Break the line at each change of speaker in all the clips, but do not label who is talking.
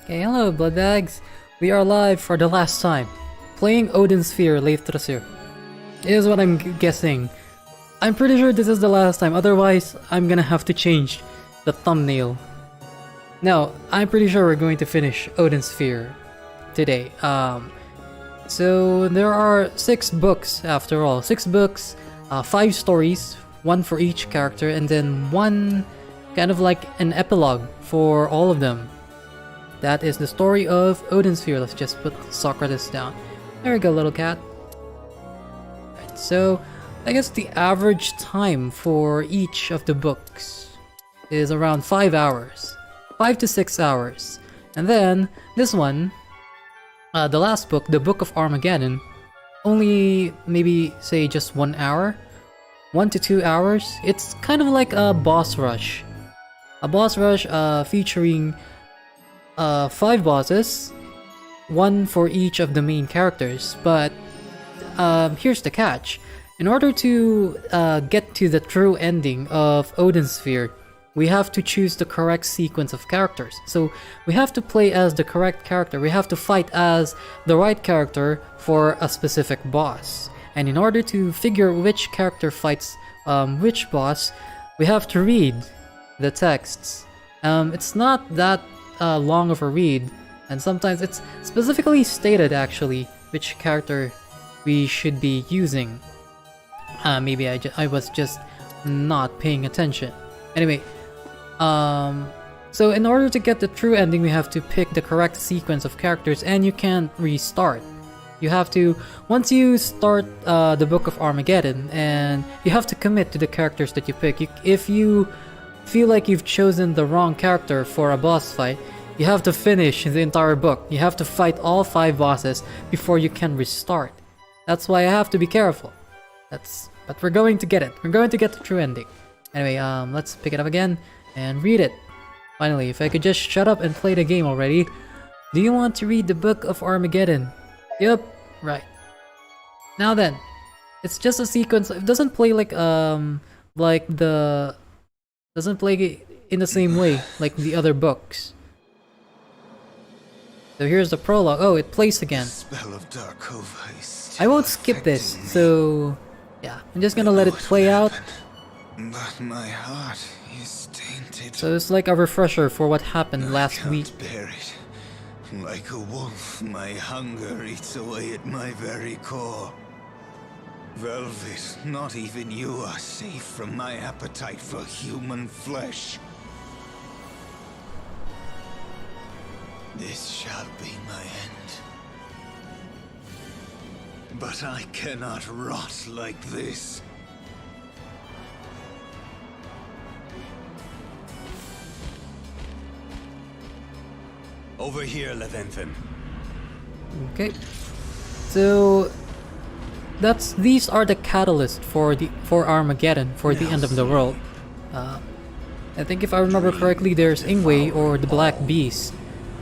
Okay, hello Bloodbags. We are live for the last time, playing Odin's Sphere Leifthrasir. Is what I'm guessing. I'm pretty sure this is the last time, otherwise I'm gonna have to change the thumbnail. No, I'm pretty sure we're going to finish Odin's Sphere today. So there are 6 books after all. 6 books, 5 stories, 1 for each character, and then 1 kind of like an epilogue for all of them. That is the story of Odin's Sphere. Let's just put Socrates down. There we go, little cat. Right, so I guess the average time for each of the books is around 5 hours. 5 to 6 hours. And then this one, the last book, the Book of Armageddon, only maybe say just 1 hour, 1 to 2 hours. It's kind of like a boss rush. A boss rush featuring 5 bosses, 1 for each of the main characters. But here's the catch. In order to get to the true ending of Odin's Sphere, we have to choose the correct sequence of characters. So we have to play as the correct character. We have to fight as the right character for a specific boss. And in order to figure which character fights which boss, we have to read the texts. It's not that long of a read, and sometimes it's specifically stated actually which character we should be using. Maybe I was just not paying attention. Anyway, so in order to get the true ending, we have to pick the correct sequence of characters, and you can't restart. You have to, once you start the Book of Armageddon, and you have to commit to the characters that you pick. If you feel like you've chosen the wrong character for a boss fight, you have to finish the entire book. You have to fight all 5 bosses before you can restart. That's why I have to be careful. But we're going to get it. We're going to get the true ending. Anyway, let's pick it up again and read it. Finally, if I could just shut up and play the game already. Do you want to read the Book of Armageddon? Yep, right. Now then, it's just a sequence. It doesn't play doesn't play in the same way like the other books. So here's the prologue. Oh, it plays again. I won't skip this, so yeah, I'm just gonna let it play out.
But my heart is tainted.
So it's like a refresher for what happened last week.
Bear it. Like a wolf, my hunger eats away at my very core. Velvet, not even you are safe from my appetite for human flesh. This shall be my end. But I cannot rot like this. Over here, Leviathan.
Okay. So these are the catalyst for Armageddon, for the end of the world. I think if I remember correctly, there's Ingwe, or the Black Beast,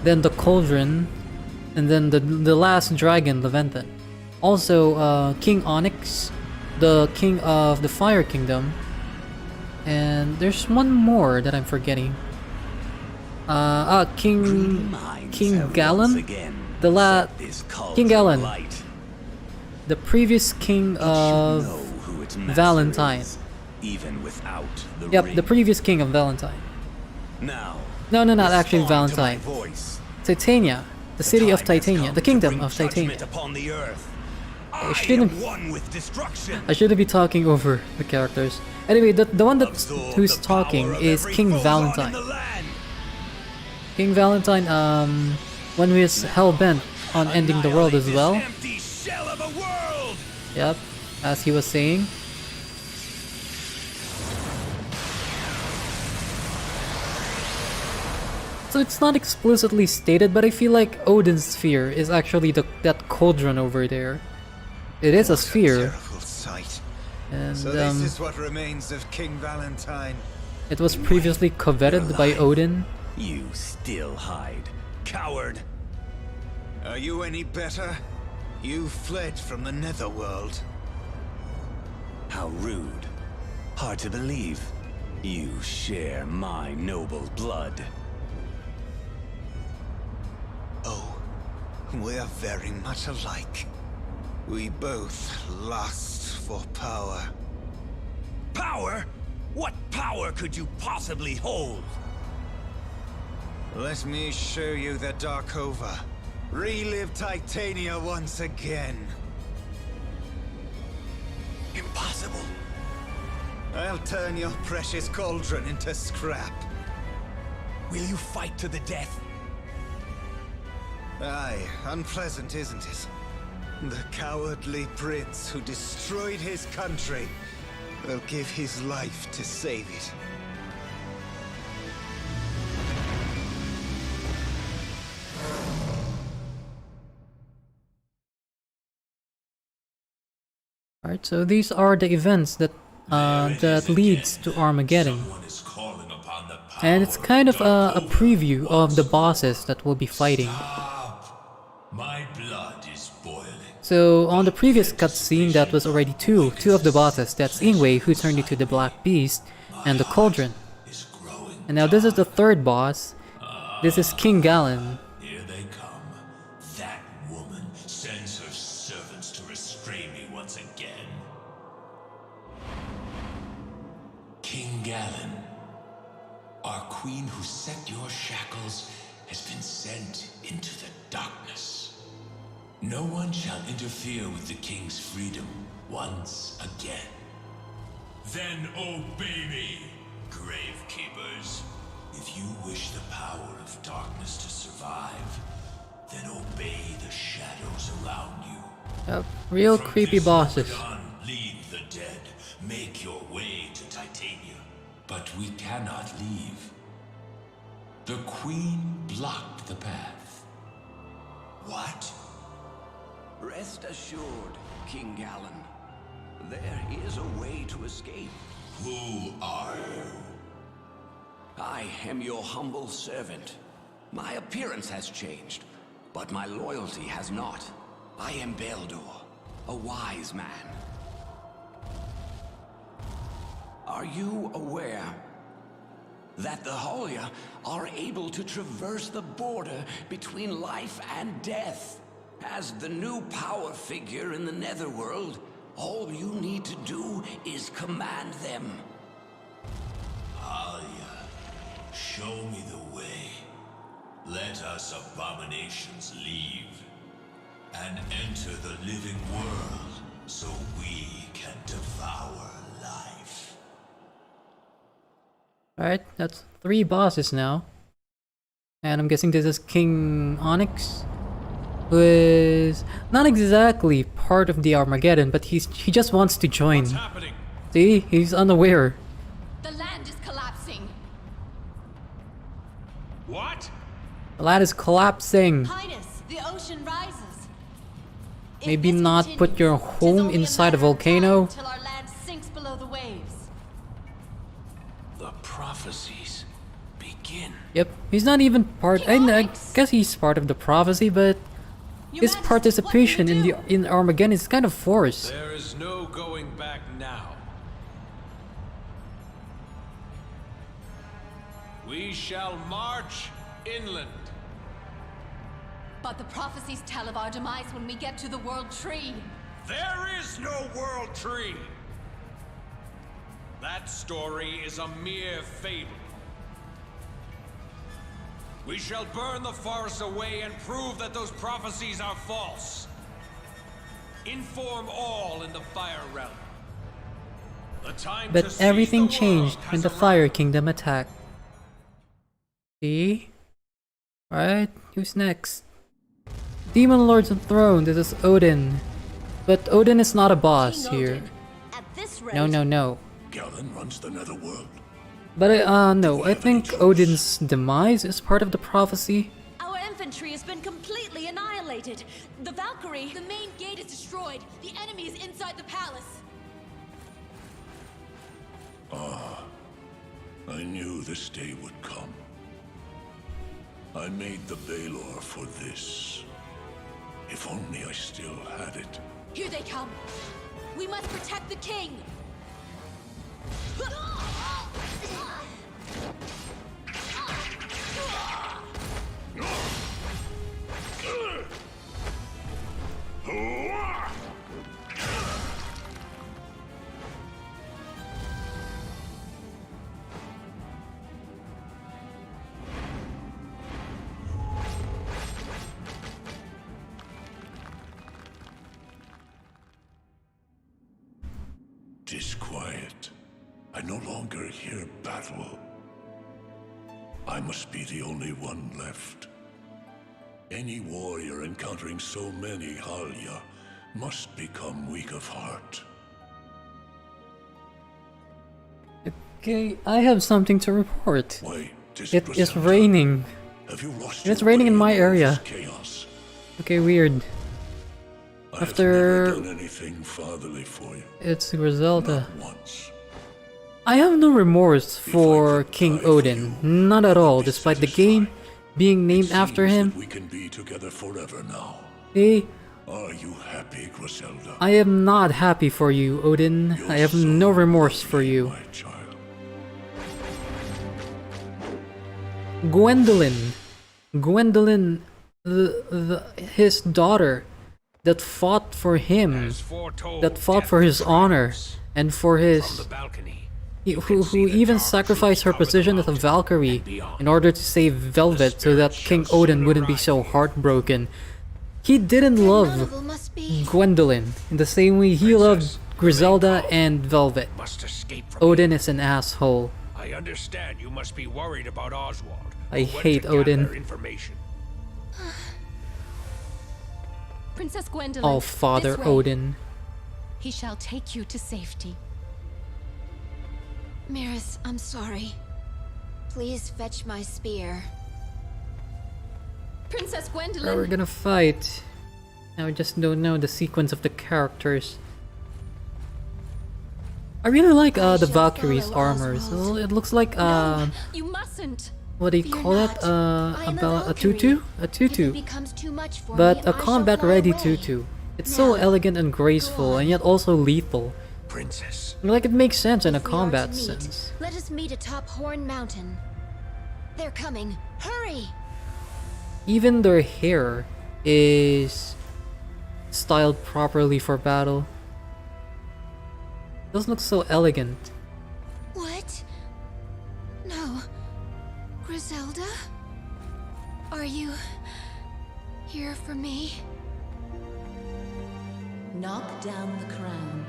then the Cauldron, and then the last dragon, Leviathan. Also, King Onyx, the King of the Fire Kingdom, and there's one more that I'm forgetting. King Galen, King Galen, the previous king of Valentine.
Even without the
Yep, the previous king of Valentine.
Now,
No, not actually Valentine. Titania, the city of Titania, the kingdom of Titania. I shouldn't be talking over the characters. Anyway, the one who's talking is King Valentine. King Valentine, when he was hell-bent on ending the world as well. Yep, as he was saying. So it's not explicitly stated, but I feel like Odin's Sphere is actually that cauldron over there. It is a sphere. And
so this is what remains of King Valentine.
It was previously coveted by Odin.
You still hide, coward. Are you any better? You fled from the netherworld. How rude. Hard to believe. You share my noble blood. we're very much alike. We both lust for power.
Power? What power could you possibly hold?
Let me show you the Darkova. Relive Titania once again.
Impossible.
I'll turn your precious cauldron into scrap.
Will you fight to the death?
Aye, unpleasant, isn't it? The cowardly prince who destroyed his country will give his life to save it.
Alright, so these are the events that leads to Armageddon. And it's kind of a preview of the bosses that we'll be fighting.
My blood is boiling.
So on the previous cutscene, that was already two of the bosses. That's Ingwe, who turned into the Black Beast, and the Cauldron. And now this is the third boss. This is King Galen.
Here they come. That woman sends her servants to restrain me once again. King Galen, our queen who set your shackles has been sent into the darkness. No one shall interfere with the king's freedom once again. Then obey me, gravekeepers. If you wish the power of darkness to survive, then obey the shadows around you.
Real
From
creepy
this
bosses.
moment on, leave the dead. Make your way to Titania. But we cannot leave. The queen blocked the path. What?
Rest assured, King Galen. There is a way to escape.
Who are you?
I am your humble servant. My appearance has changed, but my loyalty has not. I am Beldor, a wise man. Are you aware that the Holia are able to traverse the border between life and death? As the new power figure in the Netherworld, all you need to do is command them.
Alia, show me the way. Let us abominations leave and enter the living world so we can devour life.
Alright, that's 3 bosses now. And I'm guessing this is King Onyx, who is not exactly part of the Armageddon, but he just wants to join.
What's happening?
See? He's unaware.
The land is collapsing.
What?
The land is collapsing.
Highness, the ocean rises. If
Maybe
this
not
continues,
put your
'tis
home
only
inside a
matter of time
volcano.
Till our land sinks below the waves.
The prophecies begin.
Yep, he's not even part. I
Onyx!
guess he's part of the prophecy, but
Your
his
Majesty,
participation
what do we
in
do?
Armageddon is kind of forced.
There is no going back now. We shall march inland.
But the prophecies tell of our demise when we get to the World Tree.
There is no world tree. That story is a mere fable. We shall burn the forest away and prove that those prophecies are false. Inform all in the Fire Realm. The time to
But
seize
everything
the
changed
world
when
has
the
arrived.
Fire Kingdom attacked. See? Alright, who's next? Demon Lord's Throne, this is Odin. But Odin is not a boss
King
here.
Odin, at this rate,
No.
Galen runs the netherworld.
But no, I think Odin's demise is part of the prophecy.
our infantry has been completely annihilated. The Valkyrie, the main gate is destroyed. The enemy is inside the palace.
I knew this day would come. I made the Baelor for this. If only I still had it.
Here they come. We must protect the king.
is quiet. I no longer hear battle. I must be the only one left. Any warrior encountering so many Halya must become weak of heart.
Okay, I have something to report.
Why,
It is raining.
Have you lost
It's
your
raining in
way
my
all
area.
this chaos?
Okay, weird.
I have
After-
never done anything fatherly for you.
It's Griselda.
Not once.
I have no remorse for King Odin, not at all, despite the game being named after
Seems
him.
that we can be together forever now.
Eh,
Are you happy, Griselda?
I am not happy for you, Odin.
You're
I have
so
no remorse for
lovely,
you.
my child.
Gwendolyn, his daughter, that fought for him,
As foretold,
that fought
death
for his honor,
triumphs.
and for
From
his...
the balcony,
who even sacrificed her position as a Valkyrie in order to save Velvet so that King Odin wouldn't be so heartbroken. He didn't love
Notable must be.
Gwendolyn in the same way he loved Griselda and Velvet.
must escape from
Odin is an asshole.
I understand you must be worried about Oswald.
I
who went
hate
to gather
Odin.
Information.
Princess Gwendolyn.
Oh, Father
this way.
Odin.
He shall take you to safety. Maris, I'm sorry. Please fetch my spear. Princess Gwendolyn.
Where we're gonna fight. Now I just don't know the sequence of the characters. I really like the
shall
Valkyrie's
follow
armors.
Oswald.
It looks like
No, you mustn't.
what do you
Fear
call it?
not. I am
A
Valkyrie.
tutu? A
If
tutu.
it becomes too much for
But
me,
a
I shall
combat
fly
ready
away.
tutu. It's so
Now,
elegant and graceful
on.
and yet also lethal.
Princess.
Like it makes sense in a
If we are
combat
to meet,
sense.
Let us meet atop Horn Mountain. They're coming. Hurry!
Even their hair is styled properly for battle. Those look so elegant.
What? No. Griselda? Are you here for me?
Knock down the crown.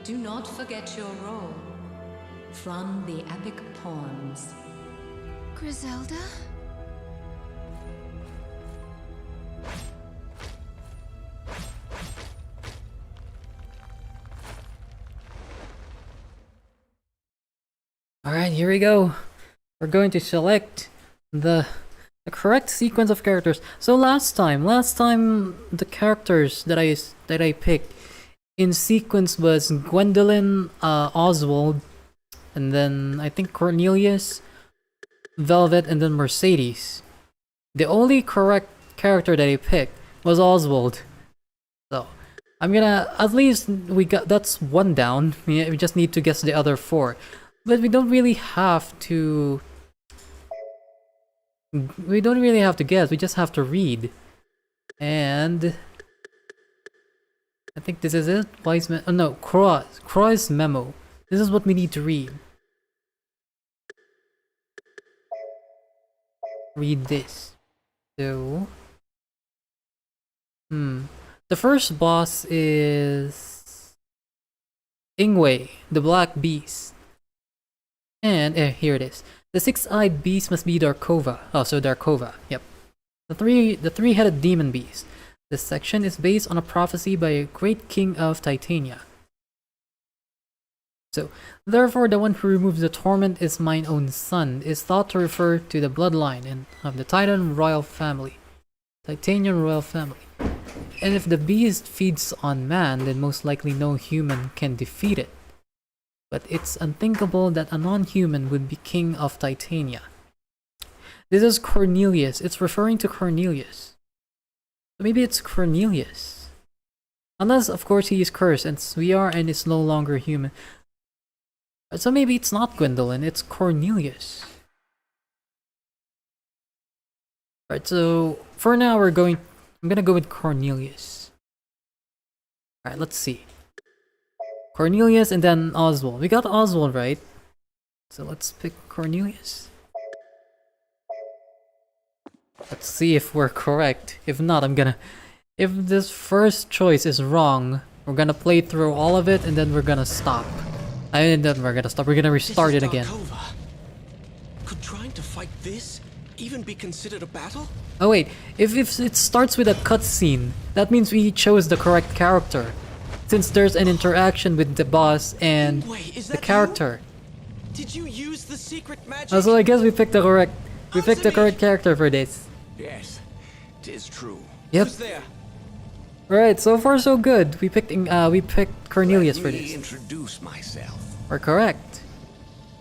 Do not forget your role. From the epic poems.
Griselda?
Alright, here we go. We're going to select the correct sequence of characters. So last time the characters that I picked in sequence was Gwendolyn, Oswald, and then I think Cornelius, Velvet, and then Mercedes. The only correct character that I picked was Oswald. So I'm gonna, at least we got, that's one down. We just need to guess the other four. But we don't really have to guess, we just have to read. And I think this is it. Wiseman, oh no, Croy's memo. This is what we need to read. Read this. So the first boss is Ingwe, the Black Beast. And here it is. The six-eyed beast must be Darkova. Oh, so Darkova. Yep. The three-headed demon beast. This section is based on a prophecy by a great king of Titania. So, therefore, the one who removes the torment is mine own son is thought to refer to the bloodline of the Titanian royal family. And if the beast feeds on man, then most likely no human can defeat it. But it's unthinkable that a non-human would be king of Titania. This is Cornelius. It's referring to Cornelius. So maybe it's Cornelius. Unless, of course, he is cursed and is no longer human. So maybe it's not Gwendolyn, it's Cornelius. Alright, so for now I'm gonna go with Cornelius. Alright, let's see. Cornelius and then Oswald. We got Oswald right. So let's pick Cornelius. Let's see if we're correct. If not, if this first choice is wrong, We're gonna play through all of it and then we're gonna stop. And then we're gonna stop. We're gonna restart it again.
Darkova. Could trying to fight this even be considered a battle?
Oh wait, if it starts with a cutscene, that means we chose the correct character. Since there's an interaction with the boss and
Wait, is
the
that
character.
you? Did you use the secret magic?
So I guess we picked the correct character for this.
Yes, 'tis true.
Yep.
Who's there?
Alright, so far so good. We picked Cornelius for
Let me
this.
introduce myself.
We're correct.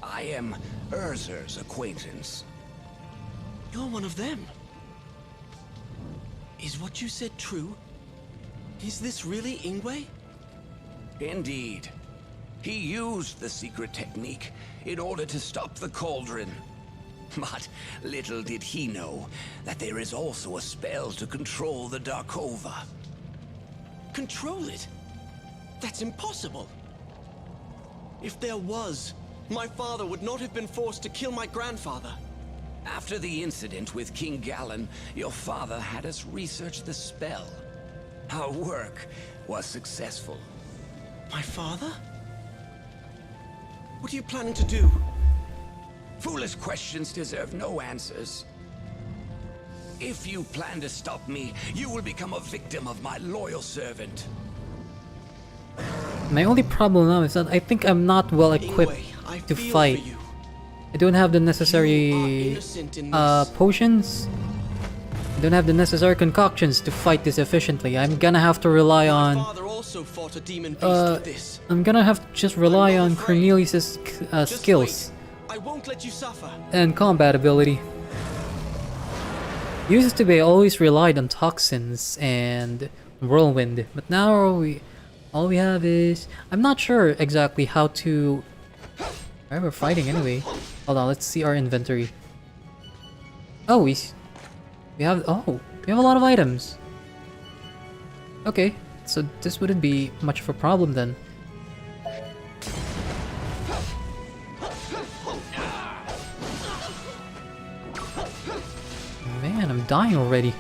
I am Urzur's acquaintance.
You're one of them. Is what you said true? Is this really Ingwe?
Indeed. He used the secret technique in order to stop the cauldron. But little did he know that there is also a spell to control the Darkova.
Control it? That's impossible. If there was, my father would not have been forced to kill my grandfather.
After the incident with King Galen, your father had us research the spell. Our work was successful.
My father? What are you planning to do?
Foolish questions deserve no answers. If you plan to stop me, you will become a victim of my loyal servant.
My only problem now is that I think I'm not well equipped
Ingwe, I
to
feel
fight.
for you.
I don't have the
You are
necessary
innocent in this.
potions. I don't have the necessary concoctions to fight this efficiently. I'm gonna have to rely
My
on
father also fought a demon beast with this.
I'm gonna have to just rely on Cornelius's
Just
skills
wait. I won't let you suffer.
and combat ability. Used to be I always relied on toxins and whirlwind, but now all we have is I'm not sure exactly how to. Alright, we're fighting anyway. Hold on, let's see our inventory. Oh, we have a lot of items. Okay, so this wouldn't be much of a problem then. Man, I'm dying already.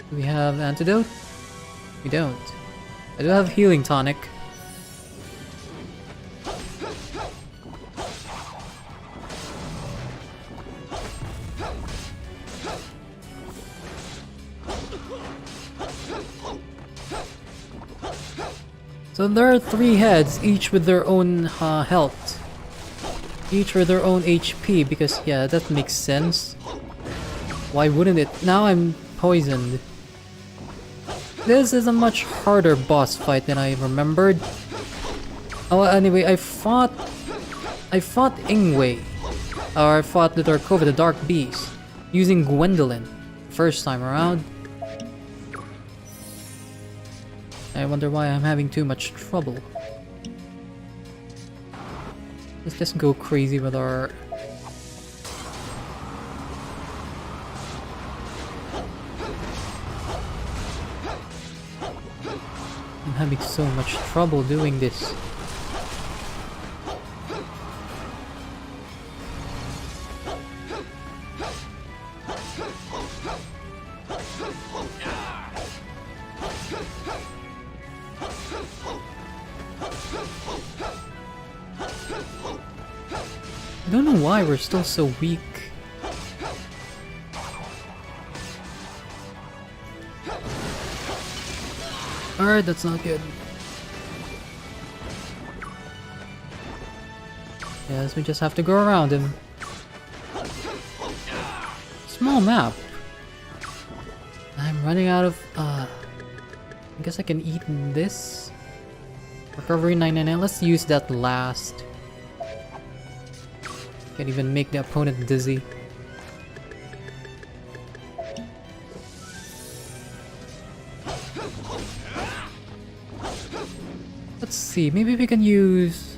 Do we have antidote? We don't. I do have healing tonic. So there are 3 heads, each with their own health. Each with their own HP, because yeah, that makes sense. Why wouldn't it? Now I'm poisoned. This is a much harder boss fight than I remembered. Oh, anyway, I fought Ingwe. Or I fought the Darkova, the Dark Beast, using Gwendolyn. First time around. I wonder why I'm having too much trouble. Let's just go crazy with our... I'm having so much trouble doing this. I don't know why we're still so weak. Alright, that's not good. Yes, we just have to go around him. Small map. I'm running out of, I guess I can eat this. Recovery 999, let's use that last. Can't even make the opponent dizzy. Let's see, maybe we can use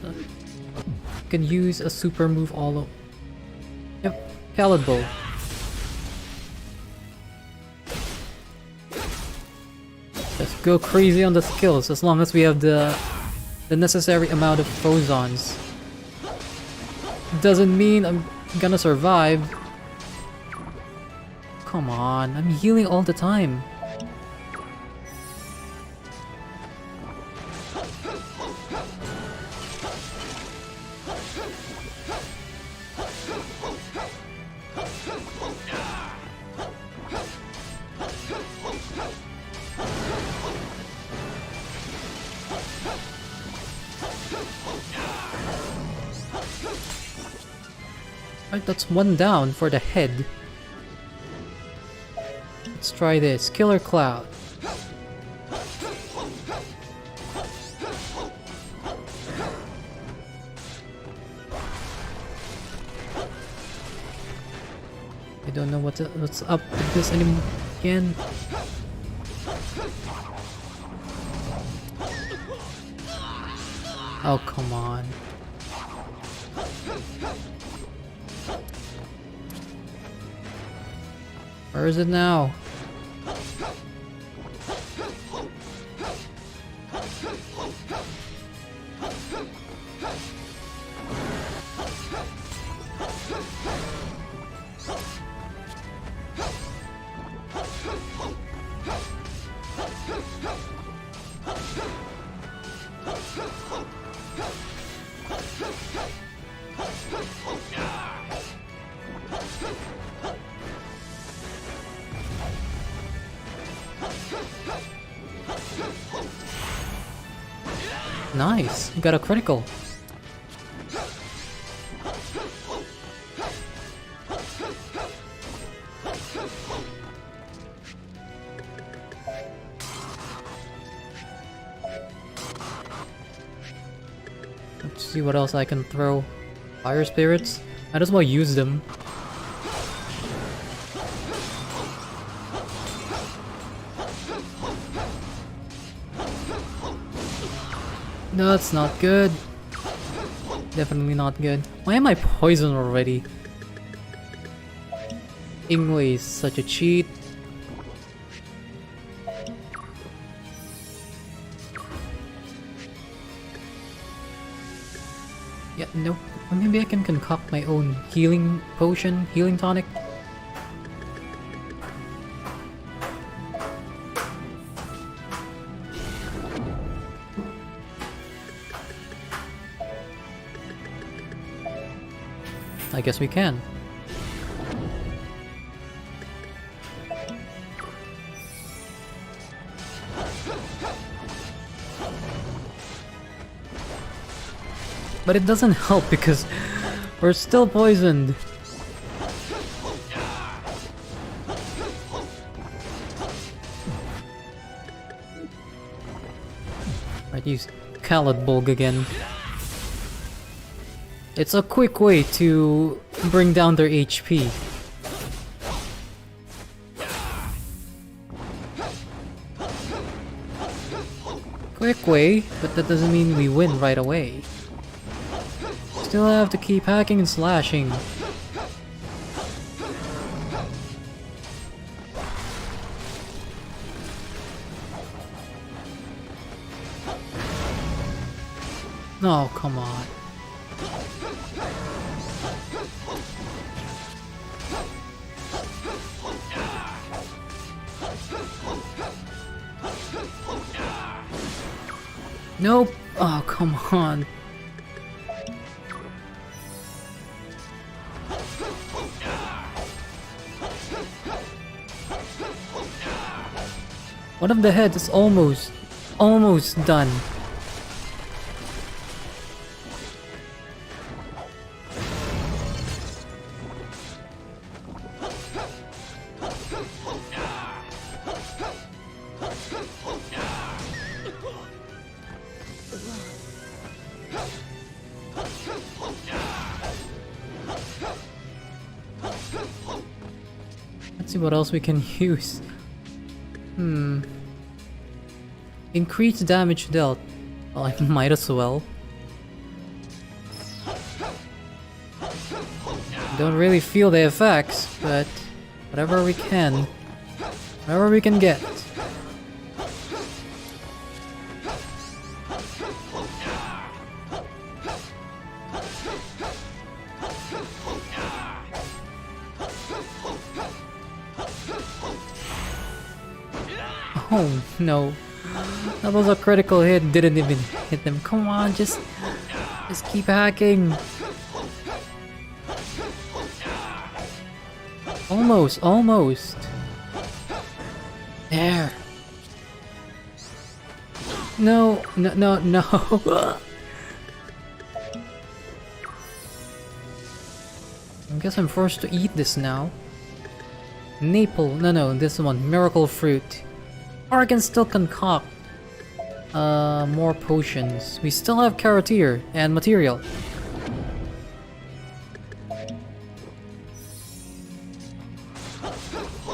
a super move all over. Yep, Khaled Bow. Let's go crazy on the skills as long as we have the necessary amount of phosons. Doesn't mean I'm gonna survive. Come on, I'm healing all the time. Alright, that's one down for the head. Let's try this. Killer Cloud. I don't know what's up with this anymore again. Oh, come on. Where is it now? Nice, you got a critical. Let's see what else I can throw. Fire spirits? Might as well use them. No, that's not good. Definitely not good. Why am I poisoned already? Ingwe is such a cheat. Yeah, no. Maybe I can concoct my own healing potion, healing tonic. I guess we can. But it doesn't help because we're still poisoned. Right, use Khaled Bulg again. It's a quick way to bring down their HP. Quick way, but that doesn't mean we win right away. Still have to keep hacking and slashing. No, come on. Nope. Oh, come on. One of the heads is almost done. Let's see what else we can use. Increased damage dealt. Well, I might as well. Don't really feel the effects, but whatever we can. Whatever we can get. Oh no. That was a critical hit, didn't even hit them. Come on, just keep hacking. Almost. There. No, no, no, no. I guess I'm forced to eat this now. Maple, no, this one, miracle fruit. Or I can still concoct more potions. We still have Carrotier and material.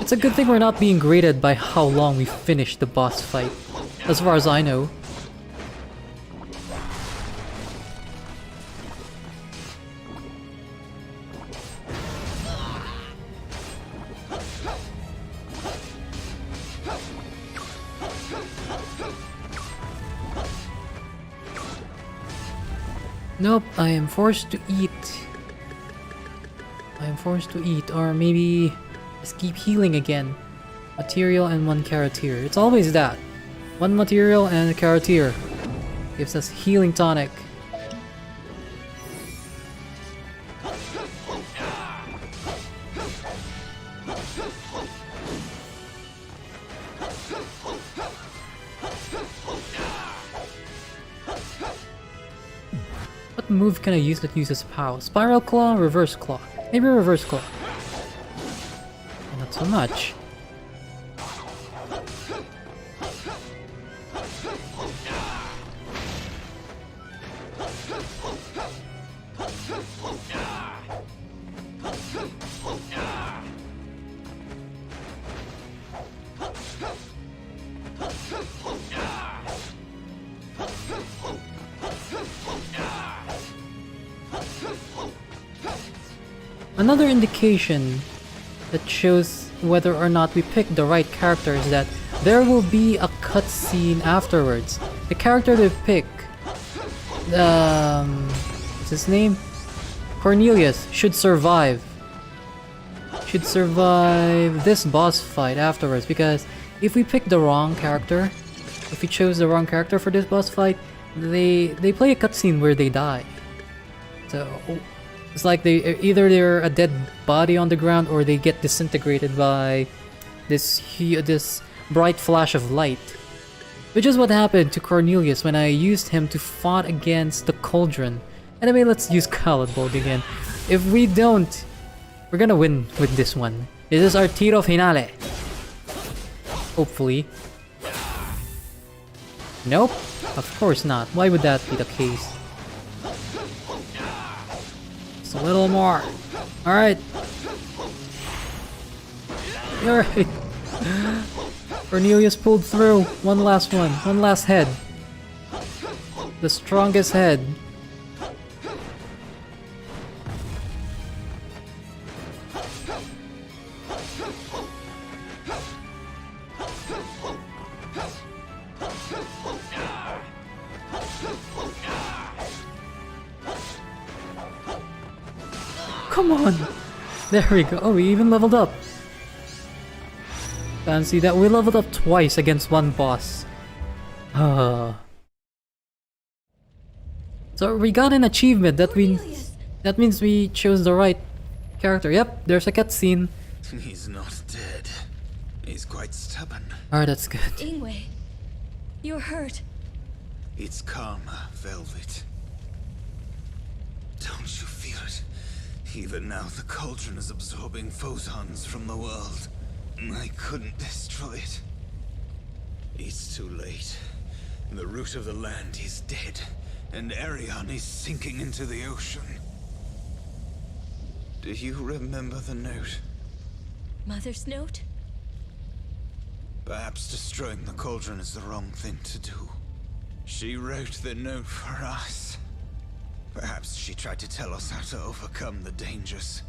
It's a good thing we're not being graded by how long we finished the boss fight, as far as I know. Nope, I am forced to eat. I am forced to eat, or maybe just keep healing again. Material and 1 Carrotier. It's always that. 1 material and a Carrotier gives us healing tonic. What move can I use that uses POW? Spiral Claw, Reverse Claw. Maybe Reverse Claw. Not so much. Another indication that shows whether or not we picked the right character is that there will be a cutscene afterwards. The character they pick, what's his name? Cornelius, should survive. Should survive this boss fight afterwards, because if we pick the wrong character, if we chose the wrong character for this boss fight, they play a cutscene where they die. So it's like they're a dead body on the ground, or they get disintegrated by this bright flash of light. Which is what happened to Cornelius when I used him to fight against the Cauldron. Anyway, let's use Caliburn again. If we don't, we're gonna win with this one. This is our tiro finale. Hopefully. Nope, of course not. Why would that be the case? A little more. Alright. Alright. Cornelius pulled through. One last one. One last head. The strongest head. Come on! There we go. Oh, we even leveled up. Fancy that. We leveled up twice against one boss. So we got an achievement. That means we chose the right character. Yep, there's a cutscene.
He's not dead. He's quite stubborn.
Alright, that's good.
Ingwe, you're hurt.
It's karma, Velvet. Don't you feel it? Even now, the Cauldron is absorbing phosons from the world. I couldn't destroy it. It's too late. The root of the land is dead, and Arion is sinking into the ocean. Do you remember the note?
Mother's note?
Perhaps destroying the Cauldron is the wrong thing to do. She wrote the note for us. Perhaps she tried to tell us how to overcome the dangers.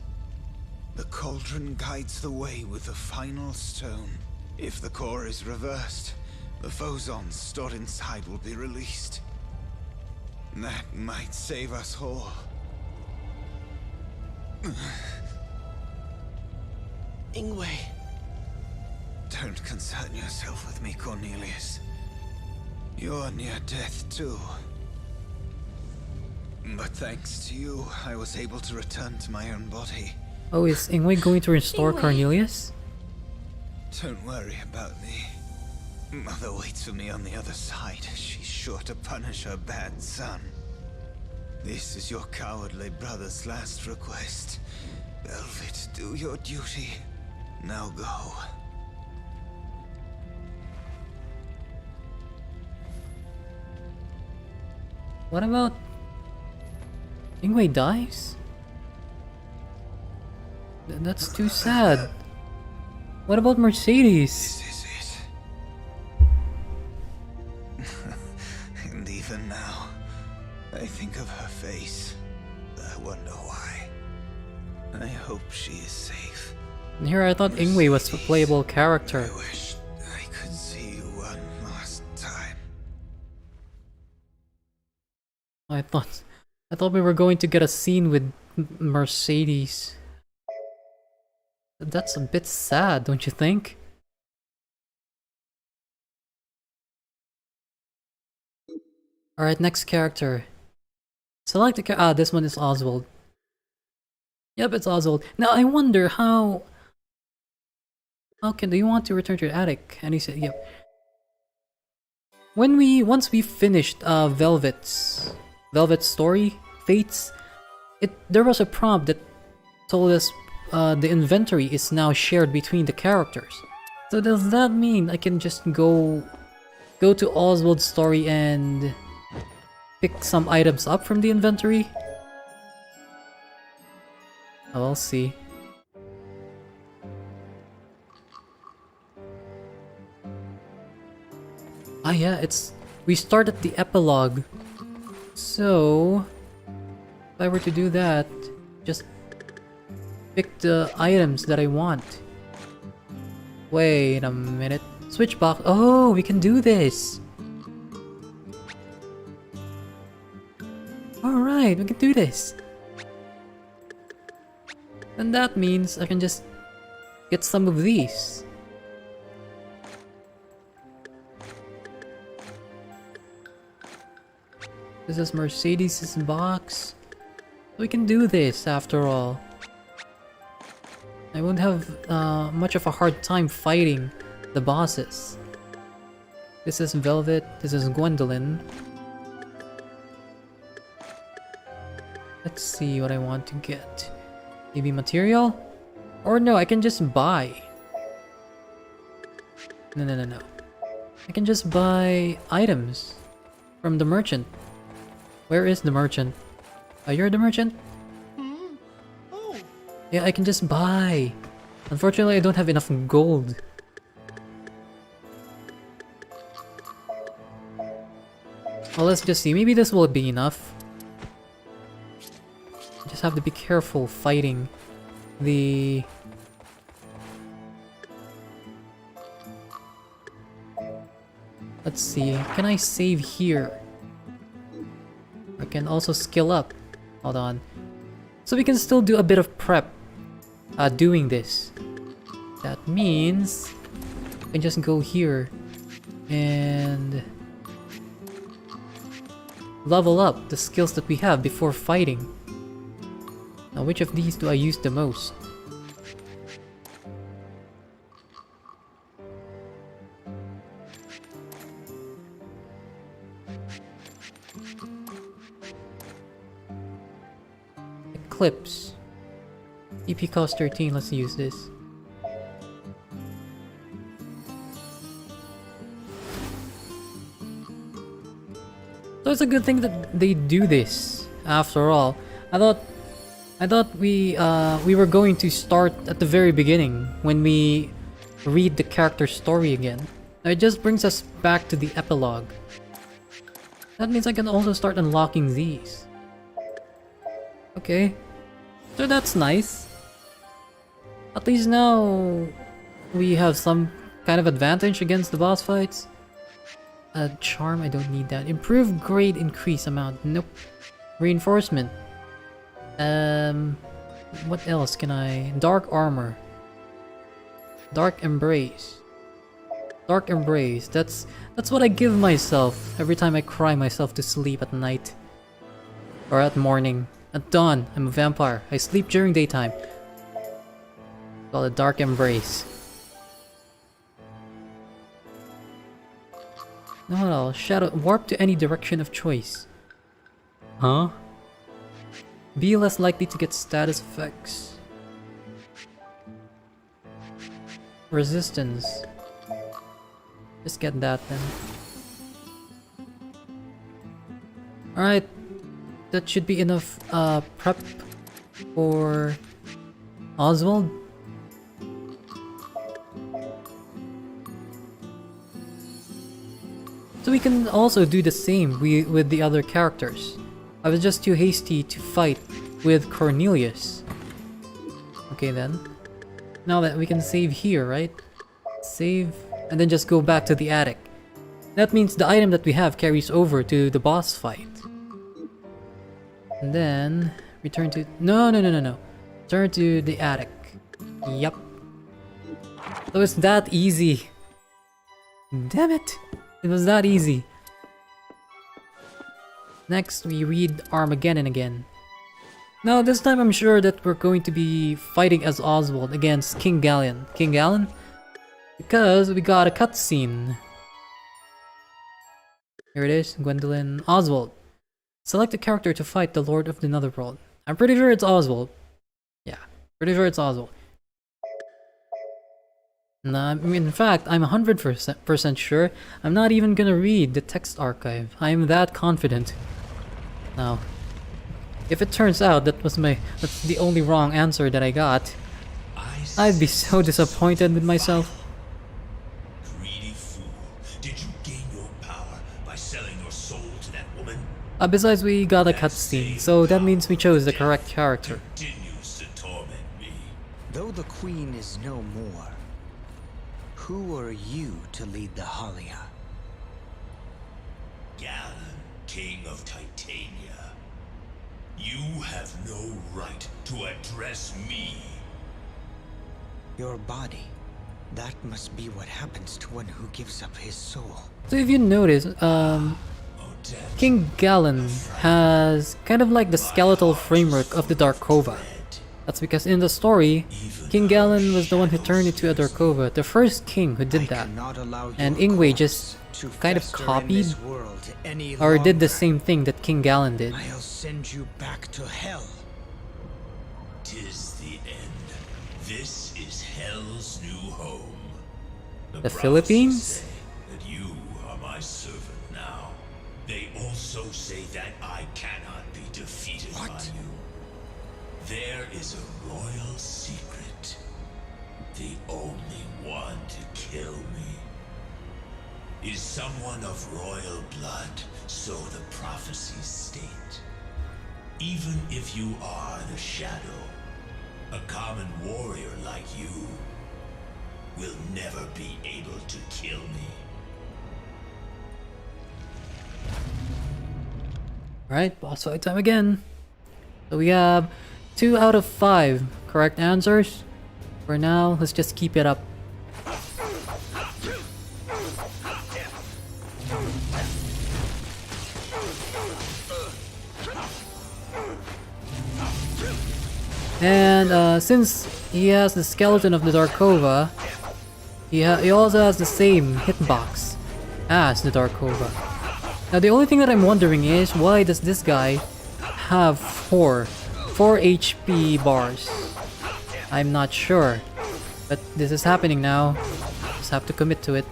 The Cauldron guides the way with the final stone. If the core is reversed, the phosons stored inside will be released. That might save us all.
Ingwe.
Don't concern yourself with me, Cornelius. You're near death too. But thanks to you, I was able to return to my own body.
Oh, is Ingwe going to restore
Ingwe.
Cornelius?
Don't worry about me. Mother waits for me on the other side. She's sure to punish her bad son. This is your cowardly brother's last request. Velvet, do your duty. Now go.
What about... Ingwe dies? That's too sad. What about Mercedes?
This is it. And even now, I think of her face. I wonder why. I hope she is safe.
And here I thought Ingwe was a playable character.
I wish I could see you one last time.
I thought we were going to get a scene with Mercedes. That's a bit sad, don't you think? Alright, next character. Select the this one is Oswald. Yep, it's Oswald. Now I wonder how do you want to return to your attic? And he said, yep. Once we finished Velvet's story, Fates, there was a prompt that told us the inventory is now shared between the characters. So does that mean I can just go to Oswald's story and pick some items up from the inventory? Oh, I'll see. Ah yeah, we start at the epilogue. So if I were to do that, just pick the items that I want. Wait a minute. Switch box. Oh, we can do this. Alright, we can do this. And that means I can just get some of these. This is Mercedes' box. We can do this after all. I won't have much of a hard time fighting the bosses. This is Velvet, this is Gwendolyn. Let's see what I want to get. Maybe material? Or no, I can just buy. No. I can just buy items from the merchant. Where is the merchant? Oh, you're the merchant? Yeah, I can just buy. Unfortunately, I don't have enough gold. Well, let's just see. Maybe this will be enough. Just have to be careful fighting the... Let's see. Can I save here? I can also skill up. Hold on. So we can still do a bit of prep doing this. That means I can just go here and level up the skills that we have before fighting. Now, which of these do I use the most? Eclipse. EP cost 13, let's use this. So it's a good thing that they do this, after all. I thought we were going to start at the very beginning when we read the character's story again. Now it just brings us back to the epilogue. That means I can also start unlocking these. Okay. So that's nice. At least now we have some kind of advantage against the boss fights. Charm, I don't need that. Improve grade increase amount. Nope. Reinforcement. What else can I... Dark armor. Dark embrace. Dark embrace. That's what I give myself every time I cry myself to sleep at night. Or at morning. At dawn, I'm a vampire. I sleep during daytime. Call it Dark Embrace. No, what else? Shadow warp to any direction of choice. Huh? Be less likely to get status effects. Resistance. Just get that then. Alright. That should be enough prep for Oswald. So we can also do the same with the other characters. I was just too hasty to fight with Cornelius. Okay then. Now that we can save here, right? Save, and then just go back to the attic. That means the item that we have carries over to the boss fight. And then return to... No. Turn to the attic. Yup. So it's that easy. Damn it. It was that easy. Next, we read Armageddon again. Now, this time I'm sure that we're going to be fighting as Oswald against King Gallen. King Gallen? Because we got a cutscene. Here it is, Gwendolyn. Oswald. Select a character to fight the Lord of the Netherworld. I'm pretty sure it's Oswald. Yeah, pretty sure it's Oswald. Nah, I mean, in fact, I'm 100% sure. I'm not even gonna read the text archive. I'm that confident. Now, if it turns out that's the only wrong answer that I got, I'd be so disappointed with myself.
Greedy fool. Did you gain your power by selling your soul to that woman?
Besides, we got a cutscene, so that means we chose the correct character.
Continues to torment me.
Though the Queen is no more, who are you to lead the Halia?
Gallen, King of Titania. You have no right to address me.
Your body. That must be what happens to one who gives up his soul.
So if you notice, King Gallen has kind of like the skeletal framework of the Darkova. That's because in the story, King Gallen was the one who turned into a Darkova, the first king who did that. And Ingwe just kind of copied or did the same thing that King Gallen did.
I'll send you back to hell.
'Tis the end. This is Hell's new home.
The
prophecies
Philippines?
say that you are my servant now. They also say that I cannot be defeated by you. There is a royal secret. The only one to kill me is someone of royal blood, so the prophecies state. Even if you are the Shadow, a common warrior like you will never be able to kill me.
Alright, boss fight time again. So we have 2 out of 5 correct answers. For now, let's just keep it up. And since he has the skeleton of the Darkova, he also has the same hitbox as the Darkova. Now the only thing that I'm wondering is, why does this guy have 4 HP bars? I'm not sure, but this is happening now. Just have to commit to it.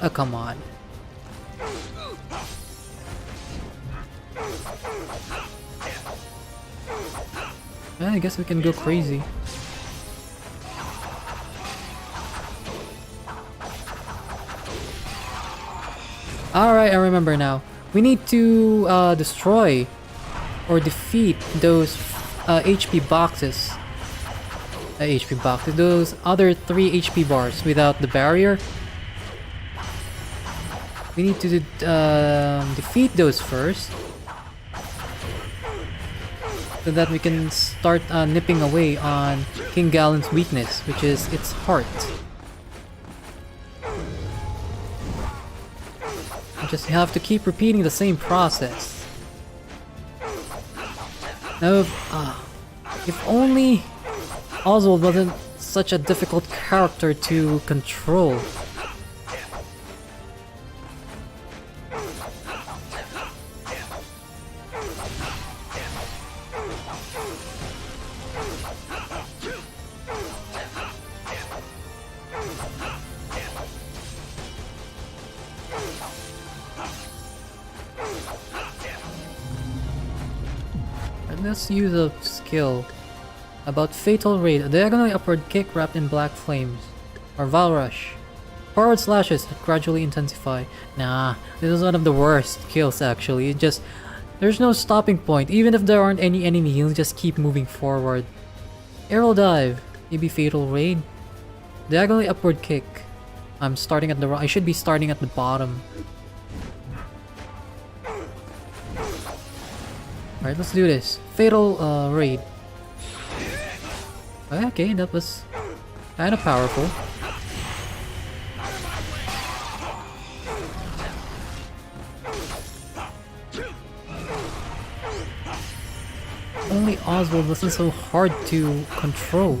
Oh, come on. Yeah, I guess we can go crazy. Alright, I remember now. We need to destroy or defeat those HP boxes. Those other 3 HP bars without the barrier. We need to defeat those first, so that we can start nipping away on King Gallen's weakness, which is its heart. We just have to keep repeating the same process. Now, if only Oswald wasn't such a difficult character to control. let's use a skill. About Fatal Raid, a diagonally upward kick wrapped in black flames. Or Val Rush. Forward slashes that gradually intensify. Nah, this is one of the worst kills actually. It just, there's no stopping point. Even if there aren't any enemy, he'll just keep moving forward. Arrow Dive, maybe Fatal Raid. Diagonally upward kick. I'm starting at the I should be starting at the bottom. Alright, let's do this. Fatal Raid. Okay, that was kind of powerful. Only Oswald wasn't so hard to control.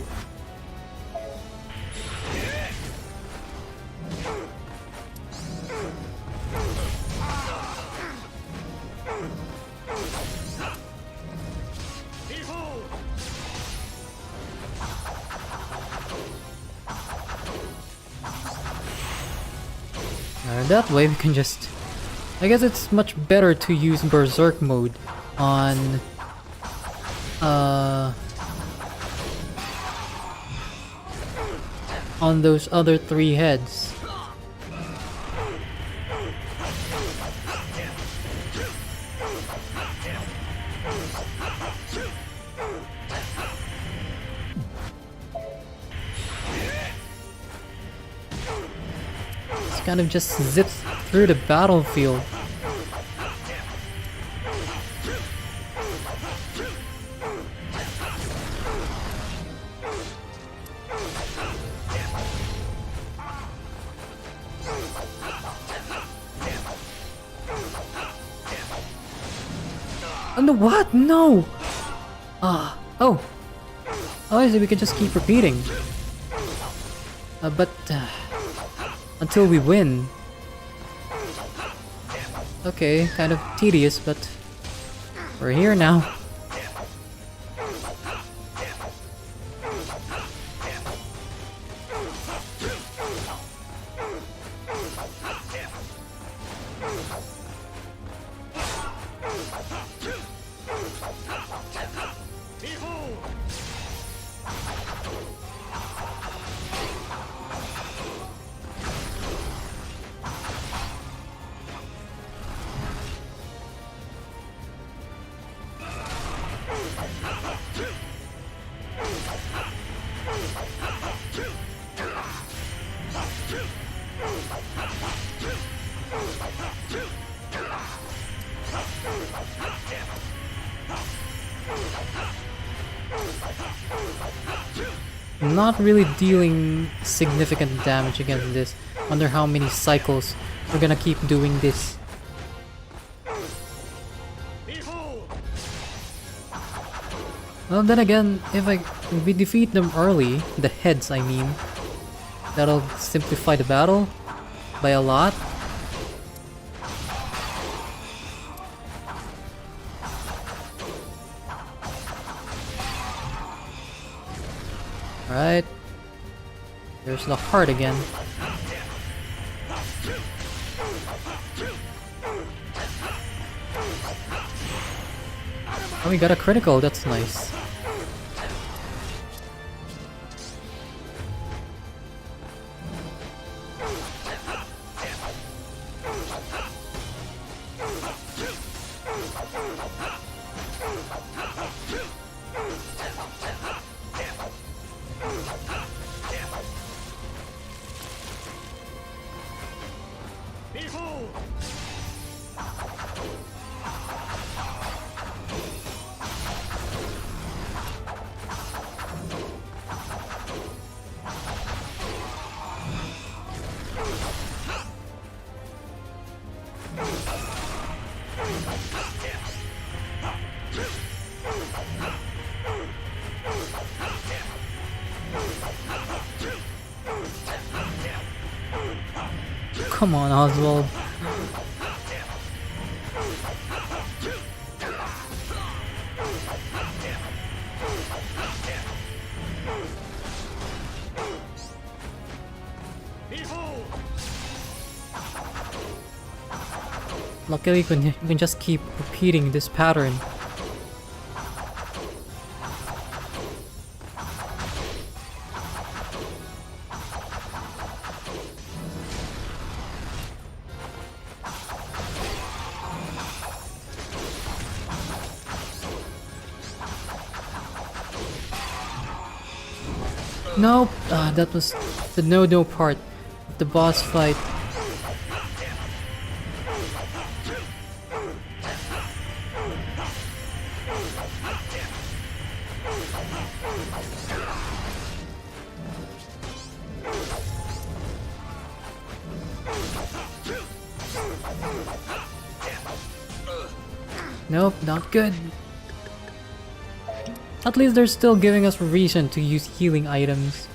That way we can just... I guess it's much better to use Berserk mode on... on those other 3 heads. Kind of just zips through the battlefield. And what? No! Oh, I see, we can just keep repeating. But until we win. Okay, kind of tedious, but we're here now. Not really dealing significant damage against this. Wonder how many cycles we're gonna keep doing this. Well, then again, if we defeat them early, the heads I mean, that'll simplify the battle by a lot. Alright. There's the heart again. Oh, we got a critical, that's nice. Come on, Oswald. Luckily, we can just keep repeating this pattern. Nope. That was the no part of the boss fight. Nope, not good. At least they're still giving us reason to use healing items.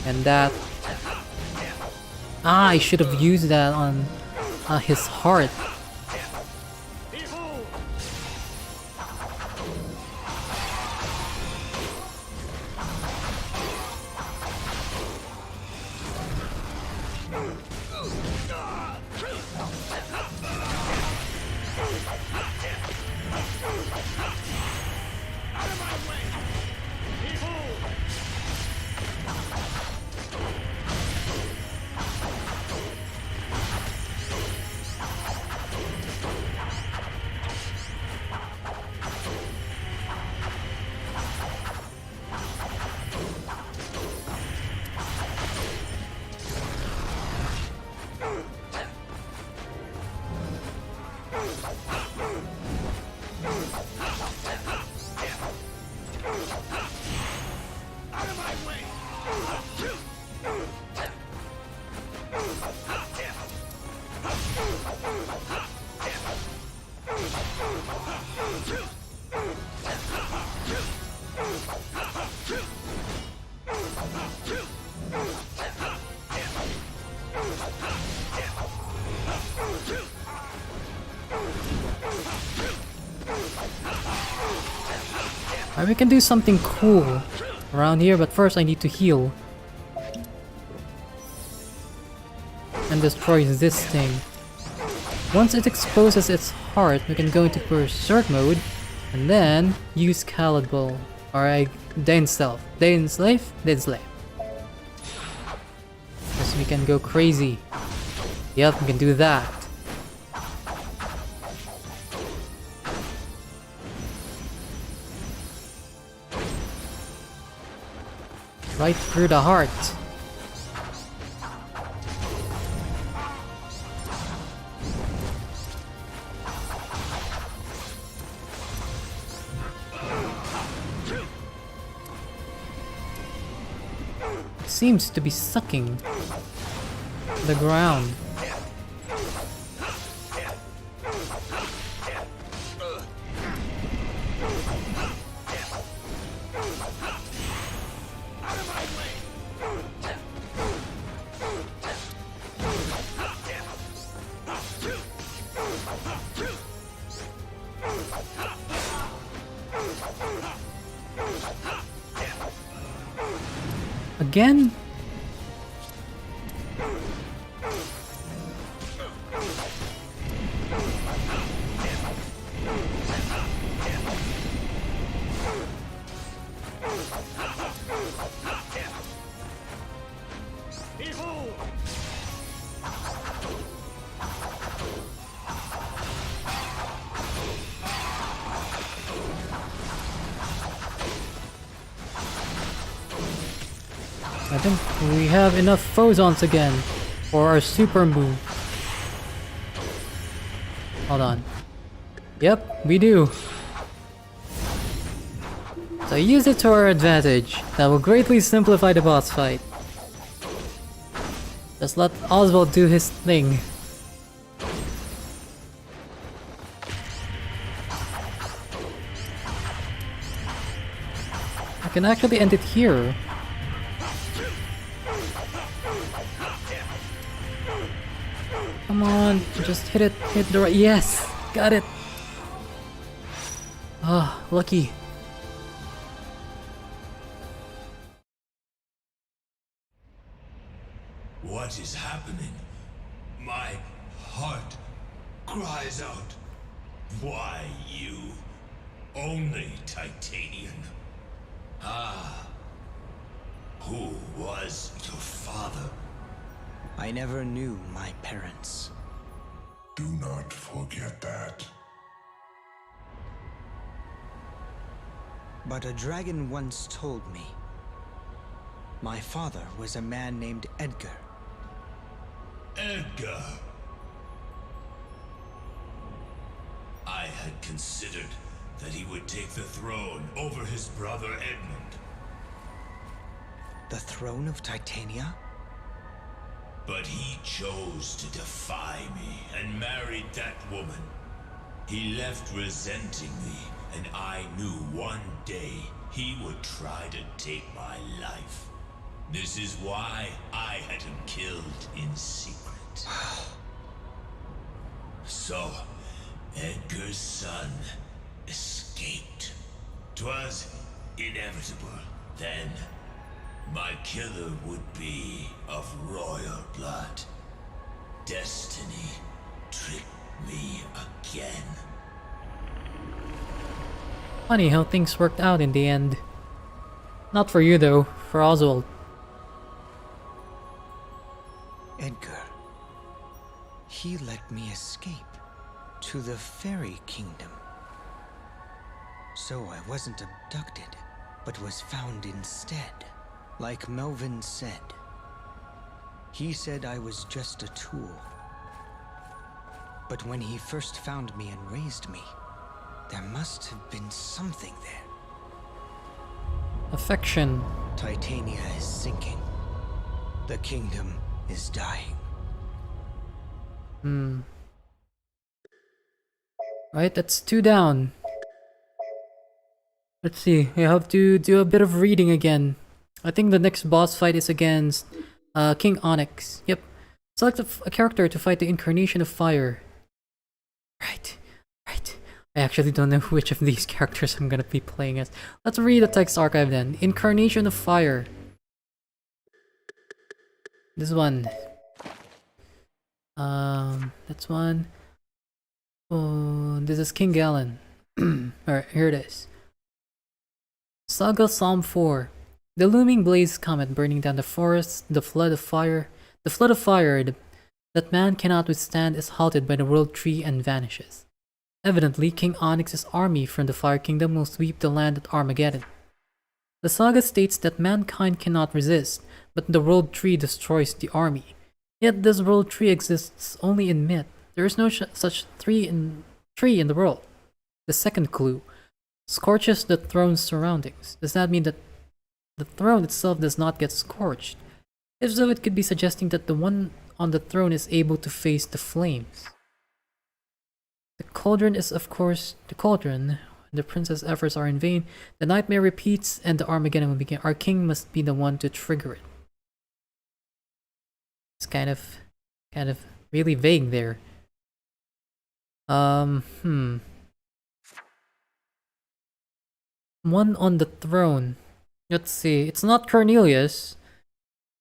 And that... I should have used that on his heart. Alright, we can do something cool around here, but first I need to heal. And destroy this thing. Once it exposes its heart, we can go into Berserk mode, and then use Calibal. Alright, Day Enslave. Day Enslave? Day Enslave. Yes, we can go crazy. Yep, we can do that. Right through the heart. It seems to be sucking the ground. Again? I think we have enough Phozons again for our super move. Hold on. Yep, we do. So use it to our advantage. That will greatly simplify the boss fight. Just let Oswald do his thing. I can actually end it here. Come on, just hit it, hit the right. Yes, got it. Ah, lucky.
What is happening? My heart cries out. Why you? Only Titanian. Ah. Who was your father?
I never knew my parents.
Do not forget that.
But a dragon once told me my father was a man named Edgar.
Edgar. I had considered that he would take the throne over his brother Edmund.
The throne of Titania?
But he chose to defy me and married that woman. He left resenting me, and I knew one day he would try to take my life. This is why I had him killed in secret. So, Edgar's son escaped. 'Twas inevitable then. My killer would be of royal blood. Destiny tricked me again.
Funny how things worked out in the end. Not for you though, for Oswald.
Edgar. He let me escape to the fairy kingdom. So I wasn't abducted, but was found instead. Like Melvin said. He said I was just a tool. But when he first found me and raised me, there must have been something there.
Affection.
Titania is sinking. The kingdom is dying.
Right, that's 2 down. Let's see, we have to do a bit of reading again. I think the next boss fight is against King Onyx. Yep. Select a character to fight the Incarnation of Fire. Right. I actually don't know which of these characters I'm gonna be playing as. Let's read the text archive then. Incarnation of Fire. This one. That's one. Oh, this is King Galen. Alright, here it is. Saga Psalm 4. The looming blaze comet burning down the forest, the flood of fire that man cannot withstand is halted by the world tree and vanishes. Evidently, King Onyx's army from the Fire Kingdom will sweep the land at Armageddon. The saga states that mankind cannot resist, but the world tree destroys the army. Yet this world tree exists only in myth. There is no such tree in the world. The second clue scorches the throne's surroundings. Does that mean that the throne itself does not get scorched? If so, it could be suggesting that the one on the throne is able to face the flames. The cauldron is of course the cauldron. The princess' efforts are in vain. The nightmare repeats and the Armageddon will begin. Our king must be the one to trigger it. It's kind of really vague there. One on the throne. Let's see. It's not Cornelius.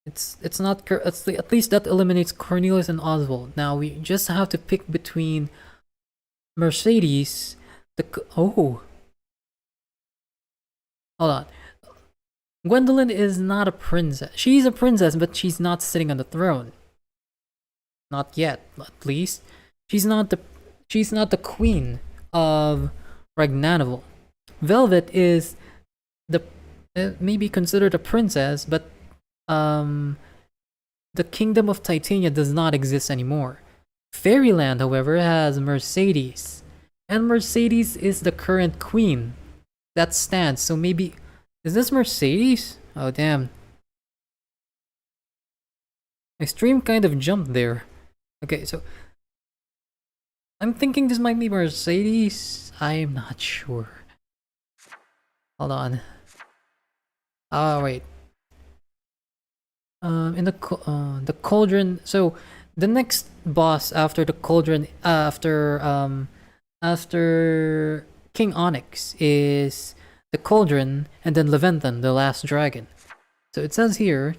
It's not. At least that eliminates Cornelius and Oswald. Now we just have to pick between Mercedes. Hold on. Gwendolyn is not a princess. She's a princess, but she's not sitting on the throne. Not yet, at least. She's not the queen of Ragnarok. Velvet is maybe considered a princess, but the kingdom of Titania does not exist anymore. Fairyland, however, has Mercedes, and Mercedes is the current queen that stands. So maybe is this Mercedes? Oh damn! My stream kind of jumped there. Okay, so I'm thinking this might be Mercedes. I'm not sure. Hold on. Oh wait. In the cauldron. So the next boss after the cauldron, after King Onyx, is the cauldron, and then Leviathan, the last dragon. So it says here,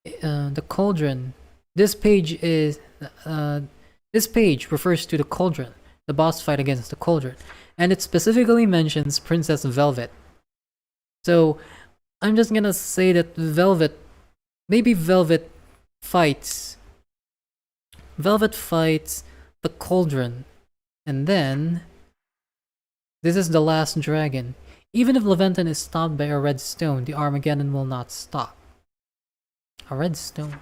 the cauldron. This page refers to the cauldron, the boss fight against the cauldron, and it specifically mentions Princess Velvet. So I'm just gonna say that maybe Velvet fights the cauldron, and then This is the last dragon. Even if Leventon is stopped by a red stone, the Armageddon will not stop. A red stone?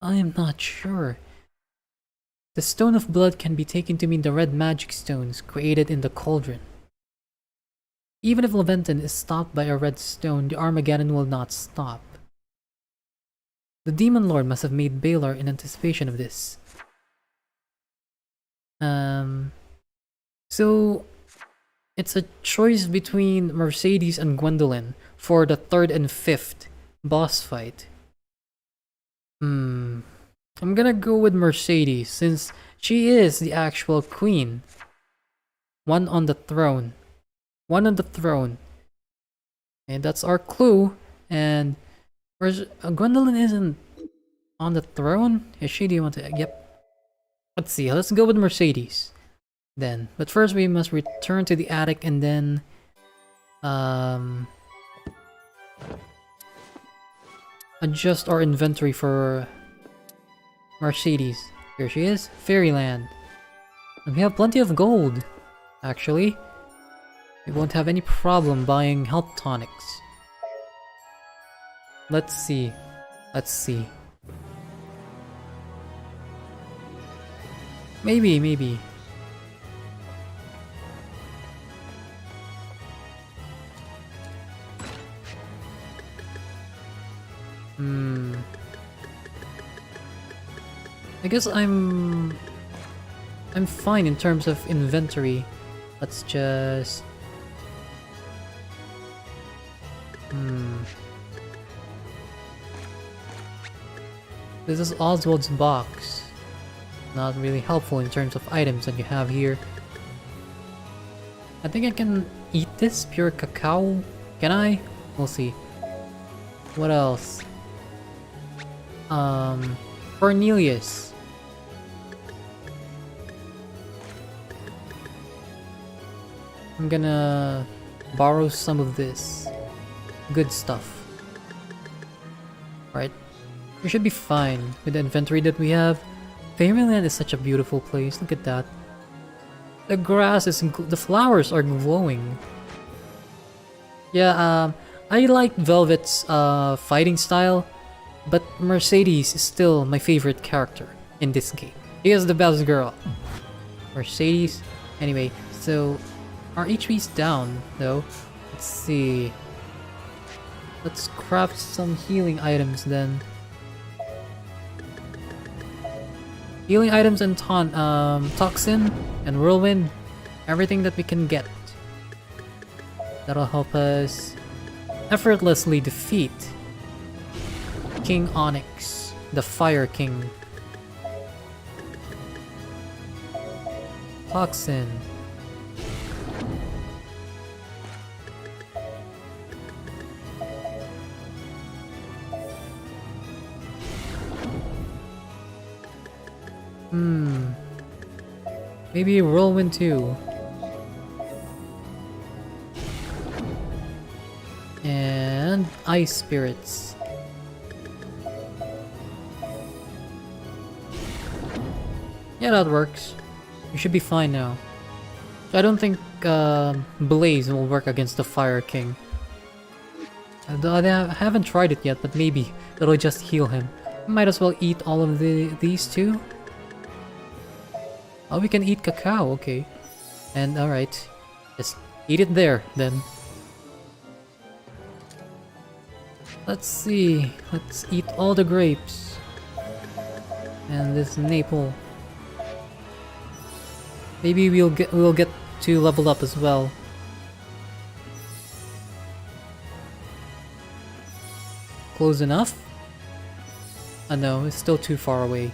I am not sure. The Stone of Blood can be taken to mean the red magic stones created in the cauldron. Even if Leventon is stopped by a red stone, the Armageddon will not stop. The Demon Lord must have made Baelor in anticipation of this. So it's a choice between Mercedes and Gwendolyn for the 3rd and 5th boss fight. I'm gonna go with Mercedes since she is the actual queen. One on the throne. One on the throne. And that's our clue. And Gwendolyn isn't on the throne? Is she? Do you want to? Yep. Let's see. Let's go with Mercedes then. But first we must return to the attic and then adjust our inventory for Mercedes. Here she is. Fairyland. And we have plenty of gold, actually. We won't have any problem buying health tonics. Let's see. Let's see. Maybe. I guess I'm fine in terms of inventory. Let's just This is Oswald's box. Not really helpful in terms of items that you have here. I think I can eat this pure cacao. Can I? We'll see. What else? Cornelius. I'm gonna borrow some of this good stuff. Right. We should be fine with the inventory that we have. Fairyland is such a beautiful place. Look at that. The grass is the flowers are glowing. Yeah, I like Velvet's fighting style, but Mercedes is still my favorite character in this game. She is the best girl. Mercedes. Anyway, so our HP's down though. Let's see. Let's craft some healing items then. Healing items and toxin and whirlwind, everything that we can get. That'll help us effortlessly defeat King Onyx, the Fire King. Toxin. Maybe whirlwind too. And ice spirits. Yeah, that works. We should be fine now. I don't think Blaze will work against the Fire King. I haven't tried it yet, but maybe it'll just heal him. Might as well eat all of these two. Oh, we can eat cacao, okay. And alright, just eat it there then. Let's see, let's eat all the grapes. And this maple. Maybe we'll get to level up as well. Close enough? No, it's still too far away.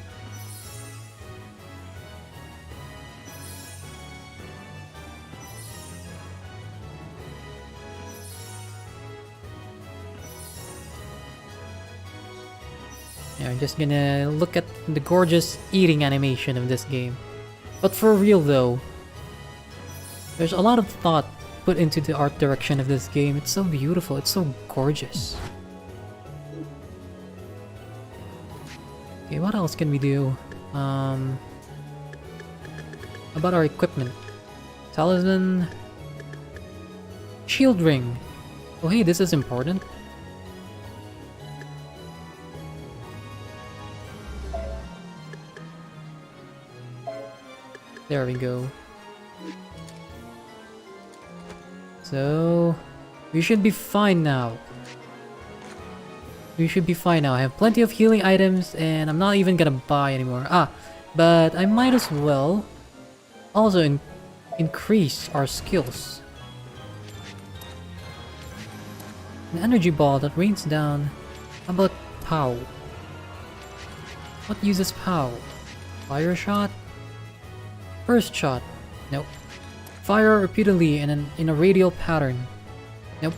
Yeah, I'm just gonna look at the gorgeous eating animation of this game. But for real though, there's a lot of thought put into the art direction of this game. It's so beautiful, it's so gorgeous. Okay, what else can we do? How about our equipment? Talisman. Shield ring. Oh hey, this is important. There we go. So we should be fine now. We should be fine now. I have plenty of healing items and I'm not even gonna buy anymore. But I might as well also increase our skills. An energy ball that rains down. How about POW? What uses POW? Fire shot? First shot? Nope. Fire repeatedly in a radial pattern? Nope.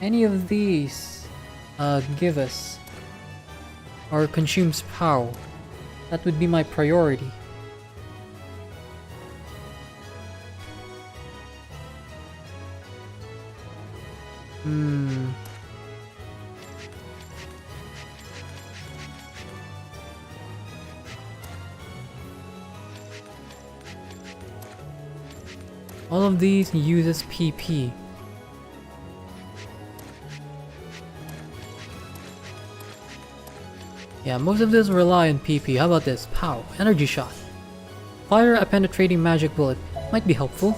Any of these give us or consumes POW? That would be my priority. All of these uses PP. Yeah, most of this rely on PP. How about this? POW. Energy shot. Fire a penetrating magic bullet. Might be helpful.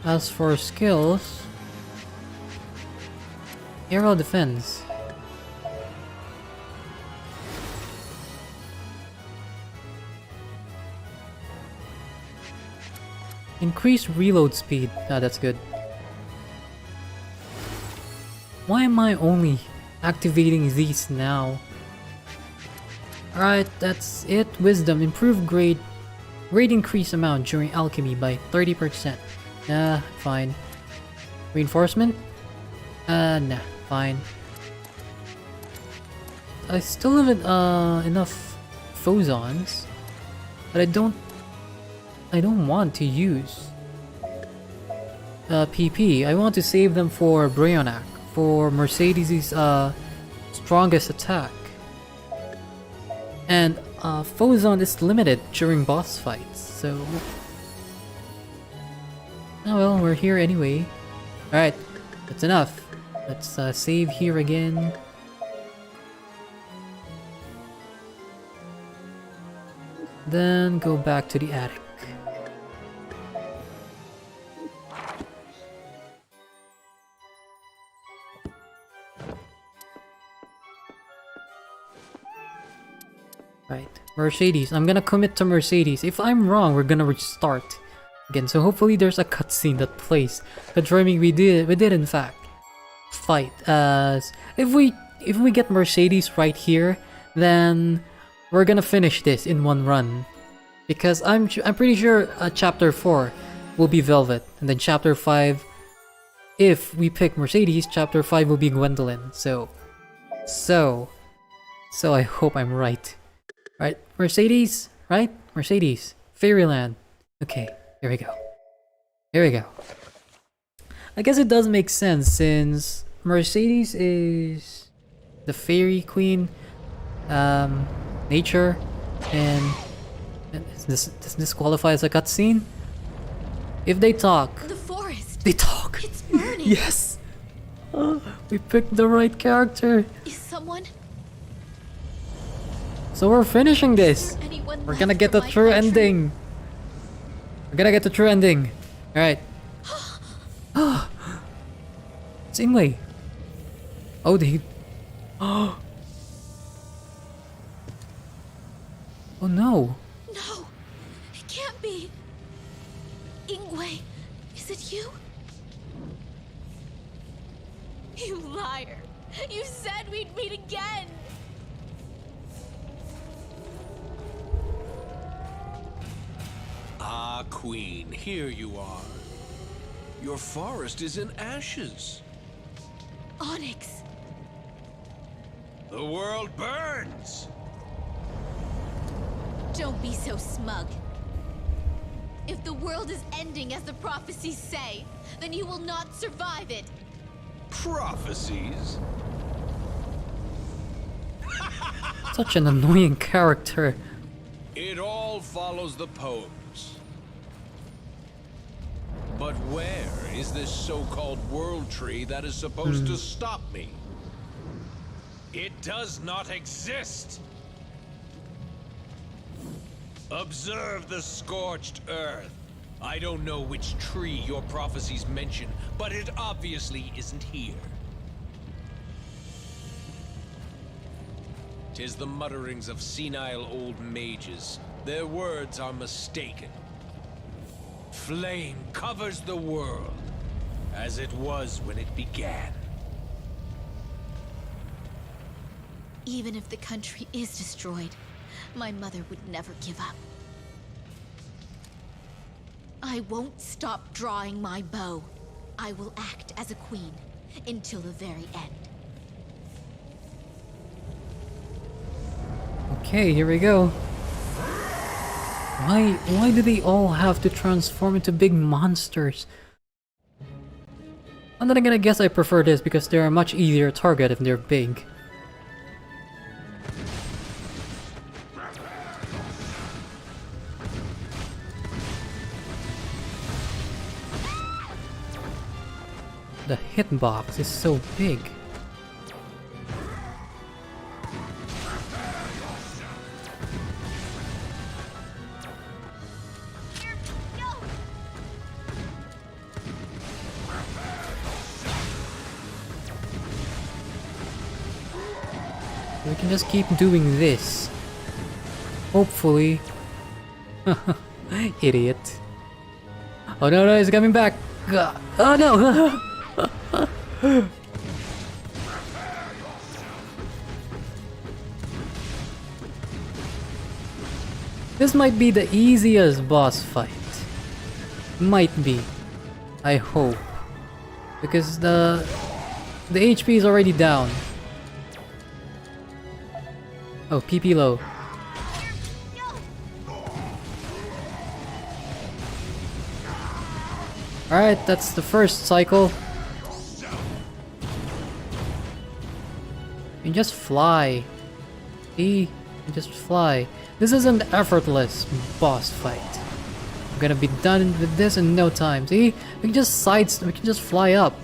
As for skills, aerial defense. Increase reload speed. That's good. Why am I only activating these now? Alright, that's it. Wisdom. Improve grade increase amount during alchemy by 30%. Fine. Reinforcement? Nah, fine. I still haven't enough phosons, but I don't want to use PP. I want to save them for Brionac, for Mercedes' strongest attack. And Phozon is limited during boss fights, so... Oh well, we're here anyway. Alright, that's enough. Let's save here again. Then go back to the attic. Right, Mercedes. I'm gonna commit to Mercedes. If I'm wrong, we're gonna restart again. So hopefully there's a cutscene that plays confirming we did in fact fight. As if we get Mercedes right here, then we're gonna finish this in one run. Because I'm pretty sure chapter 4 will be Velvet, and then chapter 5, if we pick Mercedes, chapter 5 will be Gwendolyn. So I hope I'm right. Right, Mercedes, right? Mercedes, Fairyland. Okay, here we go. Here we go. I guess it does make sense since Mercedes is the fairy queen, nature, and does this qualify as a cutscene? If they talk,
The forest.
they talk.
It's burning.
Yes, we picked the right character.
Is someone?
So we're finishing this.
Anyone
We're gonna
left
get
for
the
my
true
country?
ending. We're gonna get the true ending. Alright. It's Ingwe. Odin. Oh no.
No, it can't be. Ingwe, is it you? You liar. You said we'd meet again.
Ah, Queen, here you are. Your forest is in ashes.
Onyx!
The world burns!
Don't be so smug. If the world is ending as the prophecies say, then you will not survive it.
Prophecies?
Such an annoying character.
It all follows the poems. But where is this so-called world tree that is supposed to stop me? It does not exist! Observe the scorched earth. I don't know which tree your prophecies mention, but it obviously isn't here. 'Tis the mutterings of senile old mages. Their words are mistaken. Flame covers the world, as it was when it began.
Even if the country is destroyed, my mother would never give up. I won't stop drawing my bow. I will act as a queen until the very end.
Okay, here we go. Why do they all have to transform into big monsters? And then again, I guess I prefer this because they're a much easier target if they're big. The hitbox is so big. We can just keep doing this. Hopefully. Idiot. Oh no, he's coming back. Oh no! This might be the easiest boss fight. Might be. I hope. Because the HP is already down. Oh, PP low. Alright, that's the first cycle. You just fly. See? You just fly. This is an effortless boss fight. I'm gonna be done with this in no time. See? We can just fly up.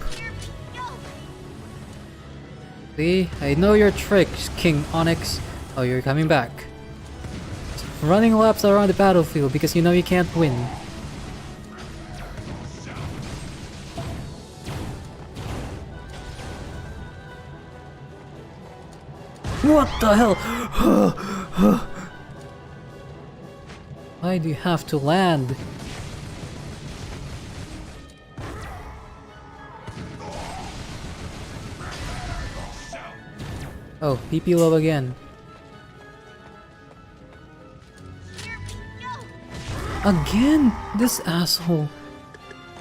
See? I know your tricks, King Onyx. Oh, you're coming back. Running laps around the battlefield because you know you can't win. What the hell? Why do you have to land? Oh, PP low again. Again? This asshole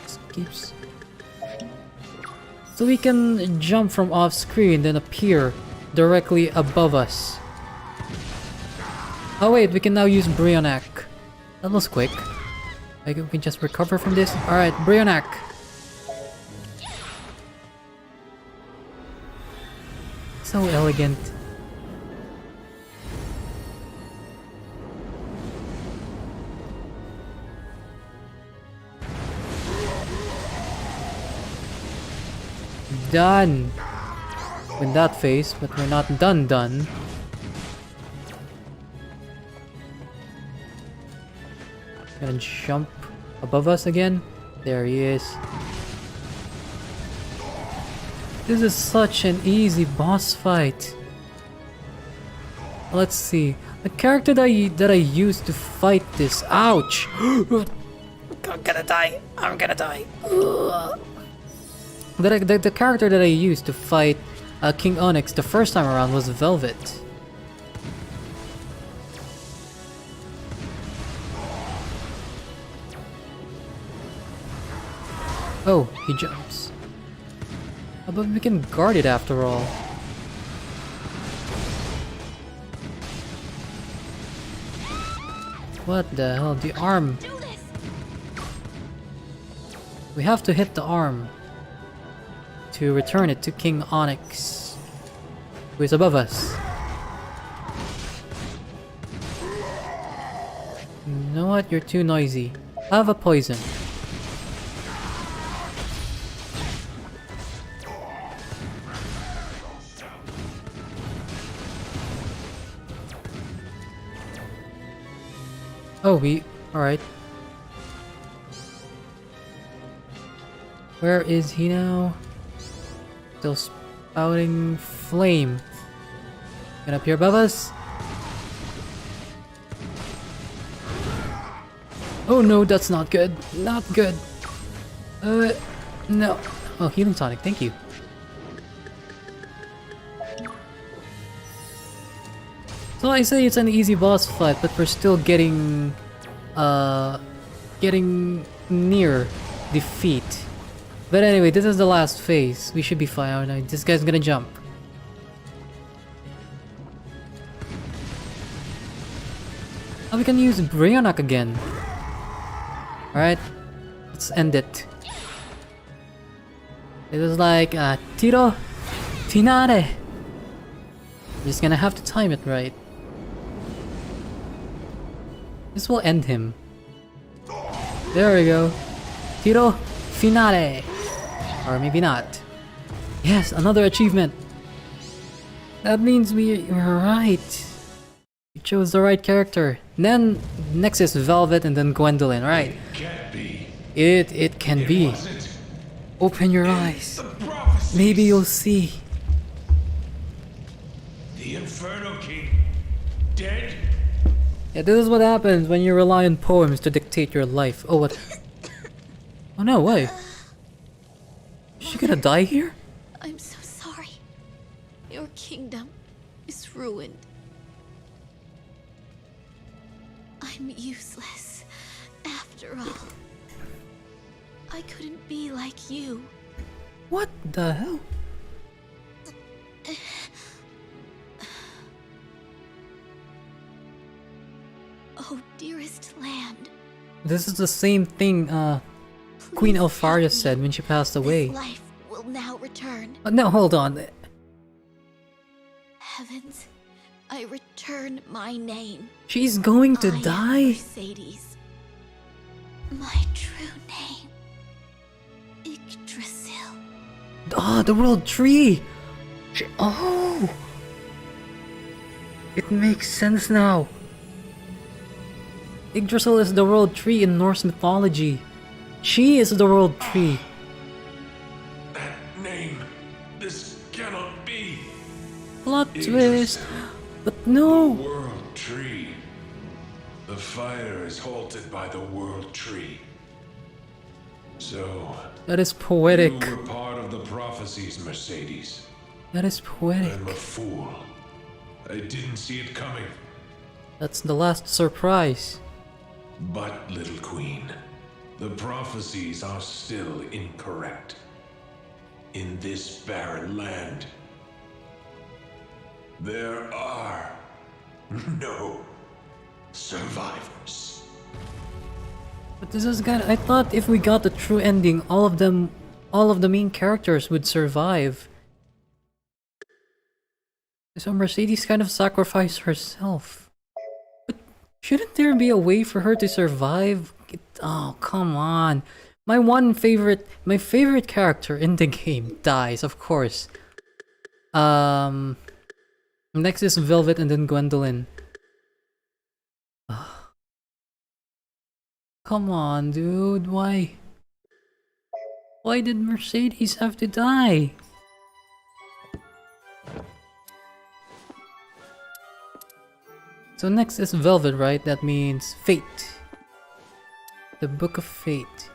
just keeps... So we can jump from off screen then appear directly above us. Oh wait, we can now use Brionac. That was quick. We can just recover from this. Alright, Brionac. So elegant. Done with that phase, but we're not done. Gonna jump above us again. There he is. This is such an easy boss fight. Let's see. The character that I used to fight this. Ouch! I'm gonna die. I'm gonna die. The character that I used to fight King Onyx the first time around was Velvet. Oh, he jumps. Oh, but we can guard it after all. What the hell? The arm. We have to hit the arm to return it to King Onyx, who is above us. You know what? You're too noisy. Have a poison. Oh, alright. Where is he now? Still spouting flame. Get up here above us. Oh no, that's not good. Not good. No. Oh, healing tonic, thank you. So I say it's an easy boss fight, but we're still getting near defeat. But anyway, this is the last phase. We should be fine. Oh, no, this guy's gonna jump. Oh, we can use Brionac again. Alright, let's end it. It was like, Tiro Finale. Just gonna have to time it right. This will end him. There we go. Tiro Finale. Or maybe not. Yes, another achievement. That means we're right. We chose the right character. And then next is Velvet and then Gwendolyn, right?
It can't be.
It can be.
Wasn't.
Open your eyes. Maybe you'll see.
The Inferno King dead?
Yeah, this is what happens when you rely on poems to dictate your life. Oh, what? Oh no, why? Is she gonna die here?
I'm so sorry. Your kingdom is ruined. I'm useless, after all. I couldn't be like you.
What the hell?
Oh, dearest land.
This is the same thing Queen Leifthrasir said when she passed away.
This life will now return.
No, hold on.
Heavens, I return my name.
She's going to
I am
die?
Mercedes. My true name. Yggdrasil.
Ah, the world tree! Oh! It makes sense now. Yggdrasil is the world tree in Norse mythology. She is the world tree.
That name. This cannot be.
Plot twist. But no!
World Tree. The fire is halted by the World Tree. So,
That is poetic.
you were part of the prophecies, Mercedes.
That is poetic.
I'm a fool. I didn't see it coming.
That's the last surprise.
But, little queen, the prophecies are still incorrect. In this barren land, there are no survivors.
But this is good. I thought if we got the true ending, all of the main characters would survive. So Mercedes kind of sacrificed herself. But shouldn't there be a way for her to survive? Oh, come on. My favorite character in the game dies, of course. Next is Velvet and then Gwendolyn. Come on, dude. Why? Why did Mercedes have to die? So next is Velvet, right? That means Fate. The Book of Fate.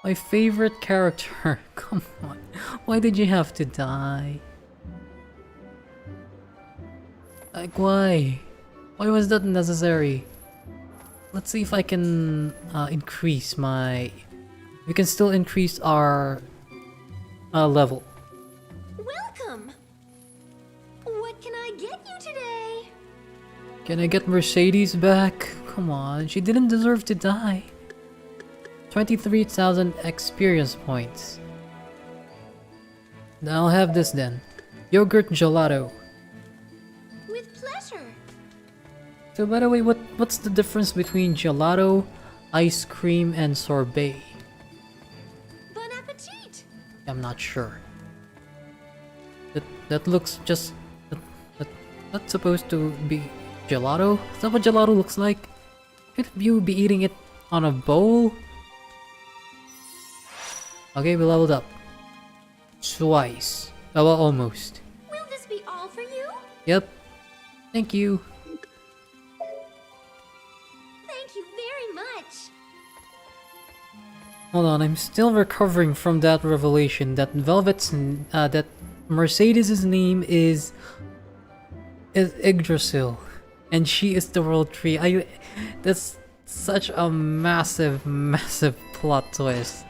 My favorite character. Come on. Why did you have to die? Like, why? Why was that necessary? let's see if I can increase my... We can still increase our level.
Welcome! What can I get you today?
Can I get Mercedes back? Come on, she didn't deserve to die. 23,000 experience points. I'll have this then. Yogurt gelato.
With pleasure.
So by the way, what's the difference between gelato, ice cream, and sorbet?
Bon appetit!
I'm not sure. That looks just... That's supposed to be gelato? Is that what gelato looks like? Could you be eating it on a bowl? Okay, we leveled up. Twice. Oh, well, almost.
Will this be all for you?
Yep. Thank you.
Thank you very much.
Hold on, I'm still recovering from that revelation that that Mercedes' name is Yggdrasil, and she is the World Tree. That's such a massive, massive plot twist.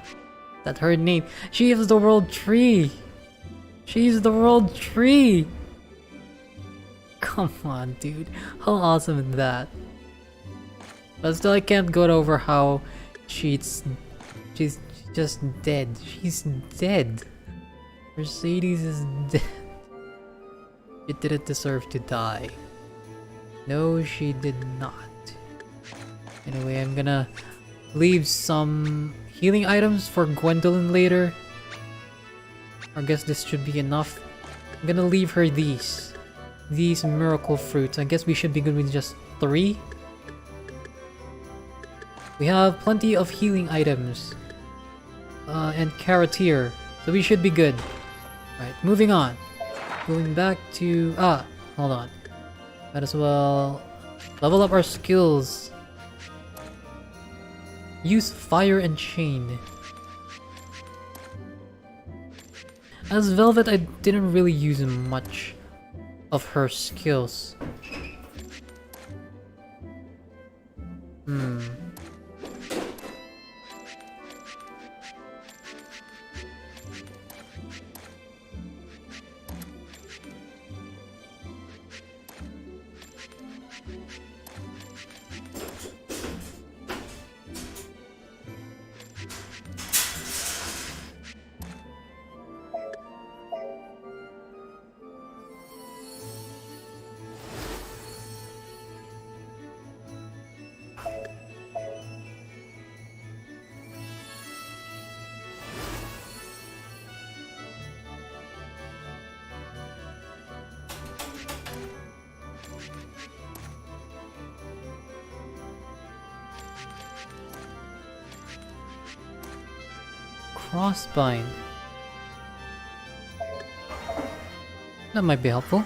That her name, she is the World Tree. She's the World Tree. Come on, dude. How awesome is that? But still, I can't get over how she's just dead. She's dead. Mercedes is dead. She didn't deserve to die. No, she did not. Anyway, I'm gonna leave some healing items for Gwendolyn later. I guess this should be enough. I'm gonna leave her these miracle fruits. I guess we should be good with just 3. We have plenty of healing items. And carrot here. So we should be good. Right, moving on. Going back to... hold on. Might as well level up our skills. Use fire and chain. As Velvet, I didn't really use much of her skills. Crossbind. That might be helpful.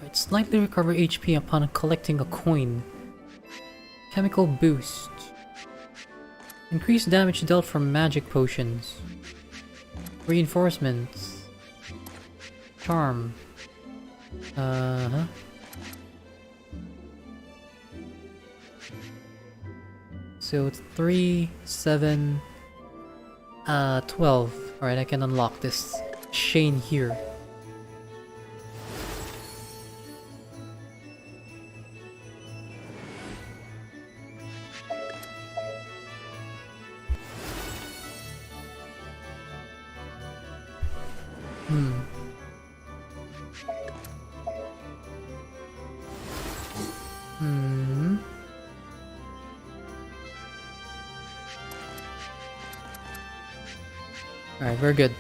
Right, slightly recover HP upon collecting a coin. Chemical boost. Increased damage dealt from magic potions. Reinforcements. Charm. So it's 3, 7, 12. Alright, I can unlock this chain here. Alright, we're good.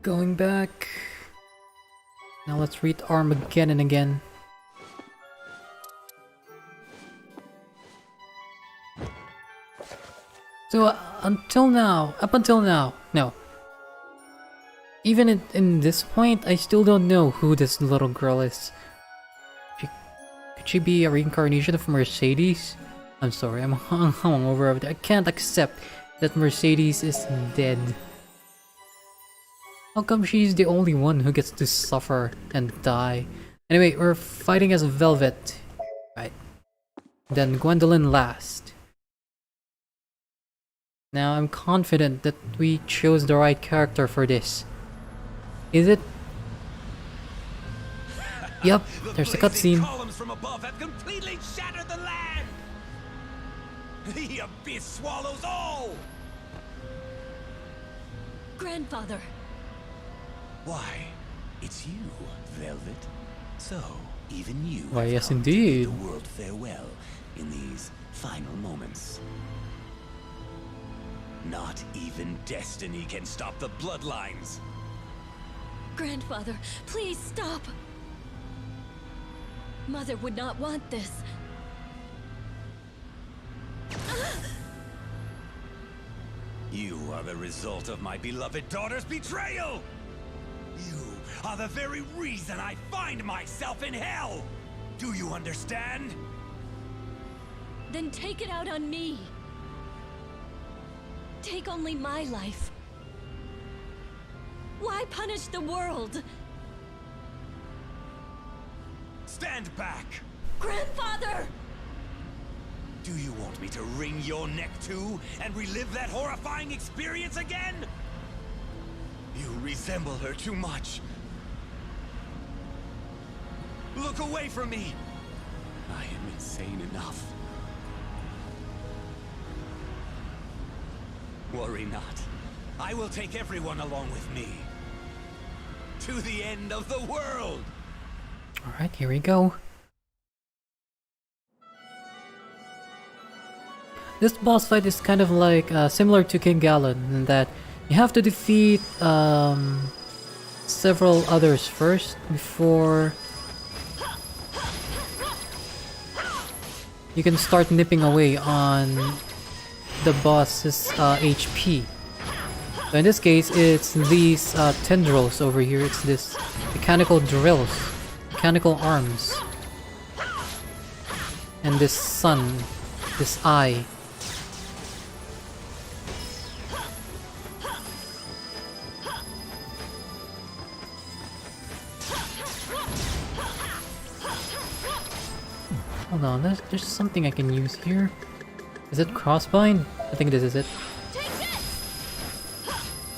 Going back. Now let's read Armageddon again. So up until now, no. Even in this point, I still don't know who this little girl is. Could she be a reincarnation of Mercedes? I'm sorry, I'm hungover over there. I can't accept that Mercedes is dead. How come she's the only one who gets to suffer and die? Anyway, we're fighting as Velvet. Right. Then Gwendolyn last. Now I'm confident that we chose the right character for this. Is it? Yep, there's a cutscene.
Columns from above have completely shattered the land. The abyss swallows all.
Grandfather.
Why, it's you, Velvet. So, even you
Why,
have
yes,
come to bid
indeed.
the world farewell in these final moments.
Not even destiny can stop the bloodlines.
Grandfather, please stop. Mother would not want this.
You are the result of my beloved daughter's betrayal! You are the very reason I find myself in hell! Do you understand?
Then take it out on me. Take only my life. Why punish the world?
Stand back!
Grandfather!
Do you want me to wring your neck too, and relive that horrifying experience again? You resemble her too much. Look away from me! I am insane enough. Worry not. I will take everyone along with me. To the end of the world!
Alright, here we go. This boss fight is kind of like similar to King Galen in that you have to defeat several others first before you can start nipping away on the boss's HP. So in this case, it's these tendrils over here. It's this mechanical drills, mechanical arms, and this sun, this eye. Hold on, there's something I can use here. Is it crossbind? I think this is it.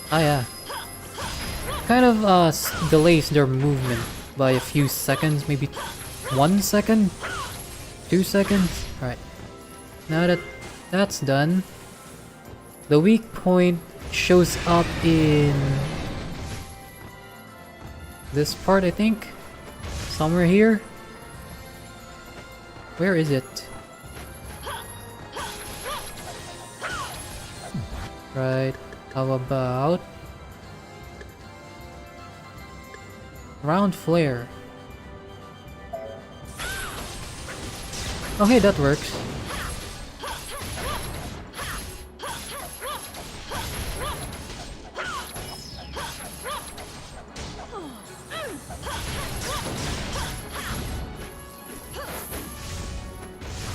Ah yeah. Kind of delays their movement by a few seconds, maybe 1 second? 2 seconds? Alright. Now that that's done, the weak point shows up in this part, I think. Somewhere here. Where is it? Right, how about round flare? Okay, that works.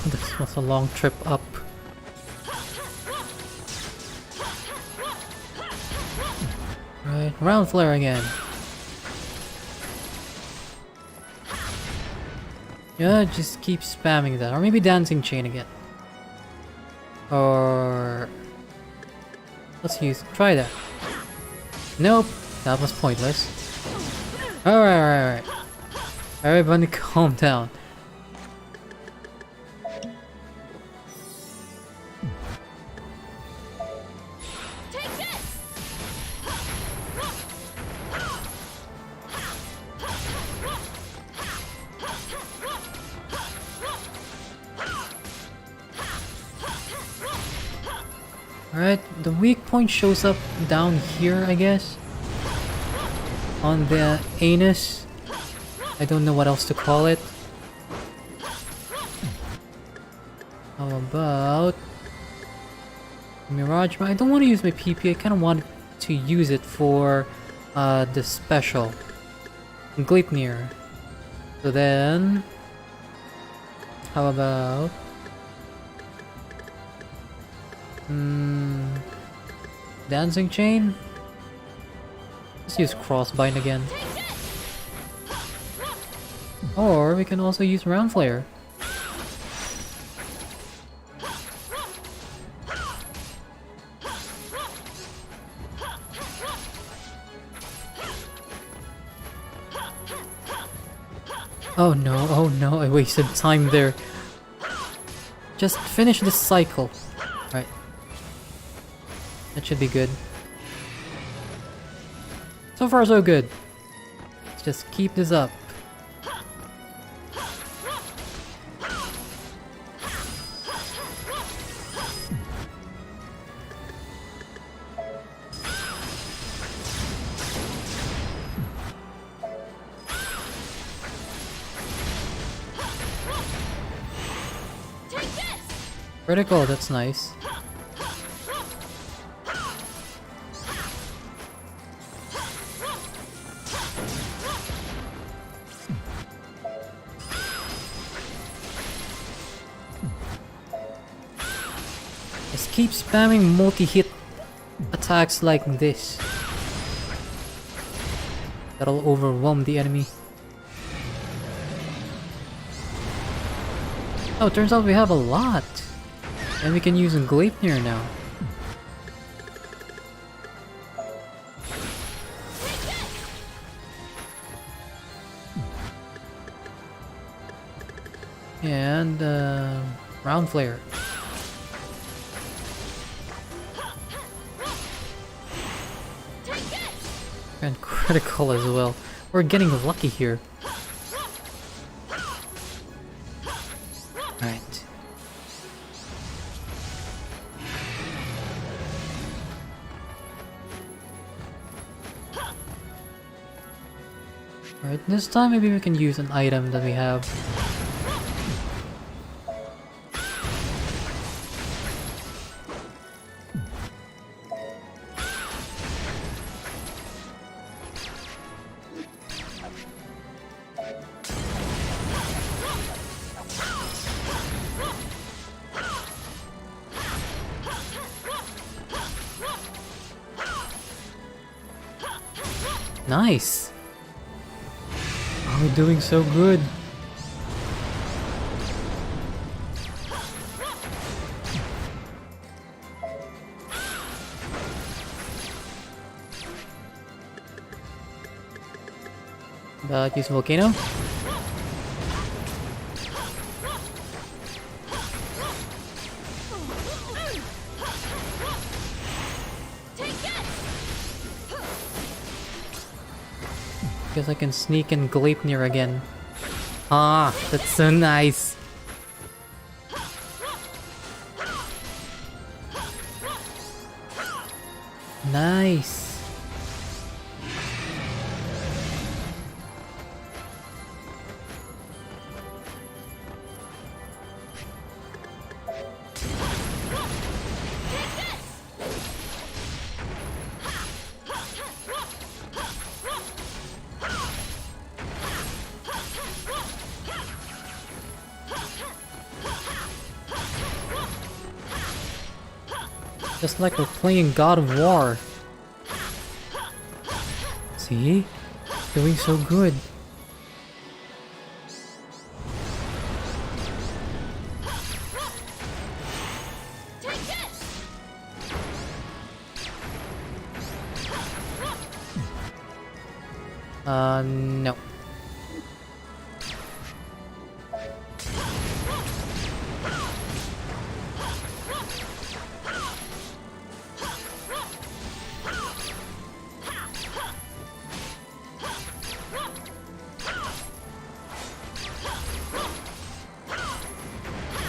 This was a long trip up. Right, round flare again. Yeah, just keep spamming that. Or maybe dancing chain again. Or let's try that. Nope, that was pointless. Alright. Everybody calm down. Alright, the weak point shows up down here, I guess. On the anus. I don't know what else to call it. How about Mirage? I don't want to use my PP. I kind of want to use it for the special Gleipnir. So then, how about Dancing Chain? Let's use Crossbind again. Or we can also use Round Flare. Oh no, I wasted time there. Just finish this cycle. Right. That should be good. So far so good. Let's just keep this up. Critical, that's nice. Just keep spamming multi-hit attacks like this. That'll overwhelm the enemy. Oh, turns out we have a lot. And we can use Gleipnir now. And Round Flare. And critical as well. We're getting lucky here. Right. Alright, this time maybe we can use an item that we have. Nice! Oh, we're doing so good. Use Volcano. Guess I can sneak in Gleipnir again. Ah, that's so nice. Nice. Just like we're playing God of War. See? Doing so good. No.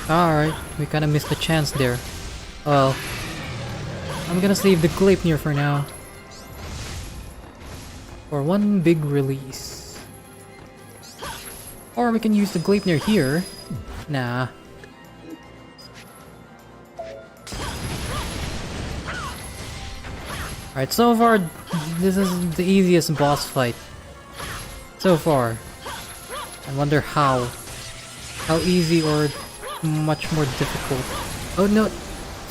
Alright, we kinda missed the chance there. Well, I'm gonna save the Gleipnir for now. For one big release. Or we can use the Gleipnir here. Nah. Alright, so far, this is the easiest boss fight. So far. I wonder how. How easy or much more difficult. Oh no!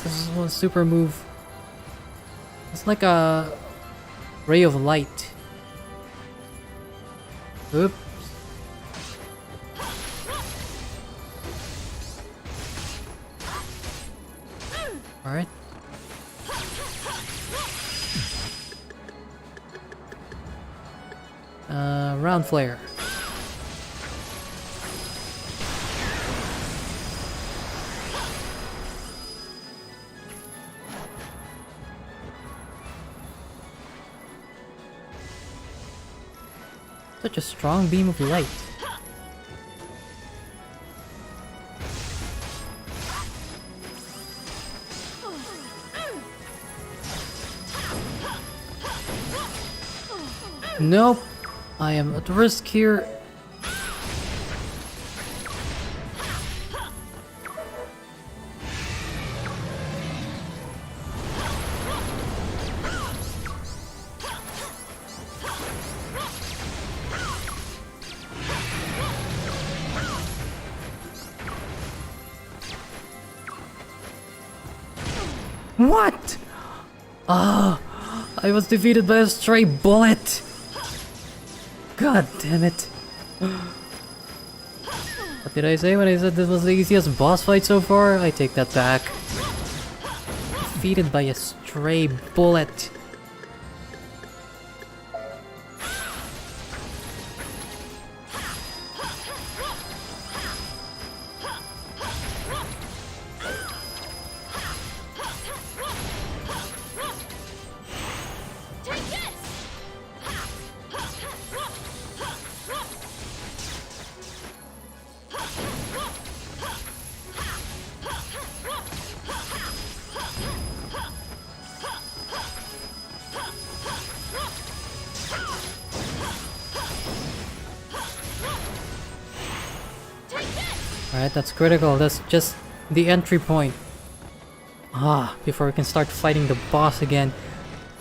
This is one super move. It's like a ray of light. Oops. Alright. Round flare. Such a strong beam of light. Nope. I am at risk here. What? Ah, I was defeated by a stray bullet. God damn it. What did I say when I said this was the easiest boss fight so far? I take that back. Defeated by a stray bullet. Alright, that's critical. That's just the entry point. Ah, before we can start fighting the boss again.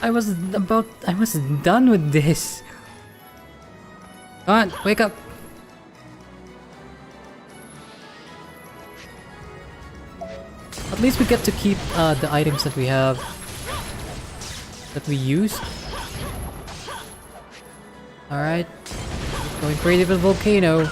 I was done with this. Come on, wake up. At least we get to keep the items that we have, that we used. Alright, going crazy with Volcano.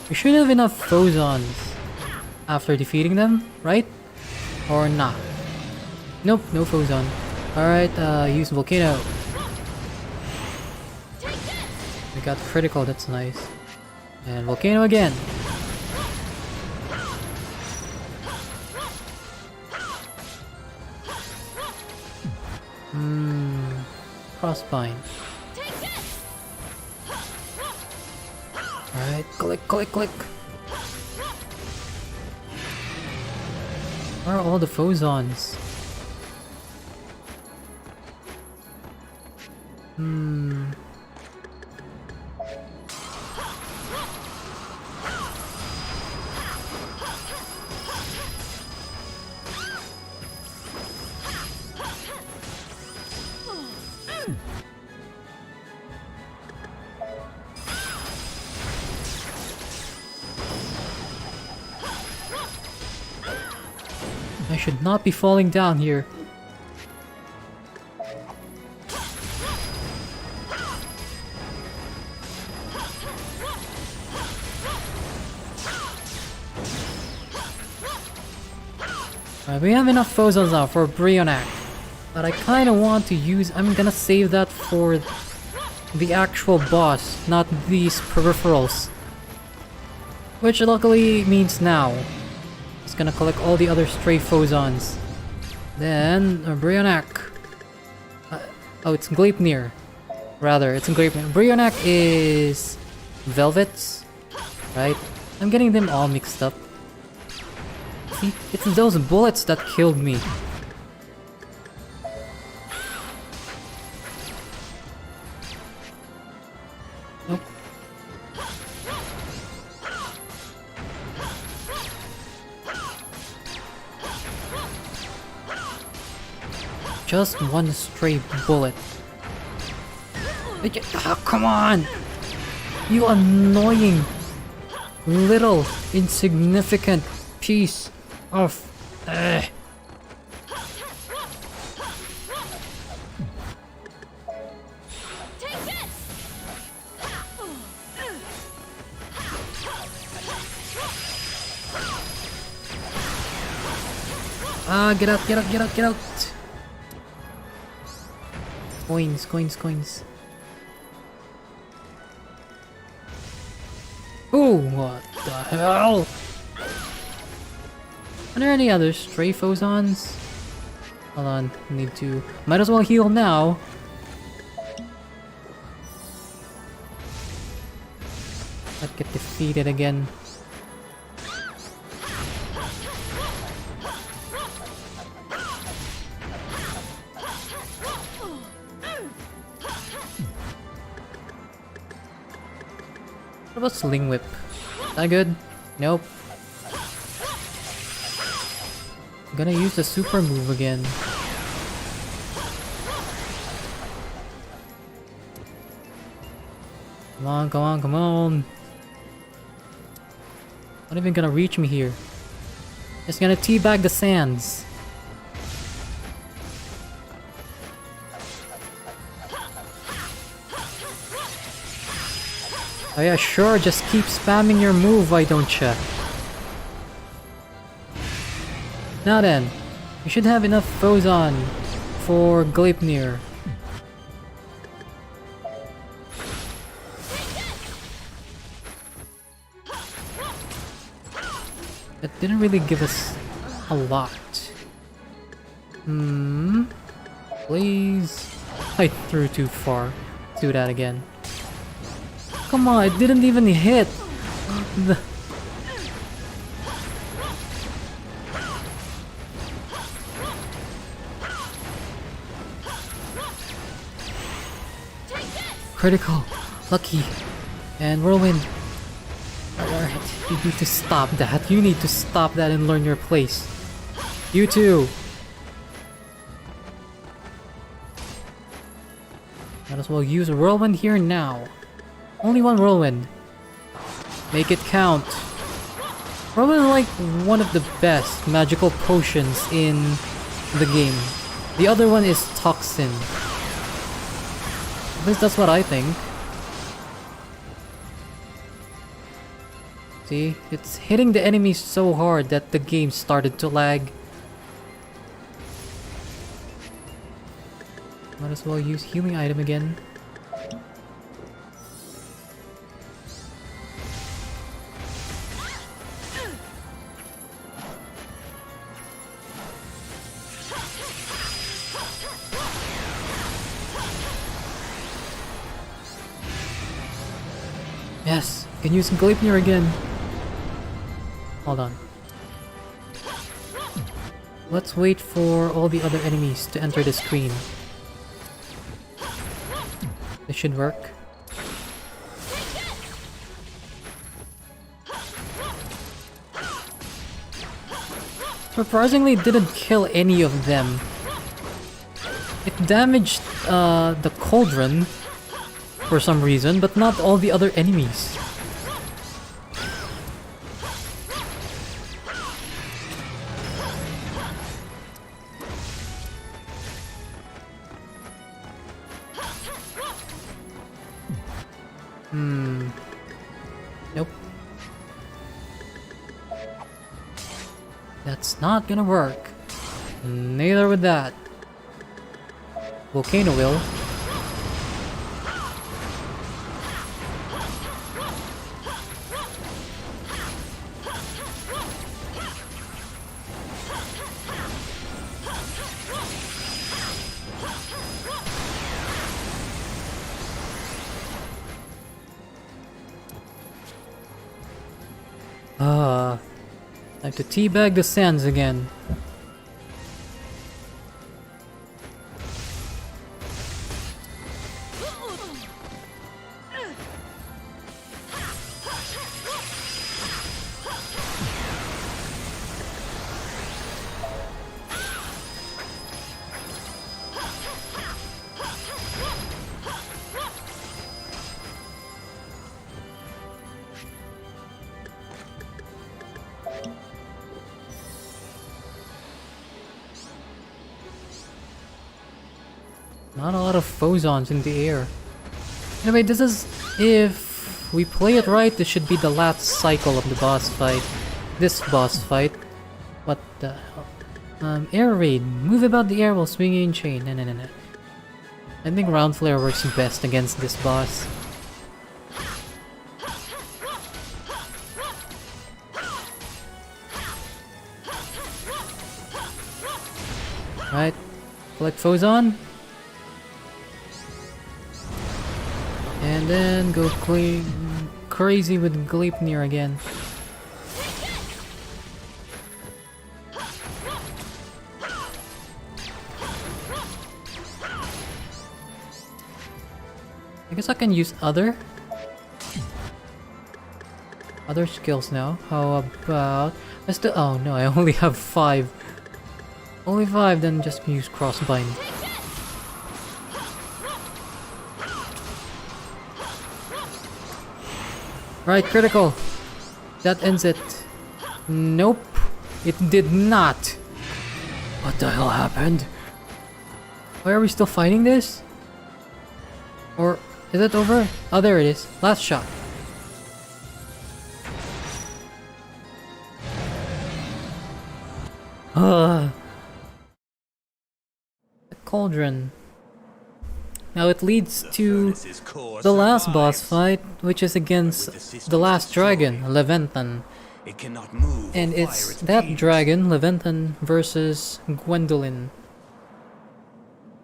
We should have enough Phozons after defeating them, right? Or not? Nope, no Phozon. Alright, use Volcano. We got critical, that's nice. And Volcano again. Crossbind. Alright, click, click, click. Where are all the Phozons? I should not be falling down here. Alright, we have enough Phozons now for Brionac. But I kinda want to use... I'm gonna save that for the actual boss, not these peripherals. Which luckily means now. Just gonna collect all the other stray Phozons. Then, Brionac. Oh, it's Gleipnir. Rather, it's engravement. Brionac is velvets, right? I'm getting them all mixed up. See, it's those bullets that killed me. Nope. Just one stray bullet. Oh, come on! You annoying little insignificant piece of... Take this! Ah, get out, get out, get out, get out! Coins, coins, coins. Oh, what the hell? Are there any other stray Phozons? Hold on, need to... Might as well heal now. I'd get defeated again. What about Sling Whip? Is that good? Nope. I'm gonna use the super move again. Come on, come on, come on. Not even gonna reach me here. Just gonna teabag the sands. Oh yeah, sure, just keep spamming your move, why don't ya? Now then, you should have enough Phozon for Gleipnir. That didn't really give us a lot. Please. I threw too far. Let's do that again. Come on, it didn't even hit. Critical, lucky, and whirlwind. Alright, you need to stop that. You need to stop that and learn your place. You too. Might as well use a whirlwind here now. Only one whirlwind. Make it count. Whirlwind is like one of the best magical potions in the game. The other one is Toxin. At least that's what I think. See, it's hitting the enemies so hard that the game started to lag. Might as well use healing item again. Yes, I can use Gleipnir again. Hold on. Let's wait for all the other enemies to enter the screen. This should work. Surprisingly, didn't kill any of them. It damaged the cauldron for some reason, but not all the other enemies. Nope. That's not gonna work. Neither with that. Volcano will. Time to teabag the sands again. Not a lot of phosons in the air. Anyway, this is... if we play it right, this should be the last cycle of the boss fight. This boss fight. What the hell? Air raid. Move about the air while swinging in chain. No. I think round flare works best against this boss. Right. Collect Phozon. And then go crazy with Gleipnir again. I guess I can use other skills now. How about I still... oh no, I only have 5. Only 5, then just use Crossbind. Right, critical. That ends it. Nope, it did not. What the hell happened? Why are we still fighting this? Or is it over? Oh, there it is. Last shot. The cauldron. Now it leads to the last boss fight, which is against the last dragon, Leventhan. And it's that dragon, Leventhan, versus Gwendolyn.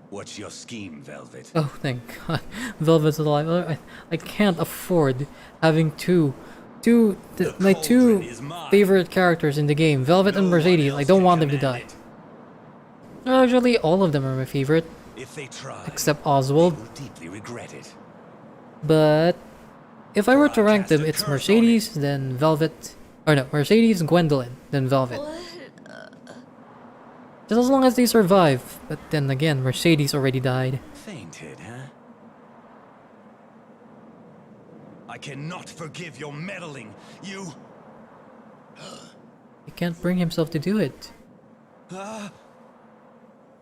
What's your scheme, Velvet?
Oh, thank God. Velvet's alive. I can't afford having my two favorite characters in the game, Velvet and Mercedes. I don't want them to die. Actually, all of them are my favorite.
If they try,
except Oswald.
they will deeply regret it.
But if I were to rank them, it's Mercedes, then Velvet. Or no, Mercedes, Gwendolyn, then Velvet. Just as long as they survive. But then again, Mercedes already died.
Fainted, huh? I cannot forgive your meddling. You...
He can't bring himself to do it.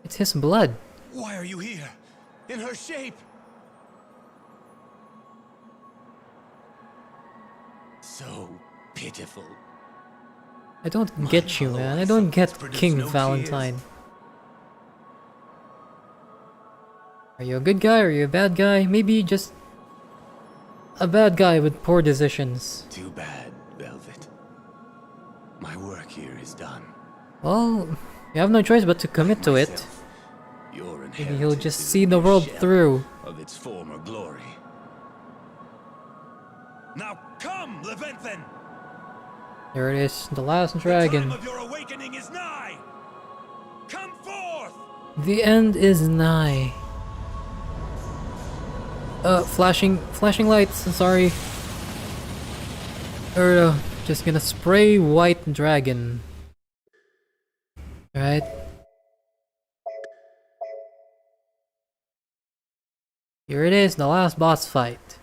It's his blood.
Why are you here? In her shape? So pitiful.
I don't get you, man. I don't get King Valentine. Are you a good guy? Are you a bad guy? Maybe just a bad guy with poor decisions.
Too bad, Velvet. My work here is done.
Well, you have no choice but to commit to it. Maybe he'll just see the world through.
Of its former glory. Now come, Leventhan!
There it is, the last dragon.
The time of your awakening is nigh. Come forth!
The end is nigh. Flashing lights, sorry. Just gonna spray white dragon. Alright. Here it is, the last boss fight.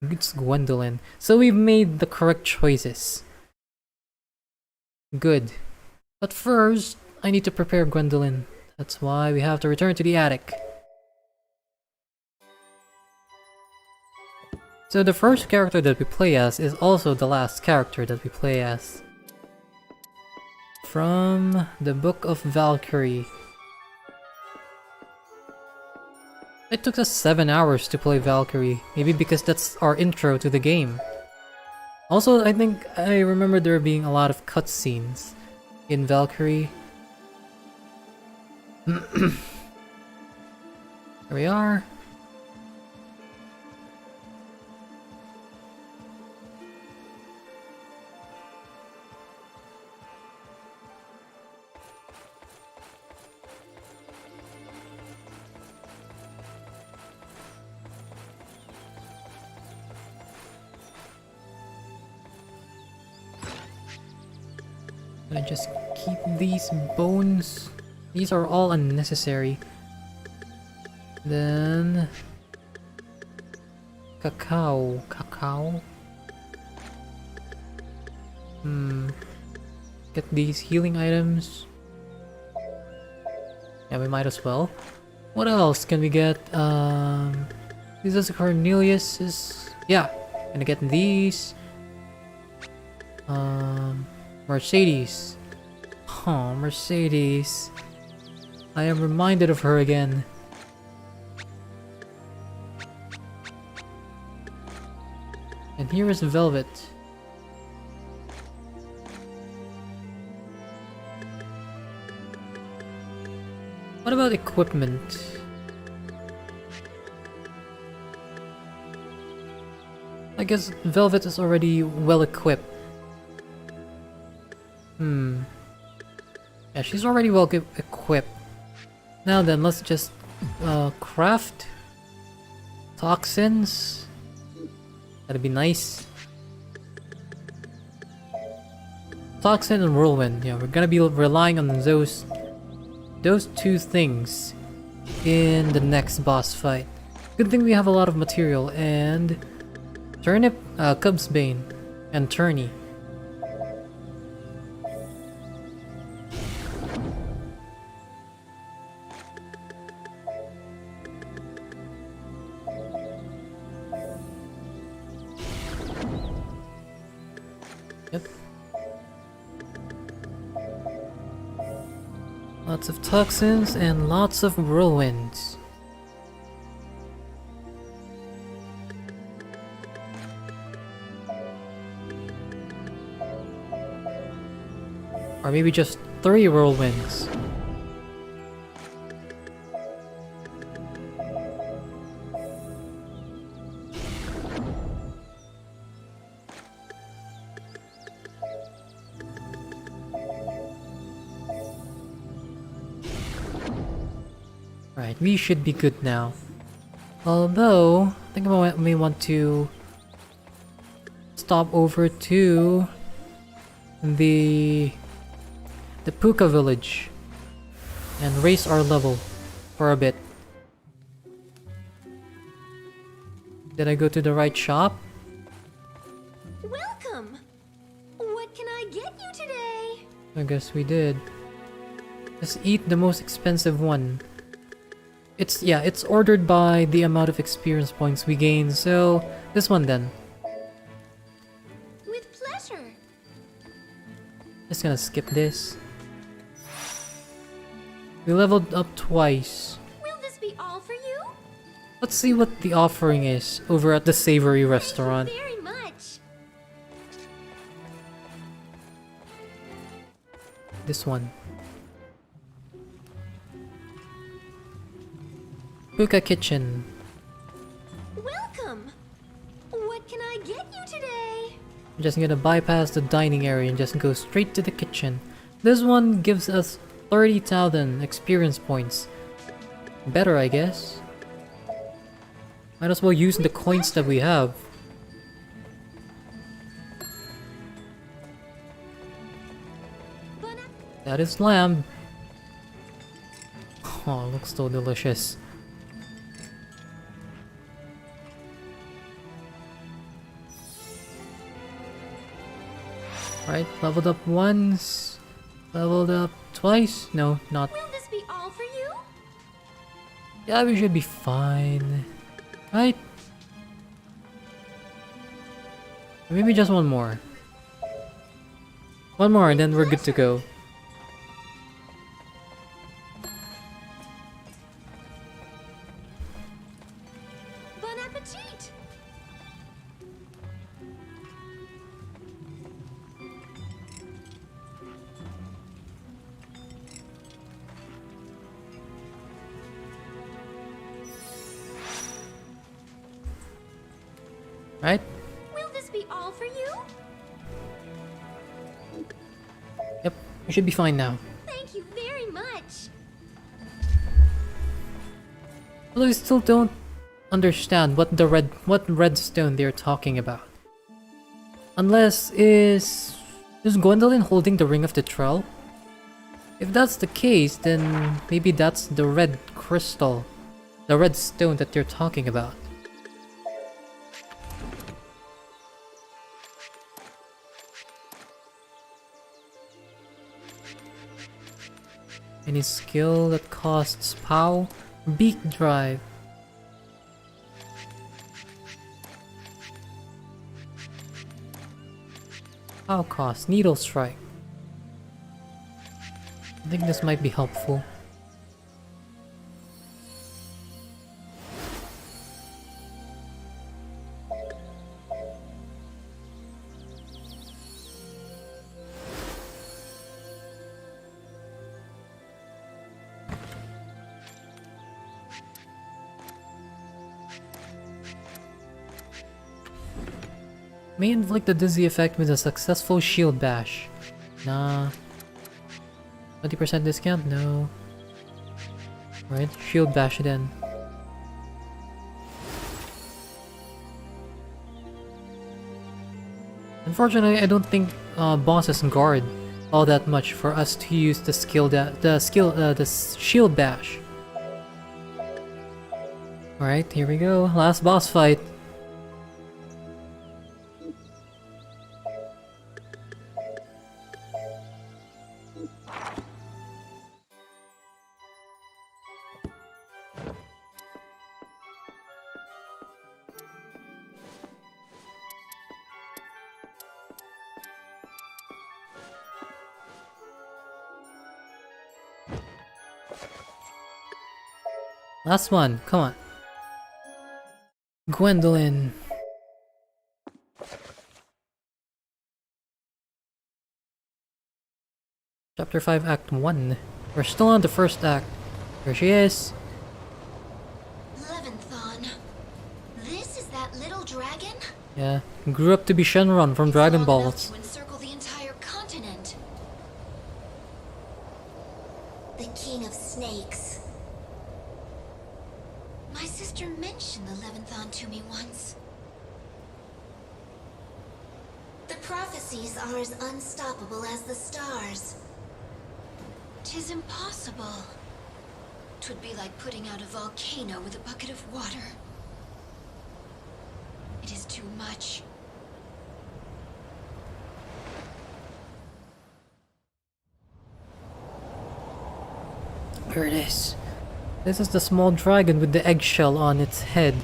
It's Gwendolyn. So we've made the correct choices. Good. But first, I need to prepare Gwendolyn. That's why we have to return to the attic. So the first character that we play as is also the last character that we play as. From the Book of Valkyrie. It took us 7 hours to play Valkyrie, maybe because that's our intro to the game. Also, I think I remember there being a lot of cutscenes in Valkyrie. Here we are. I just keep these bones. These are all unnecessary. Then cacao. Get these healing items. Yeah, we might as well. What else can we get? This is Cornelius's. Yeah, gonna get these. Mercedes. Oh, Mercedes. I am reminded of her again. And here is Velvet. What about equipment? I guess Velvet is already well equipped. Yeah, she's already well equipped. Now then, let's just craft toxins. That'd be nice. Toxin and whirlwind. Yeah, we're gonna be relying on those two things in the next boss fight. Good thing we have a lot of material and turnip, Cub's Bane, and Tourney. Yep. Lots of toxins and lots of whirlwinds. Or maybe just 3 whirlwinds. Right, we should be good now. Although, I think I may want to stop over to the Puka village and raise our level for a bit. Did I go to the right shop?
Welcome! What can I get you today?
I guess we did. Let's eat the most expensive one. It's ordered by the amount of experience points we gain, so this one then.
With pleasure.
Just gonna skip this. We leveled up twice.
Will this be all for you?
Let's see what the offering is over at the Savory restaurant.
Thank you very much.
This one. Puka Kitchen.
Welcome! What can I get you today?
I'm just gonna bypass the dining area and just go straight to the kitchen. This one gives us 30,000 experience points. Better, I guess. Might as well use the coins that we have. That is lamb. Oh, it looks so delicious. Right, leveled up once. Leveled up twice? No, not.
Will this be all for you?
Yeah, we should be fine. Right? Maybe just one more. One more and then we're good to go.
Bon appetit!
Right?
Will this be all for you?
Yep, we should be fine now.
Thank you very much.
Although I still don't understand what redstone they're talking about. Unless is Is Gwendolyn holding the Ring of the Trell? If that's the case, then maybe that's the red crystal, the red stone that you're talking about. Any skill that costs POW? Beak Drive. POW cost? Needle Strike. I think this might be helpful. May inflict a dizzy effect with a successful shield bash. Nah. 20% discount? No. Right, shield bash then. Unfortunately, I don't think bosses guard all that much for us to use the the shield bash. Alright, here we go. Last boss fight. Last one, come on. Gwendolyn. Chapter 5, Act 1. We're still on the first act. Here she is.
Levinthon. This is that little dragon?
Yeah, grew up to be Shenron from Dragon
Long enough
Balls.
to encircle the entire continent. The king of snakes. My sister mentioned the Levinthon to me once. The prophecies are as unstoppable as the stars. 'Tis impossible. 'Twould be like putting out a volcano with a bucket of water. It is too much.
Here it is. This is the small dragon with the eggshell on its head.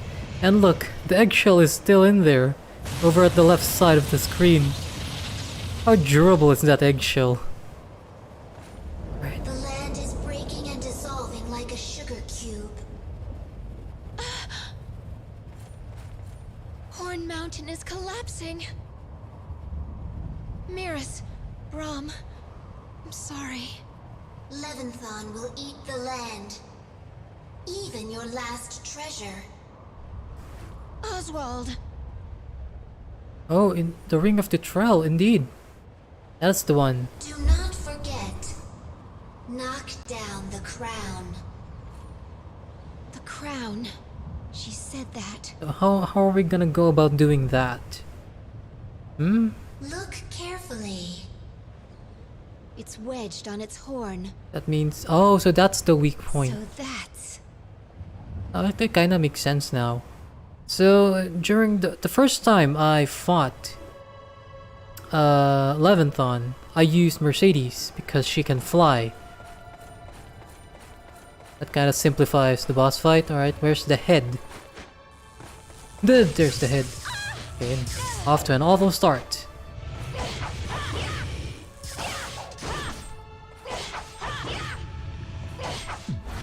And look, the eggshell is still in there, over at the left side of the screen. How durable is that eggshell? Right.
The land is breaking and dissolving like a sugar cube. Horn Mountain is collapsing. Miras, Brahm, I'm sorry. Levinthon will eat the land. Even your last treasure. Oswald.
Oh, in the Ring of the Trell, indeed. That's the one.
Do not forget. Knock down the crown. The crown. She said that.
How are we gonna go about doing that? Hmm?
Look carefully. It's wedged on its horn.
That means... Oh, so that's the weak point.
So that's...
Oh, that kinda makes sense now. So, during the first time I fought Levinthon, I used Mercedes because she can fly. That kinda simplifies the boss fight. Alright, where's the head? There's the head. Okay, off to an awful start.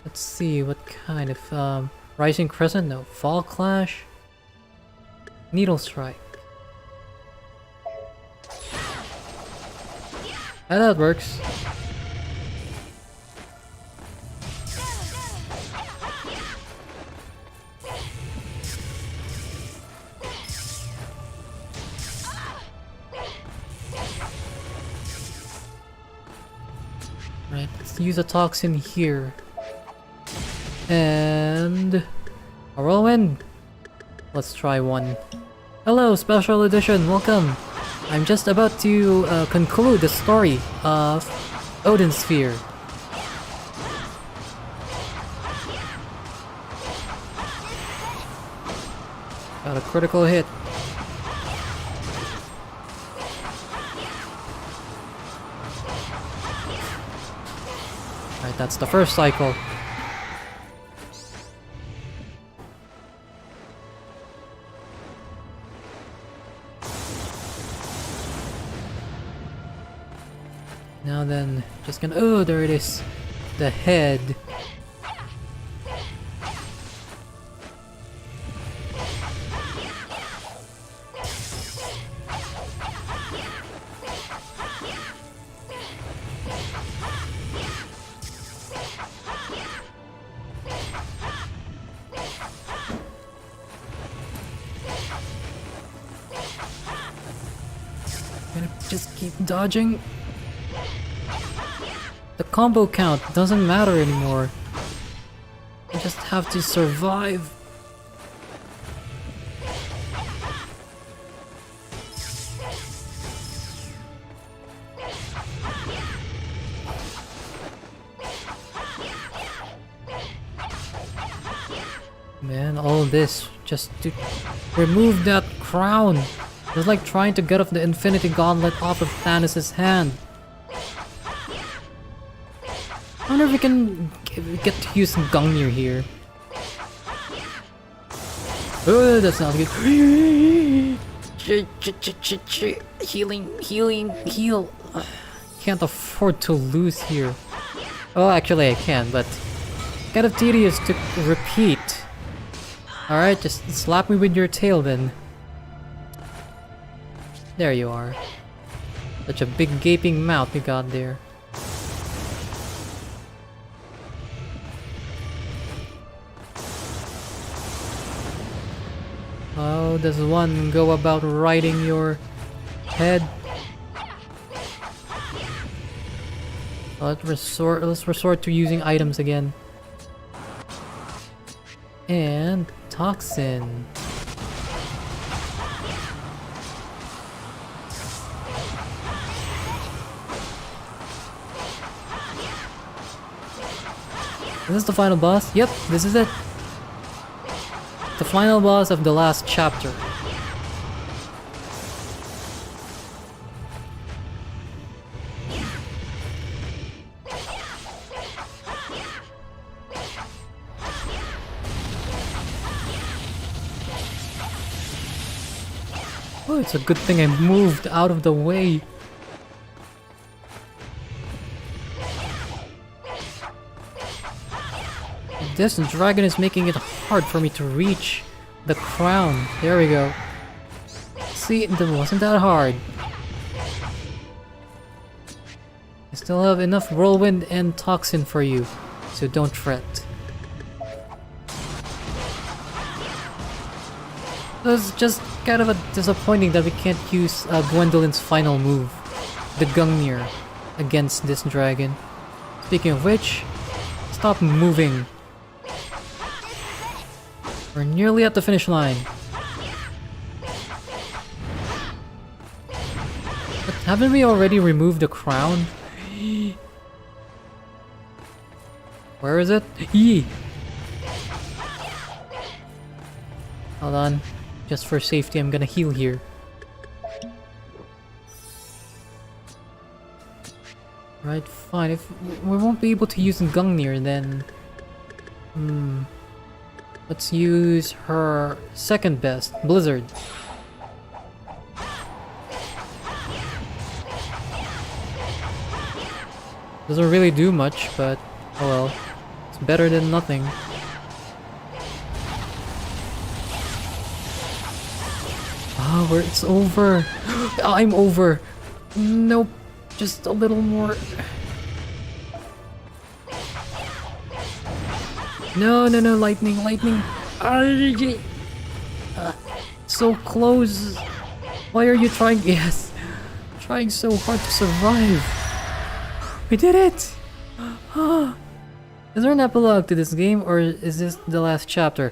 Let's see, what kind of, Rising Crescent? No. Fall Clash? Needle Strike. Yeah, that works. Right, let's use a toxin here. And... a whirlwind? Let's try one. Hello, special edition, welcome! I'm just about to conclude the story of Odin's Sphere. Got a critical hit. Alright, that's the first cycle. Now then, just gonna... Oh, there it is. The head. Gonna just keep dodging. The combo count doesn't matter anymore. You just have to survive. Man, all this just to remove that crown. It's like trying to get off the Infinity Gauntlet off of Thanos' hand. I wonder if we can get to use Gungnir here. Oh, that's not good. Heal. Can't afford to lose here. Oh, actually I can, but kind of tedious to repeat. Alright, just slap me with your tail then. There you are. Such a big gaping mouth you got there. How does one go about riding your head? Let's resort to using items again. And toxin. Is this the final boss? Yep, this is it. The final boss of the last chapter. Oh, it's a good thing I moved out of the way. This dragon is making it hard for me to reach the crown. There we go. See, it wasn't that hard. I still have enough whirlwind and toxin for you, so don't fret. It's just kind of disappointing that we can't use Gwendolyn's final move, the Gungnir, against this dragon. Speaking of which, stop moving. We're nearly at the finish line. But haven't we already removed the crown? Where is it? Eee! Hold on. Just for safety, I'm gonna heal here. Right, fine. If we won't be able to use Gungnir, then... Let's use her second best, Blizzard. Doesn't really do much, but oh well. It's better than nothing. Ah, where it's over. I'm over. Nope. Just a little more. No, lightning. So close. Why are you trying? Yes. Trying so hard to survive. We did it! Is there an epilogue to this game, or is this the last chapter?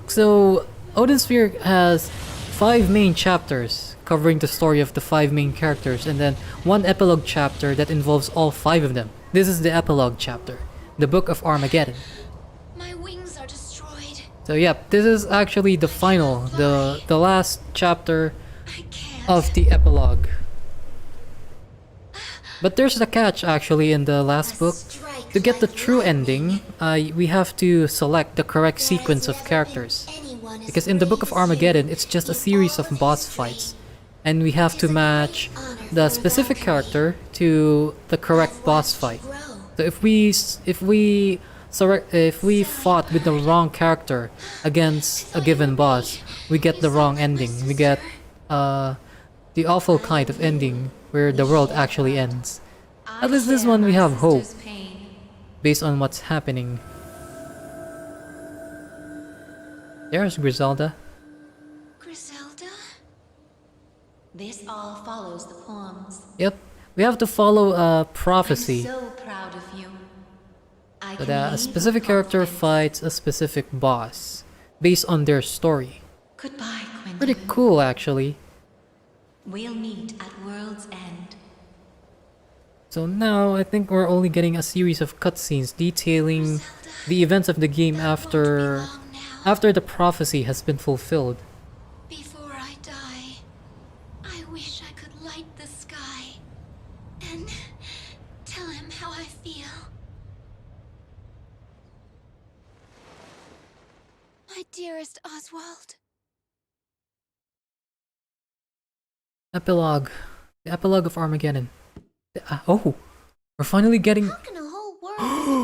So Odin's Sphere has 5 main chapters covering the story of the 5 main characters, and then one epilogue chapter that involves all 5 of them. This is the epilogue chapter, the Book of Armageddon.
My wings are destroyed.
So yep, this is actually the final, the last chapter
I can't.
of the epilogue. But there's a catch actually in the last book. To get the true ending, we have to select the correct sequence of characters. Because in the Book of Armageddon, it's just a series of boss fights. And we have to match the specific character to the correct boss fight. So if we fought with the wrong character against a given boss, we get the wrong ending. We get the awful kind of ending where the world actually ends. At least this one we have hope based on what's happening. There's Griselda.
Griselda?
This all follows the poems.
Yep, we have to follow a prophecy.
I'm so proud of you. I
So
can
that a
leave
specific
with
character
confidence.
fights a specific boss based on their story.
Goodbye, Quentin.
Pretty cool actually.
We'll meet at World's End.
So now I think we're only getting a series of cutscenes detailing the events of the game after the prophecy has been fulfilled.
Before I die, I wish I could light the sky and tell him how I feel. My dearest Oswald.
Epilogue. The epilogue of Armageddon. Oh, we're finally getting.
How can a whole world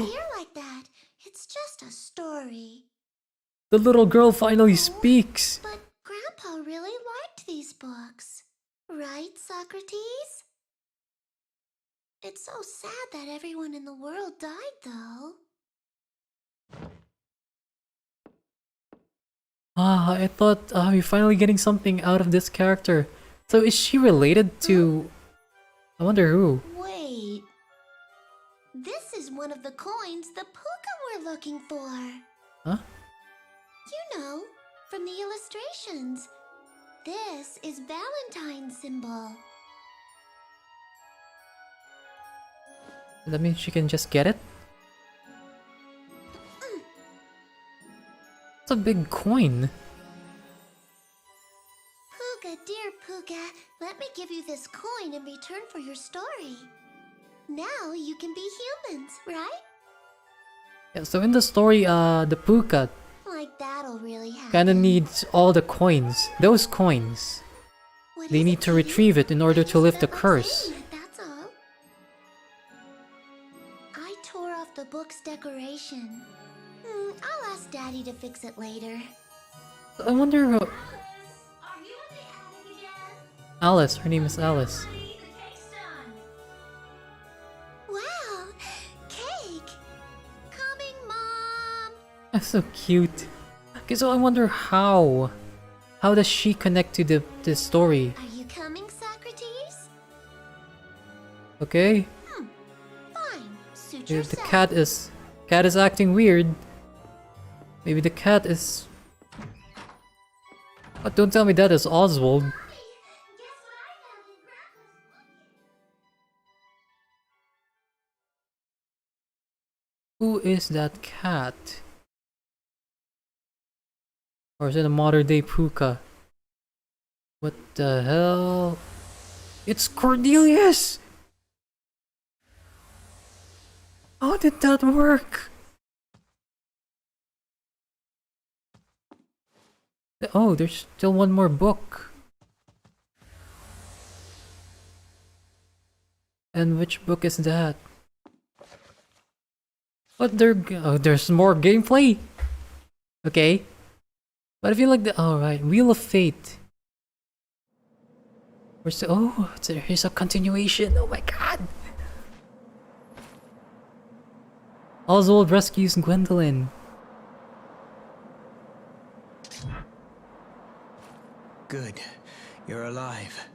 disappear like that? It's just a story.
The little girl finally speaks.
But Grandpa really liked these books. Right, Socrates? It's so sad that everyone in the world died, though.
I thought we're finally getting something out of this character. So is she related to... I wonder who.
Wait. This is one of the coins the puka we're looking for.
Huh?
You know, from the illustrations. This is Valentine's symbol.
That means she can just get it? It's a big coin.
Puka, dear Puka, let me give you this coin in return for your story. Now you can be humans, right?
Yeah, so in the story, the Puka
Like that'll really happen.
kinda needs all the coins. Those coins.
What
They
is
need
it
to
you?
retrieve it in order
I
to
just
lift the
felt like
curse.
saying it, that's all. I tore off the book's decoration. I'll ask Daddy to fix it later.
I wonder who...
Are you in the attic again?
Alice, her name is Alice.
Honey, the cake's done. Wow, cake! Coming, Mom!
That's so cute. Okay, so I wonder how... How does she connect to the story?
Are you coming, Socrates?
Okay?
Fine, suit
If the
yourself.
cat is acting weird. Maybe the cat is... Oh, don't tell me that is Oswald.
Guess what I found in Grandpa's
Who is that cat? Or is it a modern day Puka? What the hell? It's Cornelius! How did that work? Oh, there's still one more book. And which book is that? What there's more gameplay? Okay. But I feel like alright, Wheel of Fate. Here's a continuation. Oh my god. Oswald rescues Gwendolyn.
Good. You're alive.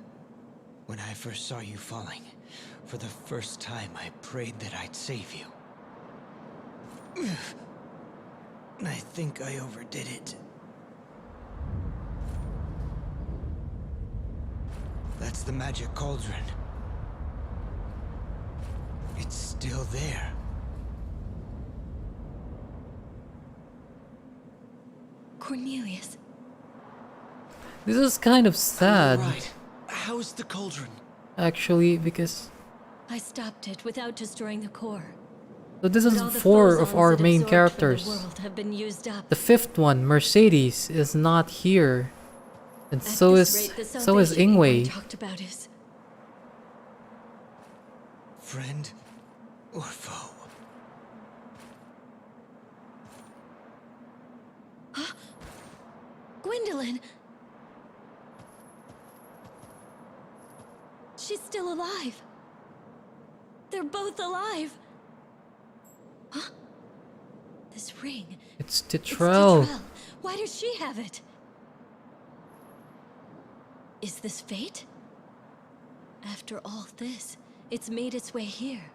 When I first saw you falling, for the first time I prayed that I'd save you. I think I overdid it. That's the magic cauldron. It's still there.
Cornelius.
This is kind of sad.
Right. How's the cauldron?
Actually, because
I stopped it without destroying the core.
so this is
But all the
4 of
phosons
our
it
main
absorbed from
characters.
The world have been used up.
The 5th one, Mercedes, is not here, and
At
so
this
is
rate, the
so is
salvation people
Ingwe.
talked about is
Friend or foe?
Gwendolyn. She's still alive. They're both alive. Huh? This ring.
It's
It's
Titrell.
Titrell. Why does she have it? Is this fate? After all this, it's made its way here.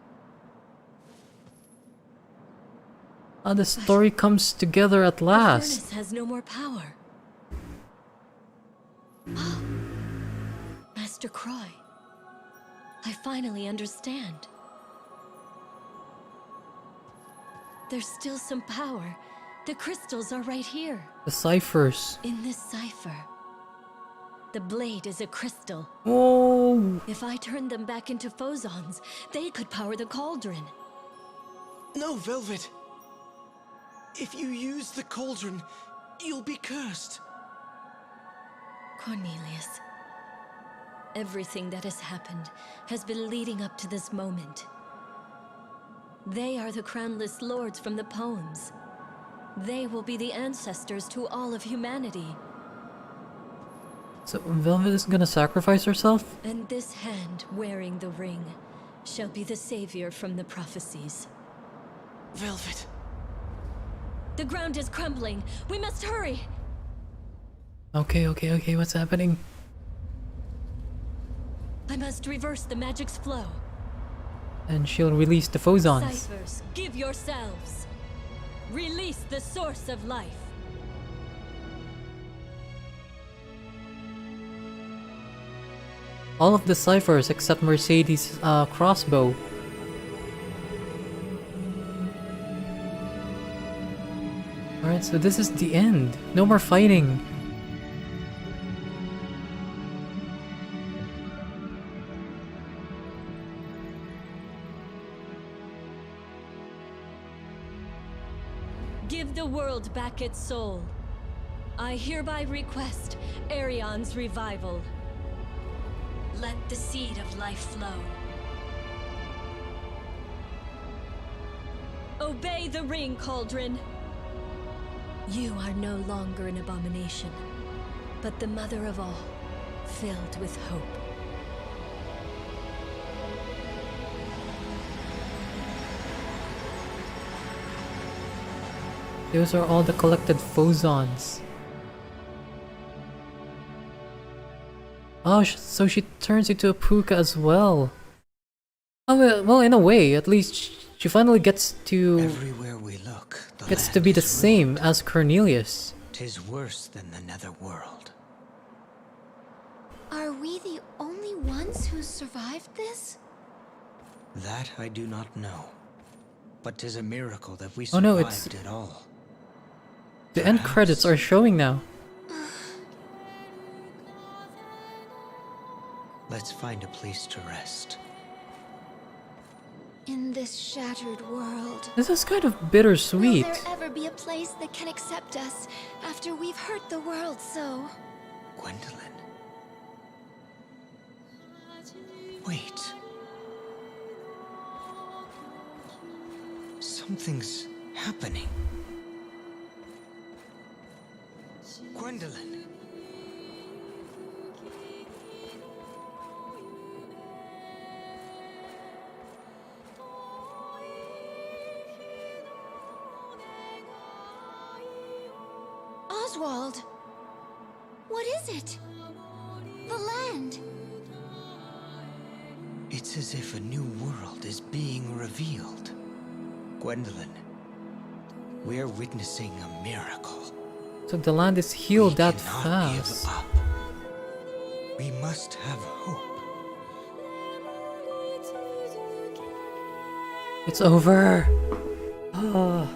Ah, the story comes together at
The
last.
furnace has no more power. Master Croy, I finally understand. There's still some power. The crystals are right here.
The ciphers.
In this cipher. The blade is a crystal.
Oh,
If I turned them back into phosons, they could power the cauldron.
No, Velvet. If you use the cauldron, you'll be cursed.
Cornelius, everything that has happened has been leading up to this moment. They are the crownless lords from the poems. They will be the ancestors to all of humanity.
so Velvet is gonna sacrifice herself?
And this hand wearing the ring shall be the savior from the prophecies.
Velvet.
The ground is crumbling. We must hurry.
Okay, what's happening?
I must reverse the magic's flow.
And she'll release the phosons.
Ciphers, give yourselves. Release the source of life.
All of the ciphers except Mercedes' crossbow. Alright, so this is the end. No more fighting.
Give the world back its soul. I hereby request Arion's revival. Let the seed of life flow. Obey the ring, Cauldron. You are no longer an abomination, but the mother of all, filled with hope.
Those are all the collected phosons. Oh, so she turns into a puka as well. Oh, well, in a way, at least she finally gets to
Everywhere we look, the
gets
land
to be the
is
same
ruined.
as Cornelius.
'Tis worse than the netherworld.
Are we the only ones who survived this?
That I do not know. But 'tis a miracle that we
Oh no,
survived it all.
The end credits are showing now.
Let's find a place to rest.
In this shattered world,
This is kind of
will
bittersweet.
there ever be a place that can accept us after we've hurt the world so?
Gwendolyn. Wait. Something's happening. Gwendolyn.
Oswald! What is it? The land!
It's as if a new world is being revealed. Gwendolyn, we're witnessing a miracle.
So the land is healed
We
that
cannot give
fast.
up. We must have hope.
It's over. Oh.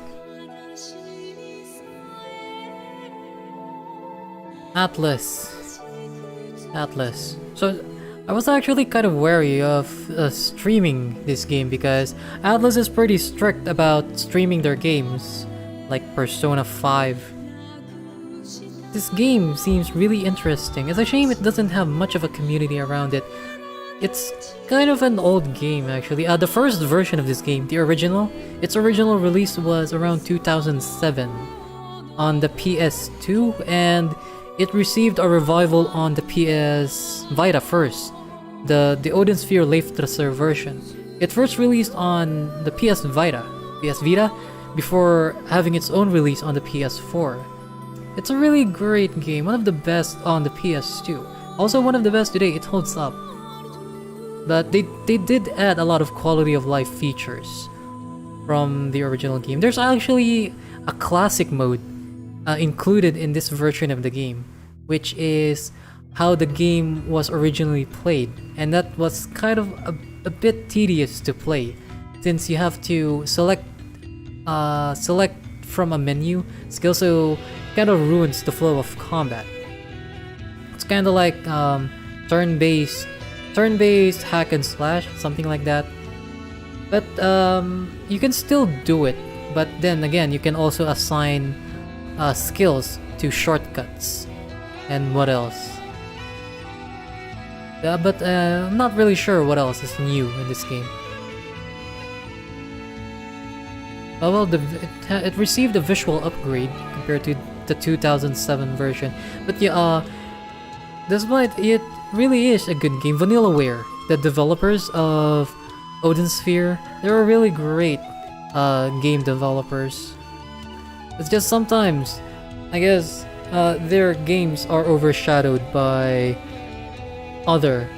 Atlas. So I was actually kind of wary of streaming this game because Atlas is pretty strict about streaming their games, like Persona 5. This game seems really interesting. It's a shame it doesn't have much of a community around it. It's kind of an old game actually. The first version of this game, the original, its original release was around 2007 on the PS2, and it received a revival on the PS Vita first, the Odin Sphere Leifthrasir version. It first released on the PS Vita, before having its own release on the PS4. It's a really great game, one of the best on the PS2. Also one of the best today, it holds up. But they did add a lot of quality of life features from the original game. There's actually a classic mode included in this version of the game, which is how the game was originally played, and that was kind of a bit tedious to play since you have to select from a menu. It also kind of ruins the flow of combat. It's kind of like turn-based hack and slash, something like that. But you can still do it, but then again you can also assign skills to shortcuts. And what else? But I'm not really sure what else is new in this game. Well, it received a visual upgrade compared to the 2007 version. But yeah, despite it really is a good game, Vanillaware, the developers of Odin Sphere, they're really great game developers. It's just sometimes, I guess, their games are overshadowed by other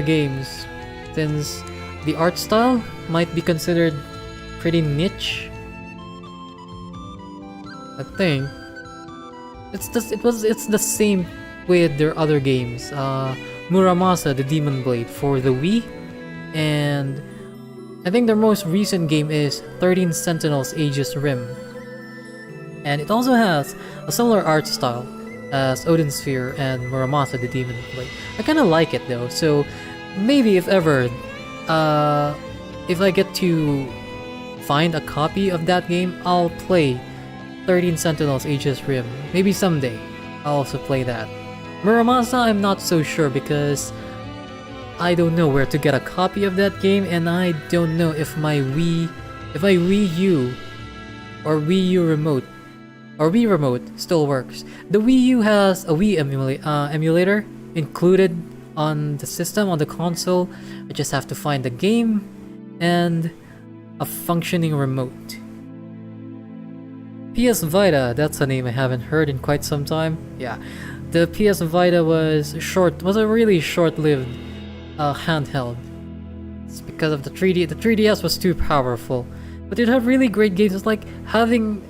games, since the art style might be considered pretty niche. I think it's the same with their other games. Muramasa, the Demon Blade for the Wii, and I think their most recent game is 13 Sentinels Aegis Rim. And it also has a similar art style as Odin Sphere and Muramasa, the Demon Blade. I kind of like it though, so maybe if ever, if I get to find a copy of that game, I'll play 13 Sentinels Aegis Rim. Maybe someday I'll also play that. Muramasa, I'm not so sure because I don't know where to get a copy of that game, and I don't know if my Wii U or Wii U remote or Wii remote still works. The Wii U has a Wii emulator included on the system, on the console. I just have to find the game and a functioning remote. PS Vita, that's a name I haven't heard in quite some time. Yeah, the PS Vita was a really short-lived handheld. It's because of the 3D. The 3DS was too powerful, but it had really great games. It's like having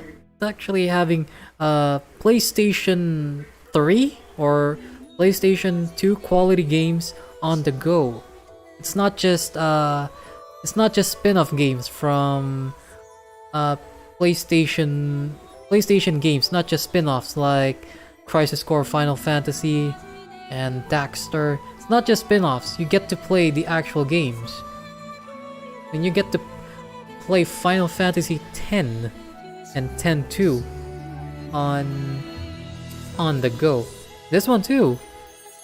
PlayStation 3 or PlayStation 2 quality games on the go. It's not just spin-off games from PlayStation games, not just spin-offs like Crisis Core, Final Fantasy, and Daxter. It's not just spin-offs. You get to play the actual games, and you get to play Final Fantasy X and X-2 on the go. This one too,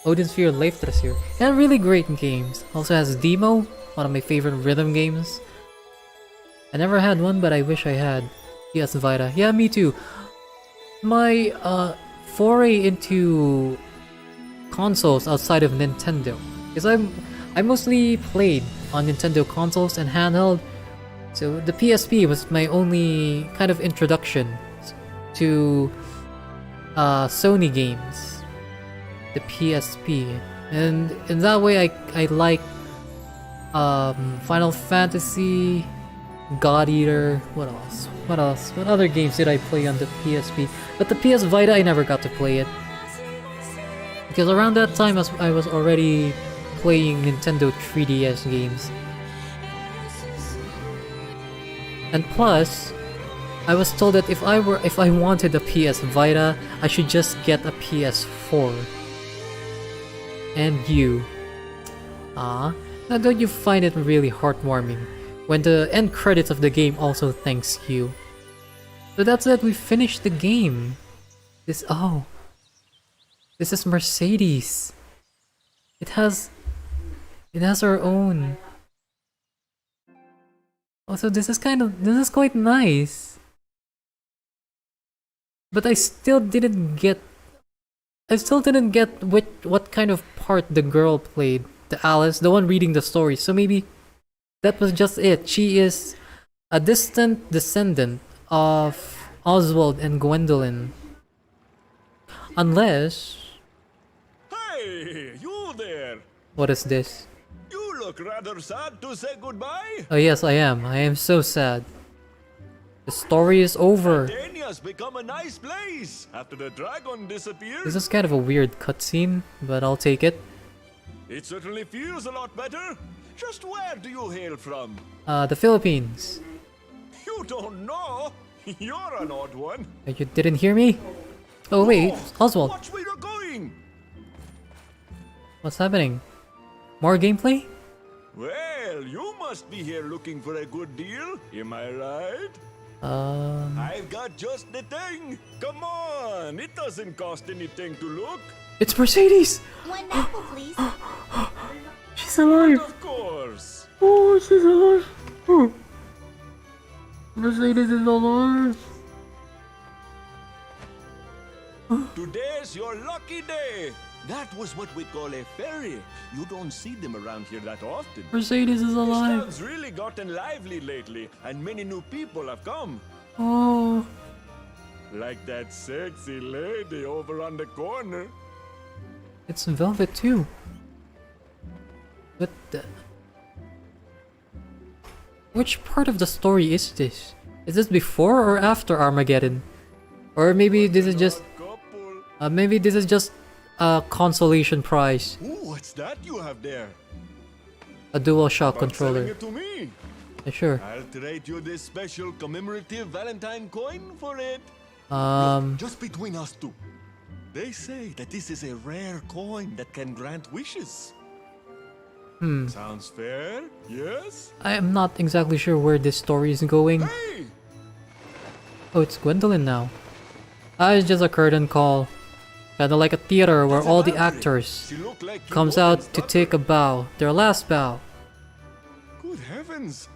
Odin Sphere Leifthrasir. And really great games. Also has Demo, one of my favorite rhythm games. I never had one, but I wish I had. PS Vita. Yeah, me too. My foray into consoles outside of Nintendo, because I mostly played on Nintendo consoles and handheld. So the PSP was my only kind of introduction to Sony games. The PSP, and in that way I like Final Fantasy, God Eater. What else? What other games did I play on the PSP? But the PS Vita, I never got to play it Because around that time I was already playing Nintendo 3DS games. And plus, I was told that if I wanted a PS Vita, I should just get a PS4. And you. Now don't you find it really heartwarming when the end credits of the game also thanks you? So that's it, we finished the game. This is Mercedes. It has our own. Also, this is quite nice. But I still didn't get what kind of part the girl played. The Alice, the one reading the story. So maybe that was just it. She is a distant descendant of Oswald and Gwendolyn. Unless...
Hey, you there!
What is this?
You look rather sad to say goodbye.
Oh yes, I am. I am so sad. The story is over.
Dania's become a nice place after the dragon disappeared.
This is kind of a weird cutscene, but I'll take it.
It certainly feels a lot better. Just where do you hail from?
The Philippines.
You don't know? You're an odd one.
You didn't hear me? Oh wait, Oswald.
Watch where you're going.
What's happening? More gameplay?
Well, you must be here looking for a good deal. Am I right? I've got just the thing. Come on, it doesn't cost anything to look.
It's Mercedes!
One apple, please.
She's alive!
Of course.
Oh, she's alive! Oh. Mercedes is alive!
Today's your lucky day. That was what we call a fairy. You don't see them around here that often.
Mercedes is
This
alive!
town's really gotten lively lately, and many new people have come.
Oh.
Like that sexy lady over on the corner.
It's Velvet too. What the... Which part of the story is this? Is this before or after Armageddon? Or maybe this is just... maybe this is just a consolation prize.
Ooh, what's that you have there?
A DualShock
About
controller.
selling it to me.
Yeah, sure.
I'll trade you this special commemorative Valentine coin for it.
Look,
just between us two. They say that this is a rare coin that can grant wishes. Sounds fair, yes?
I am not exactly sure where this story is going.
Hey!
Oh, it's Gwendolyn now. It's just a curtain call. Kinda like a theater where all the actors comes out to take a bow. Their last bow.
Good heavens!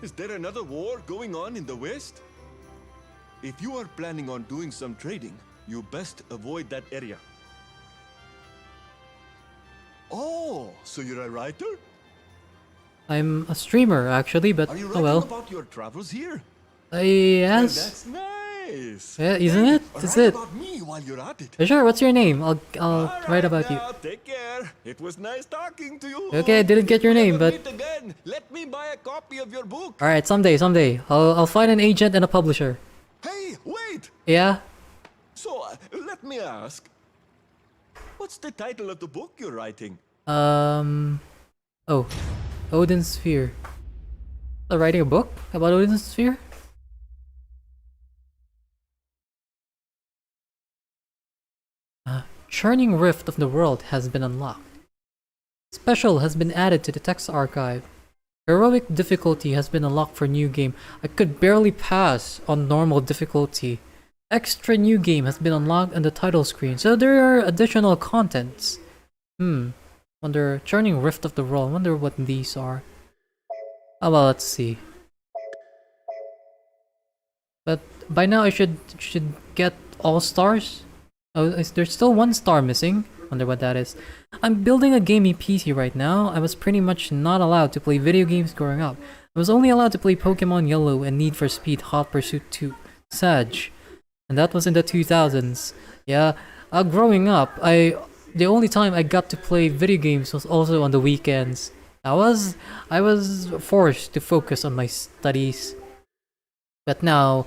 Is there another war going on in the West? If you are planning on doing some trading, you best avoid that area. Oh, so you're a writer?
I'm a streamer actually, but
Are you
oh
writing
well.
about your travels here?
Yes.
That's nice.
Yeah, isn't it? That's
Write
it.
about me while you're at it.
Sure, what's your name? I'll write about you.
Now, take care. It was nice talking to you.
Okay, I didn't get your name, but
Meet again. Let me buy a copy of your book.
alright, someday. I'll find an agent and a publisher.
Hey, wait!
Yeah?
So, let me ask. What's the title of the book you're writing?
Oh. Odin's Sphere. Are you writing a book about Odin's Sphere? Churning Rift of the World has been unlocked. Special has been added to the text archive. Heroic difficulty has been unlocked for new game. I could barely pass on normal difficulty. Extra new game has been unlocked on the title screen, so there are additional contents. Wonder, Churning Rift of the World, wonder what these are. Oh well, let's see. But by now I should get all stars? Oh, there's still one star missing. Wonder what that is. I'm building a gaming PC right now. I was pretty much not allowed to play video games growing up. I was only allowed to play Pokemon Yellow and Need for Speed Hot Pursuit 2 Sag. And that was in the 2000s. Yeah, growing up, the only time I got to play video games was also on the weekends. I was forced to focus on my studies. But now,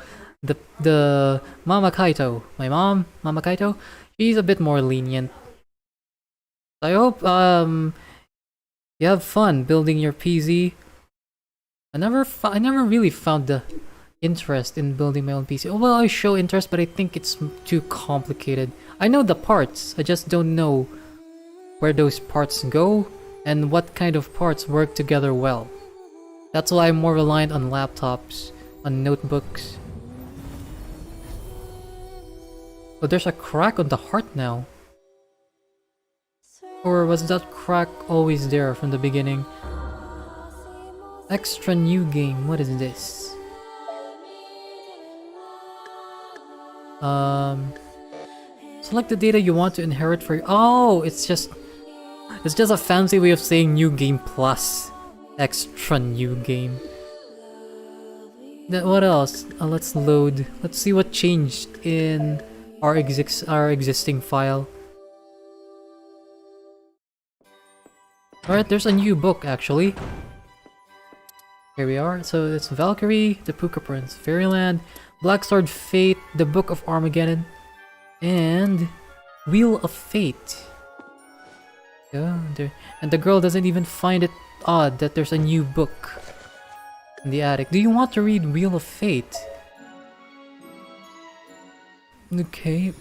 the Mama Kaito, my mom, Mama Kaito, she's a bit more lenient. I hope you have fun building your PC. I never really found the interest in building my own PC. Oh, well, I show interest, but I think it's too complicated. I know the parts, I just don't know where those parts go and what kind of parts work together well. That's why I'm more reliant on laptops, on notebooks. Oh, there's a crack on the heart now. Or was that crack always there from the beginning? Extra new game, what is this? Select the data you want to inherit for. Oh, it's just a fancy way of saying new game plus. Extra new game. Then what else? Let's load. Let's see what changed in our existing file. Alright, there's a new book actually. Here we are. So it's Valkyrie, the Puka Prince, Fairyland, Black Sword Fate, the Book of Armageddon, and Wheel of Fate. Yeah, and the girl doesn't even find it odd that there's a new book in the attic. Do you want to read Wheel of Fate? Okay.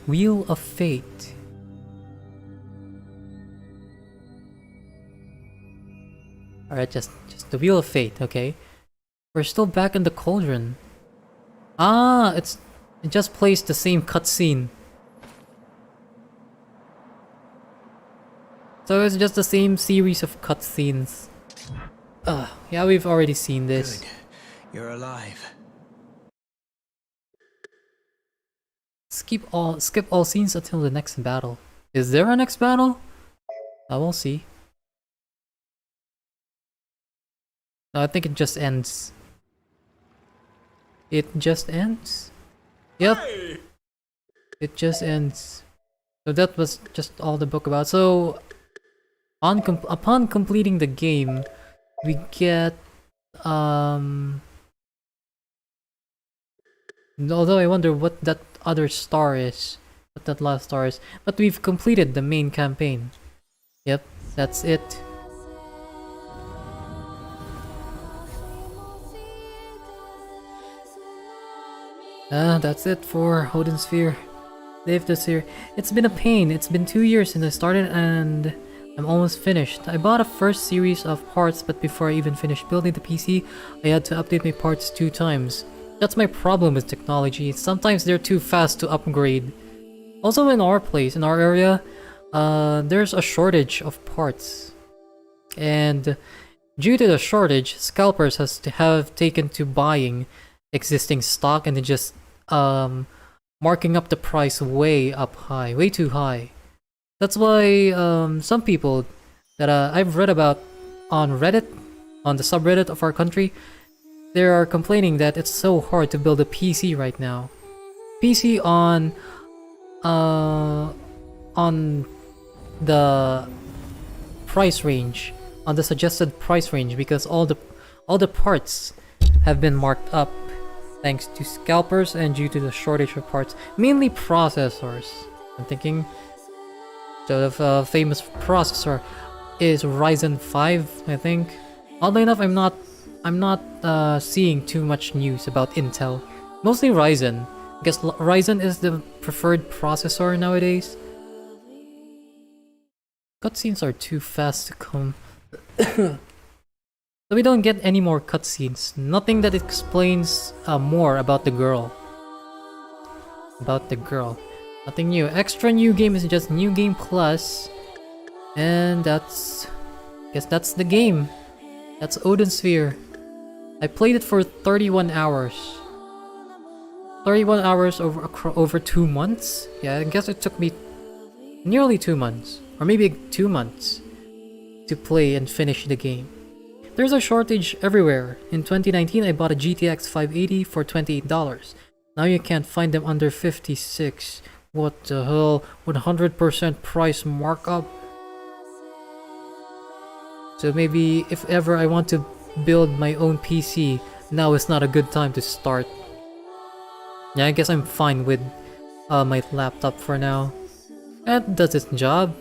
Wheel of Fate. Alright, just the Wheel of Fate, okay. We're still back in the cauldron. Ah, it just plays the same cutscene. So it's just the same series of cutscenes. Yeah, we've already seen this.
Good. You're alive.
Skip all scenes until the next battle. Is there a next battle? I will see. No, I think it just ends. It just ends? Yep.
Hey!
It just ends. So that was just all the book about. So upon completing the game, we get although I wonder what that other star is, what that last star is. But we've completed the main campaign. Yep, that's it. That's it for Odin Sphere. Leifthrasir. It's been a pain. It's been 2 years since I started and I'm almost finished. I bought a first series of parts, but before I even finished building the PC, I had to update my parts 2 times. That's my problem with technology. Sometimes they're too fast to upgrade. Also in our place, in our area, there's a shortage of parts. And due to the shortage, scalpers have taken to buying existing stock and then just marking up the price way too high. That's why some people that I've read about on Reddit, on the subreddit of our country, they are complaining that it's so hard to build a PC right now. PC on the price range, on the suggested price range, because all the parts have been marked up thanks to scalpers and due to the shortage of parts, mainly processors. I'm thinking, so the famous processor is Ryzen 5, I think. Oddly enough, I'm not seeing too much news about Intel. Mostly Ryzen. I guess Ryzen is the preferred processor nowadays. Cutscenes are too fast to come. So we don't get any more cutscenes. Nothing that explains more about the girl. Nothing new. Extra new game is just new game plus. And I guess that's the game. That's Odin Sphere. I played it for 31 hours. 31 hours over 2 months? Yeah, I guess it took me nearly 2 months. Or maybe 2 months to play and finish the game. There's a shortage everywhere. In 2019, I bought a GTX 580 for $28. Now you can't find them under 56. What the hell? 100% price markup? So maybe if ever I want to build my own PC, now is not a good time to start. Yeah, I guess I'm fine with my laptop for now. That does its job.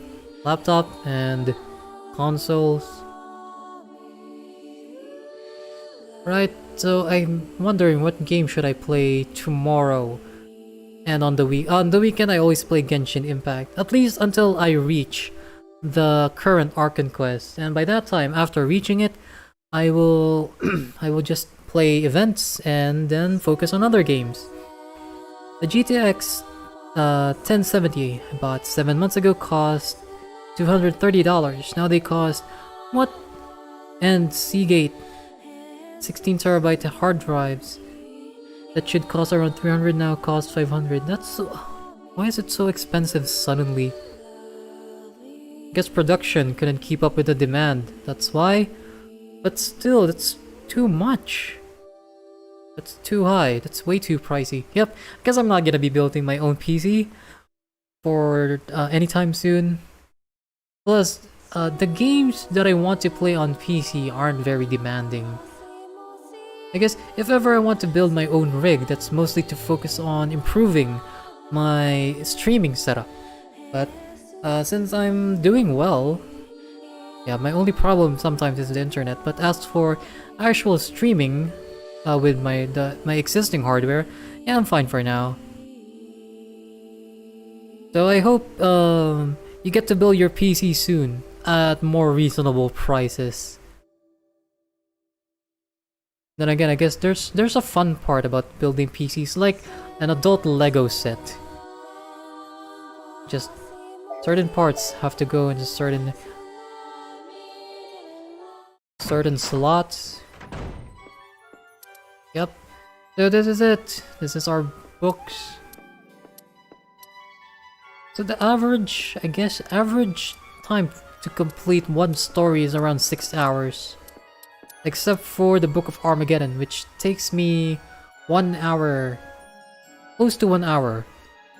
Laptop and consoles. Right, so I'm wondering what game should I play tomorrow and on the weekend I always play Genshin Impact, at least until I reach the current Archon quest, and by that time, after reaching it, I will I will just play events and then focus on other games. The GTX 1070 I bought 7 months ago cost $230. Now they cost what? And Seagate 16TB hard drives that should cost around 300 now cost 500. That's so... Why is it so expensive suddenly? Guess production couldn't keep up with the demand. That's why. But still, that's too much. That's too high. That's way too pricey. Yep, I guess I'm not gonna be building my own PC for anytime soon. Plus, the games that I want to play on PC aren't very demanding. I guess if ever I want to build my own rig, that's mostly to focus on improving my streaming setup. But since I'm doing well, yeah, my only problem sometimes is the internet. But as for actual streaming with my existing hardware, yeah, I'm fine for now. So I hope you get to build your PC soon at more reasonable prices. Then again, I guess there's a fun part about building PCs, like an adult Lego set. Just certain parts have to go into certain slots. Yep. So this is it. This is our books. So the average time to complete one story is around 6 hours. Except for the Book of Armageddon, which takes me 1 hour, close to 1 hour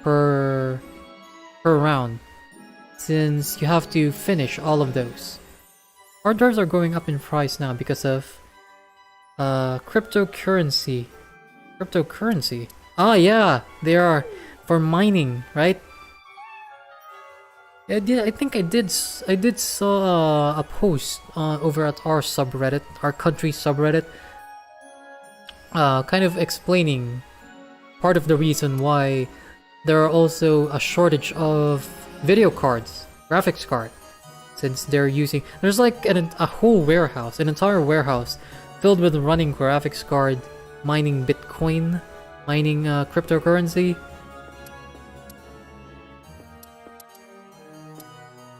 per round, since you have to finish all of those. Hard drives are going up in price now because of cryptocurrency. Cryptocurrency? Ah, yeah, they are for mining, right? I think I did saw a post over at our subreddit, our country subreddit, kind of explaining part of the reason why there are also a shortage of video cards, graphics card, since they're using... There's like a whole warehouse, an entire warehouse filled with running graphics card, mining Bitcoin, mining cryptocurrency.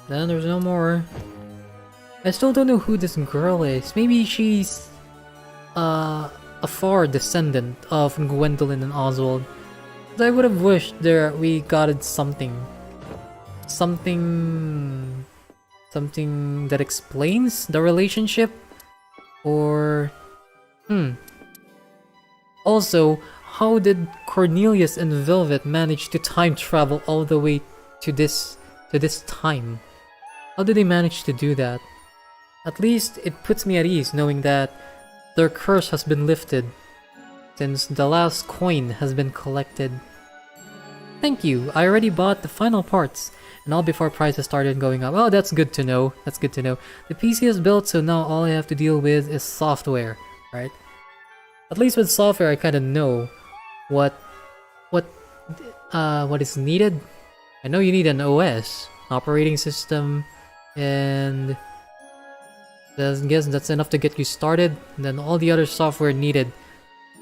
Then there's no more. I still don't know who this girl is. Maybe she's a far descendant of Gwendolyn and Oswald. But I would have wished we got it something that explains the relationship, or also, how did Cornelius and Velvet manage to time travel all the way to this time? How did they manage to do that? At least it puts me at ease knowing that their curse has been lifted, since the last coin has been collected. Thank you, I already bought the final parts, and all before prices started going up. Oh, that's good to know. That's good to know. The PC is built, so now all I have to deal with is software, right? At least with software, I kind of know what is needed. I know you need an OS, operating system, and I guess that's enough to get you started. And then all the other software needed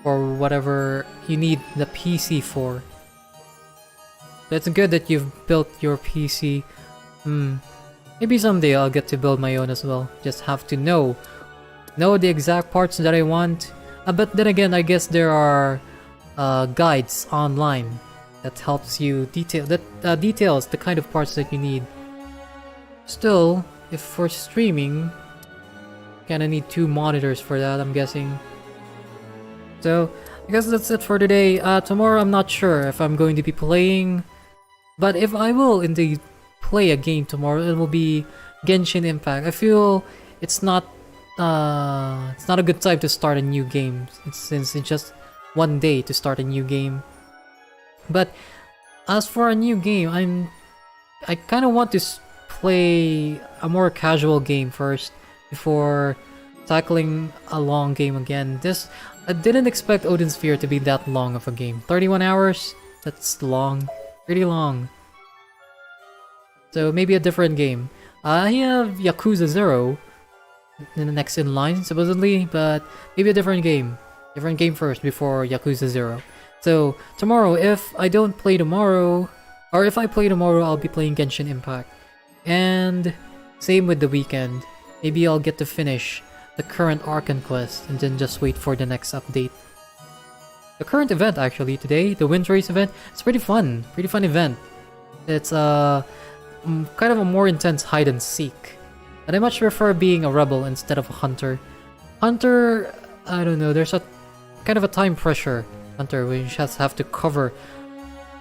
for whatever you need the PC for. But it's good that you've built your PC. Maybe someday I'll get to build my own as well. Just have to know the exact parts that I want. But then again, I guess there are guides online that helps you details the kind of parts that you need. Still, if for streaming, kinda need 2 monitors for that, I'm guessing. So, I guess that's it for today. Tomorrow I'm not sure if I'm going to be playing, but if I will indeed play a game tomorrow, it will be Genshin Impact. I feel it's not a good time to start a new game, since it's just one day to start a new game. But as for a new game, I'm I kind of want to play a more casual game first before tackling a long game again. I didn't expect Odin Sphere to be that long of a game. 31 hours? That's long. Pretty long. So maybe a different game. I have Yakuza 0 in the next in line, supposedly, but maybe a different game. Different game first before Yakuza 0. So tomorrow, if I don't play tomorrow, or if I play tomorrow, I'll be playing Genshin Impact. And same with the weekend. Maybe I'll get to finish the current Archon quest and then just wait for the next update. The current event actually today, the Wind Race event, it's pretty fun event. It's kind of a more intense hide and seek. And I much prefer being a rebel instead of a hunter. Hunter, I don't know, there's a kind of a time pressure. Hunter, where you just have to cover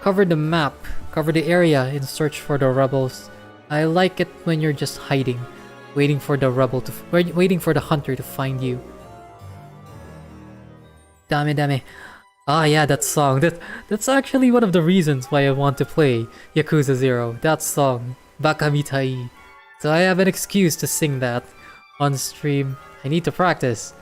the map, cover the area in search for the rebels. I like it when you're just hiding, waiting for the hunter to find you. Dame. Ah yeah, that song. That's actually one of the reasons why I want to play Yakuza 0. That song, Baka Mitai. So I have an excuse to sing that on stream. I need to practice.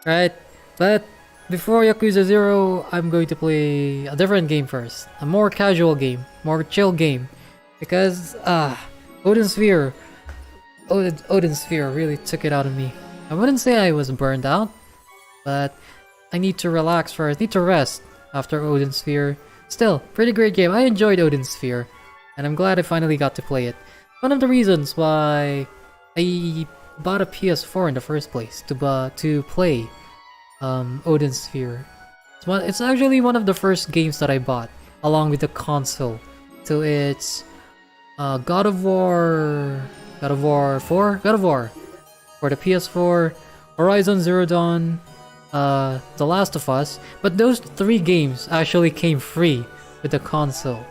Right? But before Yakuza 0, I'm going to play a different game first. A more casual game, more chill game. Because, Odin Sphere really took it out of me. I wouldn't say I was burned out, but I need to relax first, need to rest after Odin Sphere. Still, pretty great game. I enjoyed Odin Sphere, and I'm glad I finally got to play it. One of the reasons why I bought a PS4 in the first place, to play Odin Sphere. It's actually one of the first games that I bought, along with the console. So it's God of War 4? God of War for the PS4, Horizon Zero Dawn, The Last of Us, but those 3 games actually came free with the console.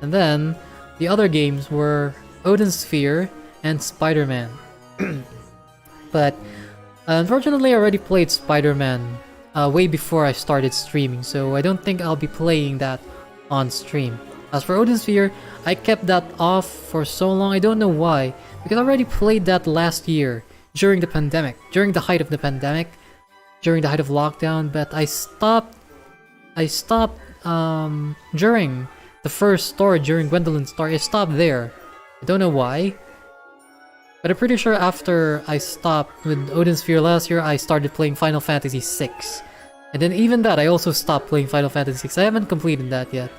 And then, the other games were Odin Sphere and Spider-Man. But, unfortunately I already played Spider-Man way before I started streaming, so I don't think I'll be playing that on stream. As for Odin Sphere, I kept that off for so long, I don't know why, because I already played that last year, during the pandemic, during the height of the pandemic, during the height of lockdown, but I stopped during the first story, during Gwendolyn's story. I stopped there. I don't know why, but I'm pretty sure after I stopped with Odin Sphere last year, I started playing Final Fantasy VI. And then even that, I also stopped playing Final Fantasy VI. I haven't completed that yet.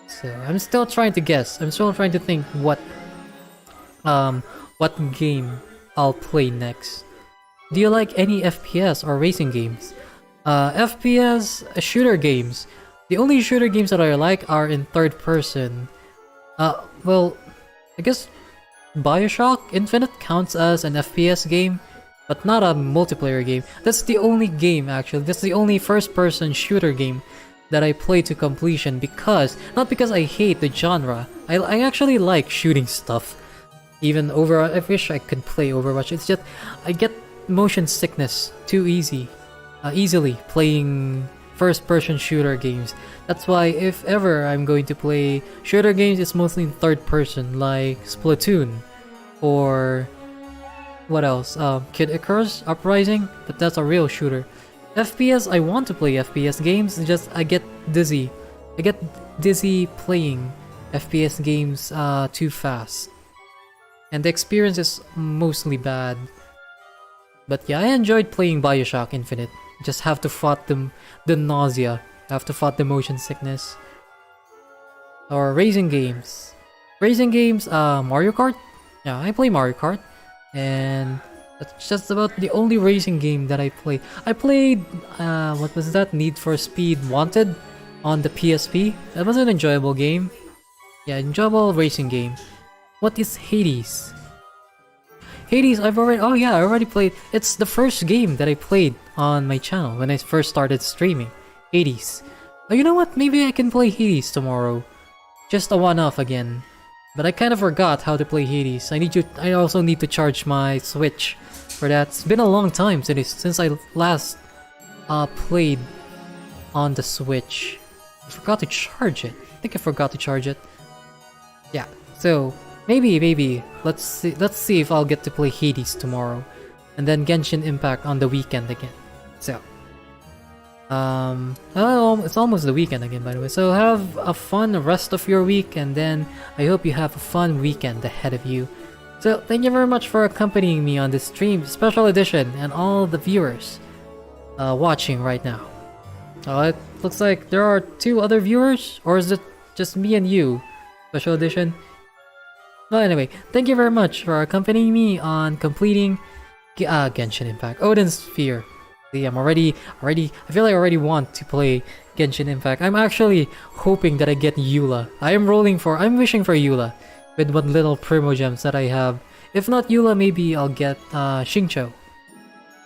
So I'm still trying to guess. I'm still trying to think what game I'll play next. Do you like any FPS or racing games? FPS shooter games. The only shooter games that I like are in third person. Well, I guess BioShock Infinite counts as an FPS game, but not a multiplayer game. That's the only game actually. That's the only first person shooter game that I play to completion not because I hate the genre. I actually like shooting stuff. Even Overwatch, I wish I could play Overwatch. It's just, I get motion sickness too easily playing first-person shooter games. That's why if ever I'm going to play shooter games, it's mostly in third person, like Splatoon, or what else? Kid Icarus Uprising, but that's a real shooter. FPS, I want to play FPS games, it's just I get dizzy. I get dizzy playing FPS games too fast. And the experience is mostly bad. But yeah, I enjoyed playing BioShock Infinite. Just have to fight the nausea. Have to fight the motion sickness. Or racing games. Racing games, Mario Kart? Yeah, I play Mario Kart. And that's just about the only racing game that I play. I played, what was that? Need for Speed Wanted on the PSP. That was an enjoyable game. Yeah, enjoyable racing game. What is Hades? Hades, I already played. It's the first game that I played on my channel when I first started streaming. Hades. Oh, you know what? Maybe I can play Hades tomorrow. Just a one-off again. But I kind of forgot how to play Hades. I also need to charge my Switch for that. It's been a long time since I last played on the Switch. I forgot to charge it. I think I forgot to charge it. yeah, so maybe let's see if I'll get to play Hades tomorrow, and then Genshin Impact on the weekend again. So oh, it's almost the weekend again, by the way. So have a fun rest of your week, and then I hope you have a fun weekend ahead of you. So thank you very much for accompanying me on this stream, special edition, and all the viewers watching right now. It looks like there are 2 other viewers, or is it just me and you? Special edition. Well, anyway, thank you very much for accompanying me on completing Genshin Impact, Odin's Sphere. See, I feel like I already want to play Genshin Impact. I'm actually hoping that I get Eula. I'm wishing for Eula with what little Primo Gems that I have. If not Eula, maybe I'll get Xingqiu.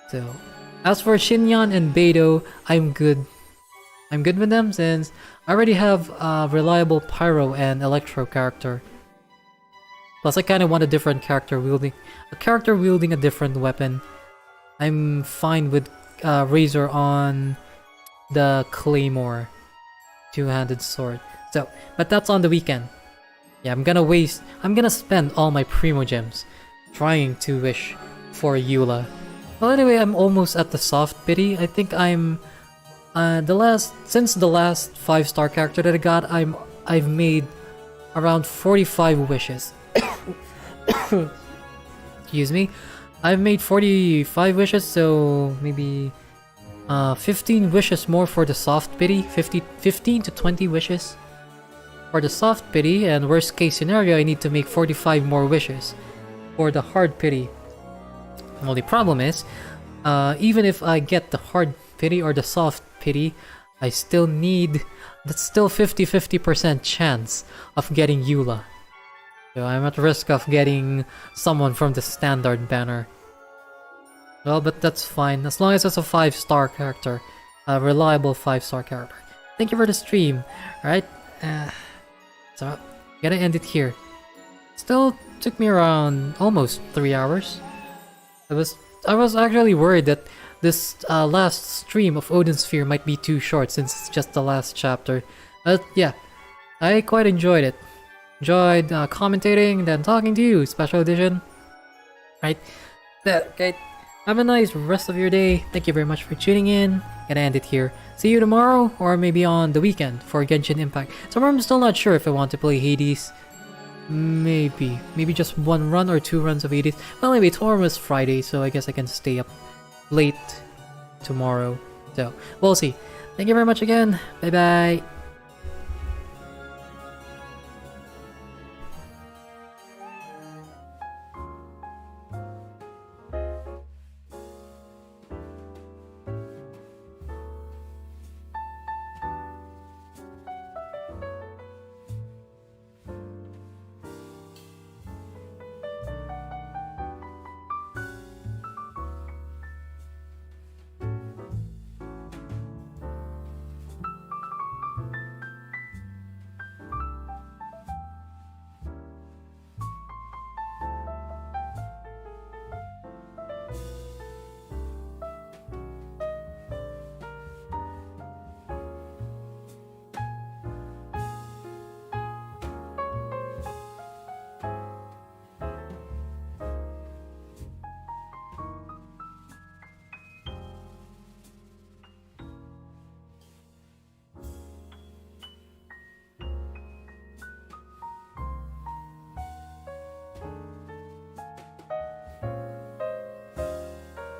So, as for Xinyan and Beidou, I'm good. I'm good with them since I already have a reliable Pyro and Electro character. Plus, I kind of want a different character wielding a different weapon. I'm fine with Razor on the Claymore 2-handed sword. So, but that's on the weekend. Yeah, I'm gonna spend all my Primo Gems trying to wish for Eula. Well, anyway, I'm almost at the soft pity. I think I'm since the last 5-star character that I got, I've made around 45 wishes. Excuse me. I've made 45 wishes, so maybe 15 wishes more for the soft pity. 15 to 20 wishes for the soft pity, and worst case scenario, I need to make 45 more wishes for the hard pity. The only problem is, even if I get the hard pity or the soft pity, that's still 50-50% chance of getting Eula. So I'm at risk of getting someone from the standard banner. Well, but that's fine, as long as it's a 5-star character. A reliable 5-star character. Thank you for the stream, alright? So, gotta end it here. Still took me around almost 3 hours. I was actually worried that this last stream of Odin's Sphere might be too short since it's just the last chapter. But yeah, I quite enjoyed it. Enjoyed commentating, then talking to you, special edition. Right? Okay. Have a nice rest of your day. Thank you very much for tuning in. Gonna end it here. See you tomorrow, or maybe on the weekend for Genshin Impact. Tomorrow I'm still not sure if I want to play Hades. Maybe just 1 run or 2 runs of Hades. Well, anyway, tomorrow is Friday, so I guess I can stay up late tomorrow. So, we'll see. Thank you very much again. Bye bye.